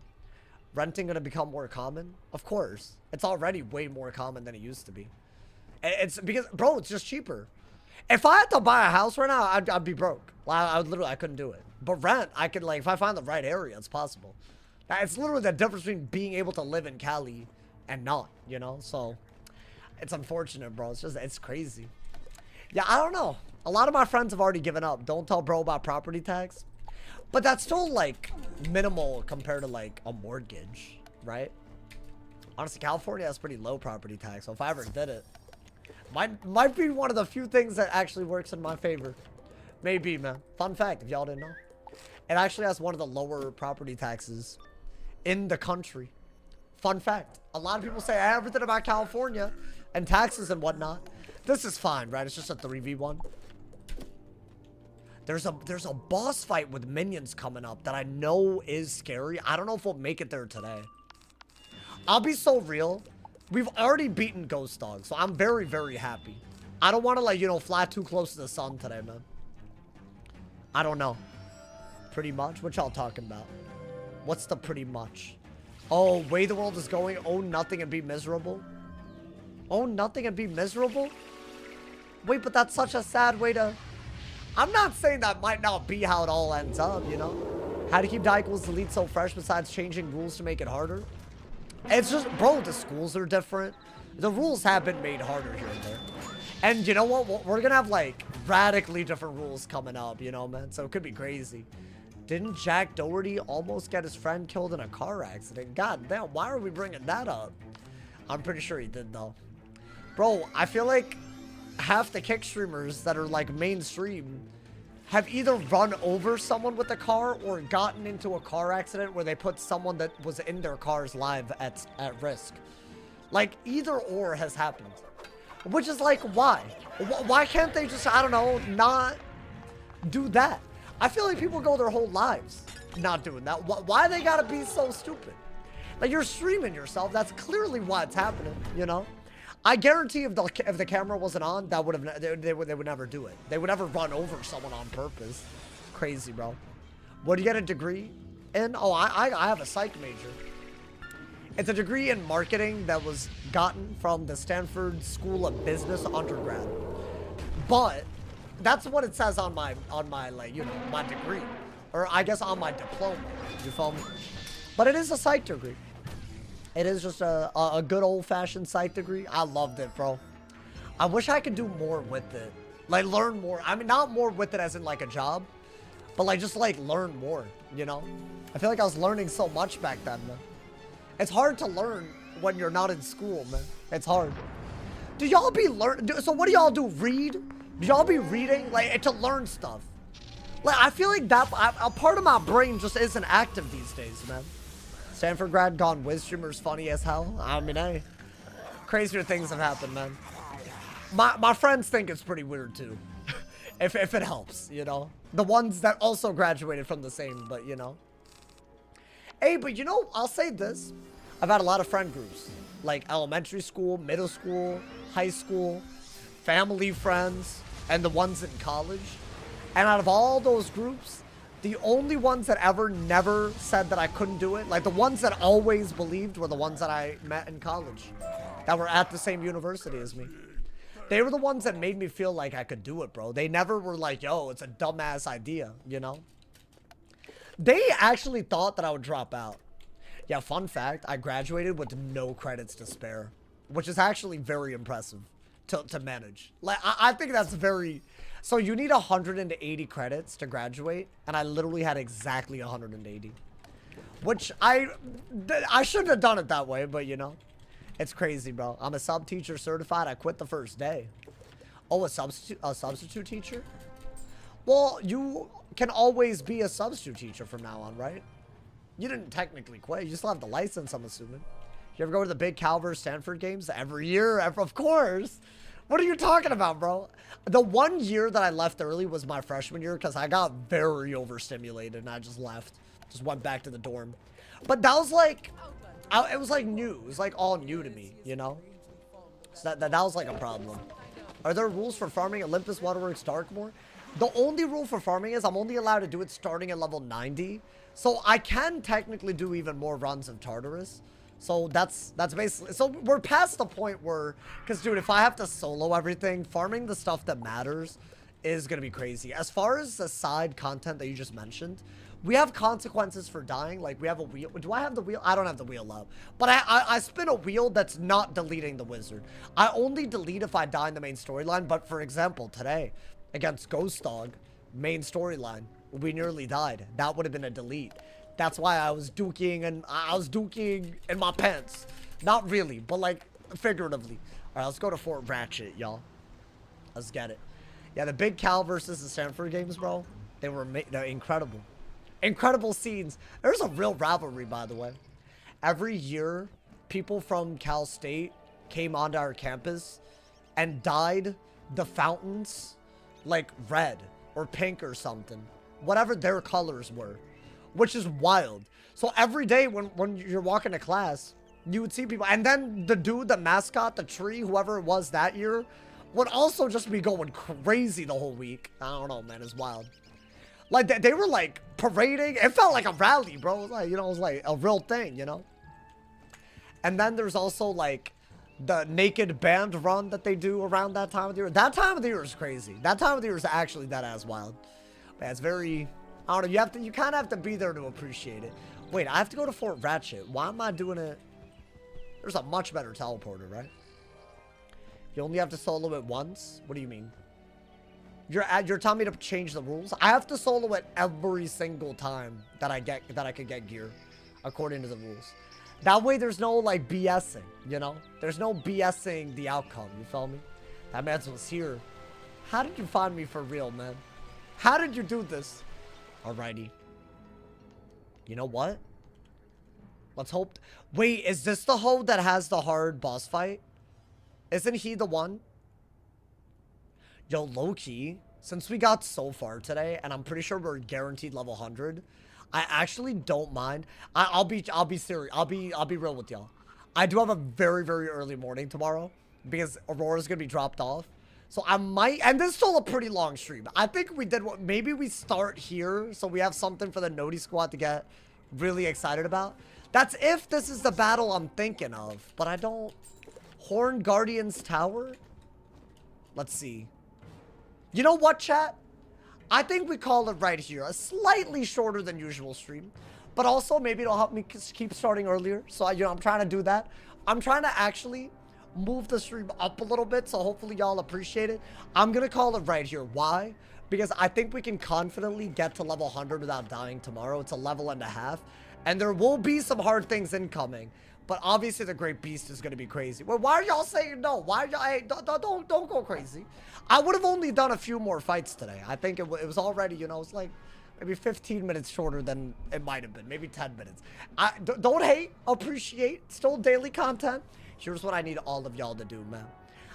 A: Renting gonna become more common? Of course. It's already way more common than it used to be. It's because, bro, it's just cheaper. If I had to buy a house right now, I'd be broke. I would literally, I couldn't do it. But rent, I could, like, if I find the right area, it's possible. It's literally the difference between being able to live in Cali and not, you know? So, it's unfortunate, bro. It's just, it's crazy. Yeah, I don't know. A lot of my friends have already given up. Don't tell bro about property tax. But that's still, like, minimal compared to, like, a mortgage, right? Honestly, California has pretty low property tax. So if I ever did it, might be one of the few things that actually works in my favor. Maybe, man. Fun fact, if y'all didn't know. It actually has one of the lower property taxes in the country. Fun fact. A lot of people say everything about California and taxes and whatnot. This is fine, right? It's just a 3v1. There's a boss fight with minions coming up that I know is scary. I don't know if we'll make it there today. I'll be so real. We've already beaten Ghost Dog, so I'm very, very happy. I don't want to, like, you know, fly too close to the sun today, man. I don't know. Pretty much? What y'all talking about? What's the pretty much? Oh, way the world is going. Own nothing and be miserable. Own nothing and be miserable? Wait, but that's such a sad way to... I'm not saying that might not be how it all ends up, you know? How to keep die equals delete so fresh besides changing rules to make it harder? It's just, bro, the schools are different. The rules have been made harder here and there. And you know what? We're gonna have, like, radically different rules coming up, you know, man? So it could be crazy. Didn't Jack Doherty almost get his friend killed in a car accident? God damn, why are we bringing that up? I'm pretty sure he did, though. Bro, I feel like half the kick streamers that are, like, mainstream have either run over someone with a car or gotten into a car accident where they put someone that was in their cars live at risk. Like, either or has happened. Which is like, why? Why can't they just, I don't know, not do that? I feel like people go their whole lives not doing that. Why they gotta be so stupid? Like, you're streaming yourself. That's clearly why it's happening, you know? I guarantee if the camera wasn't on, that would have they would never do it. They would never run over someone on purpose. Crazy, bro. What do you get a degree in? Oh, I have a psych major. It's a degree in marketing that was gotten from the Stanford School of Business undergrad. But that's what it says on my like, you know, my degree, or I guess on my diploma. You feel me? But it is a psych degree. It is just a good old-fashioned psych degree. I loved it, bro. I wish I could do more with it. Like, learn more. I mean, not more with it as in, like, a job. But, like, just, like, learn more, you know? I feel like I was learning so much back then, man. It's hard to learn when you're not in school, man. It's hard. Do y'all be so what do y'all do? Read? Do y'all be reading? Like, to learn stuff. Like, I feel like that, a part of my brain just isn't active these days, man. Stanford grad gone Wiz streamer's funny as hell. I mean, hey, crazier things have happened, man. My friends think it's pretty weird too, if it helps, you know. The ones that also graduated from the same, but you know. Hey, but you know, I'll say this: I've had a lot of friend groups, like elementary school, middle school, high school, family friends, and the ones in college. And out of all those groups, the only ones that never said that I couldn't do it, like the ones that always believed, were the ones that I met in college, that were at the same university as me. They were the ones that made me feel like I could do it, bro. They never were like, yo, it's a dumbass idea, you know? They actually thought that I would drop out. Yeah, fun fact, I graduated with no credits to spare, which is actually very impressive to manage. Like, I think that's very... So you need 180 credits to graduate, and I literally had exactly 180. Which I shouldn't have done it that way, but you know, it's crazy, bro. I'm a sub teacher certified. I quit the first day. Oh, a substitute teacher? Well, you can always be a substitute teacher from now on, right? You didn't technically quit. You still have the license, I'm assuming. You ever go to the big Cal vs. Stanford games every year? Of course. What are you talking about, bro? The 1 year that I left early was my freshman year because I got very overstimulated and I just left. Just went back to the dorm. But that was like, it was like new. It was like all new to me, you know? So that was like a problem. Are there rules for farming Olympus, Waterworks, Darkmoor? The only rule for farming is I'm only allowed to do it starting at level 90. So I can technically do even more runs of Tartarus. So that's basically, so we're past the point where, because dude, if I have to solo everything, farming the stuff that matters is going to be crazy. As far as the side content that you just mentioned, we have consequences for dying. Like, we have a wheel. Do I have the wheel? I don't have the wheel up. But I spin a wheel that's not deleting the wizard. I only delete if I die in the main storyline. But for example, today, against Ghost Dog, main storyline, we nearly died. That would have been a delete. That's why I was duking, and I was duking in my pants. Not really, but like figuratively. All right, let's go to Fort Ratchet, y'all. Let's get it. Yeah, the big Cal versus the Stanford games, bro. They're incredible. Incredible scenes. There's a real rivalry, by the way. Every year, people from Cal State came onto our campus and dyed the fountains like red or pink or something. Whatever their colors were. Which is wild. So every day when you're walking to class, you would see people. And then the dude, the mascot, the tree, whoever it was that year, would also just be going crazy the whole week. I don't know, man. It's wild. Like, they were, like, parading. It felt like a rally, bro. It was like, you know, it was like a real thing, you know? And then there's also, like, the naked band run that they do around that time of the year. That time of the year is crazy. That time of the year is actually that as wild. Man, it's very... I don't know, you kind of have to be there to appreciate it. Wait, I have to go to Fort Ratchet. Why am I doing it? There's a much better teleporter, right? You only have to solo it once? What do you mean? You're telling me to change the rules? I have to solo it every single time that I could get gear, according to the rules. That way there's no, like, BSing, you know? There's no BSing the outcome, you feel me? That man was here. How did you find me for real, man? How did you do this? Alrighty. You know what? Let's hope... Wait, is this the hoe that has the hard boss fight? Isn't he the one? Yo, low-key, since we got so far today, and I'm pretty sure we're guaranteed level 100, I actually don't mind. I'll be serious. I'll be real with y'all. I do have a very, very early morning tomorrow because Aurora's gonna be dropped off. So I might, and this is still a pretty long stream. I think we did what, maybe we start here so we have something for the Noti squad to get really excited about. That's if this is the battle I'm thinking of, but I don't. Horn Guardians Tower? Let's see. You know what, chat? I think we call it right here. A slightly shorter than usual stream. But also, maybe it'll help me keep starting earlier. So, I'm trying to do that. I'm trying to actually move the stream up a little bit. So, hopefully, y'all appreciate it. I'm going to call it right here. Why? Because I think we can confidently get to level 100 without dying tomorrow. It's a level and a half. And there will be some hard things incoming. But obviously, the Great Beast is going to be crazy. Well, why are y'all saying no? Why are y'all... Hey, don't go crazy. I would have only done a few more fights today. I think it was already, you know, it's like maybe 15 minutes shorter than it might have been. Maybe 10 minutes. Don't hate. Appreciate. Still daily content. Here's what I need all of y'all to do, man.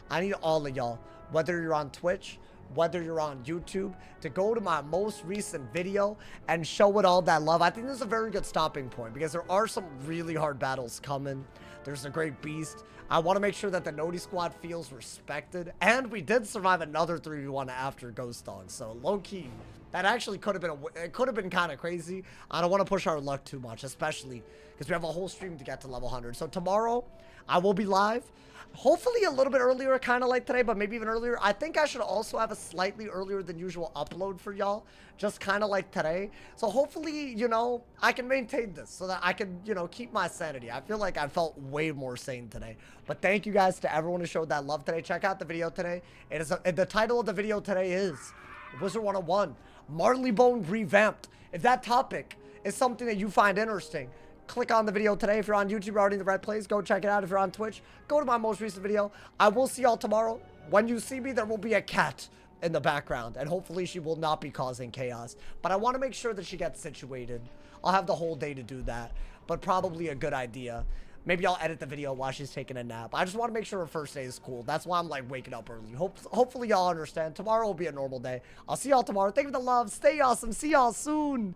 A: I need all of y'all, whether you're on Twitch, whether you're on YouTube, to go to my most recent video and show it all that love. I think this is a very good stopping point because there are some really hard battles coming. There's a Great Beast. I want to make sure that the Noti squad feels respected. And we did survive another 3v1 after Ghost Dog. So low-key, that actually could have been kind of crazy. I don't want to push our luck too much, especially because we have a whole stream to get to level 100. So tomorrow, I will be live. Hopefully a little bit earlier, kind of like today, but maybe even earlier. I think I should also have a slightly earlier than usual upload for y'all, just kind of like today. So hopefully, you know, I can maintain this so that I can, you know, keep my sanity. I feel like I felt way more sane today. But thank you guys to everyone who showed that love today. Check out the video today. It is the title of the video today is Wizard101, Marleybone revamped. If that topic is something that you find interesting, click on the video today. If you're on YouTube, you're already in the right place. Go check it out. If you're on Twitch, go to my most recent video. I will see y'all tomorrow. When you see me, there will be a cat in the background, and hopefully she will not be causing chaos. But I want to make sure that she gets situated. I'll have the whole day to do that, but probably a good idea. Maybe I'll edit the video while she's taking a nap. I just want to make sure her first day is cool. That's why I'm like waking up early. Hopefully y'all understand. Tomorrow will be a normal day. I'll see y'all tomorrow. Thank you for the love. Stay awesome. See y'all soon.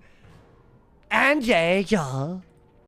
A: And yeah.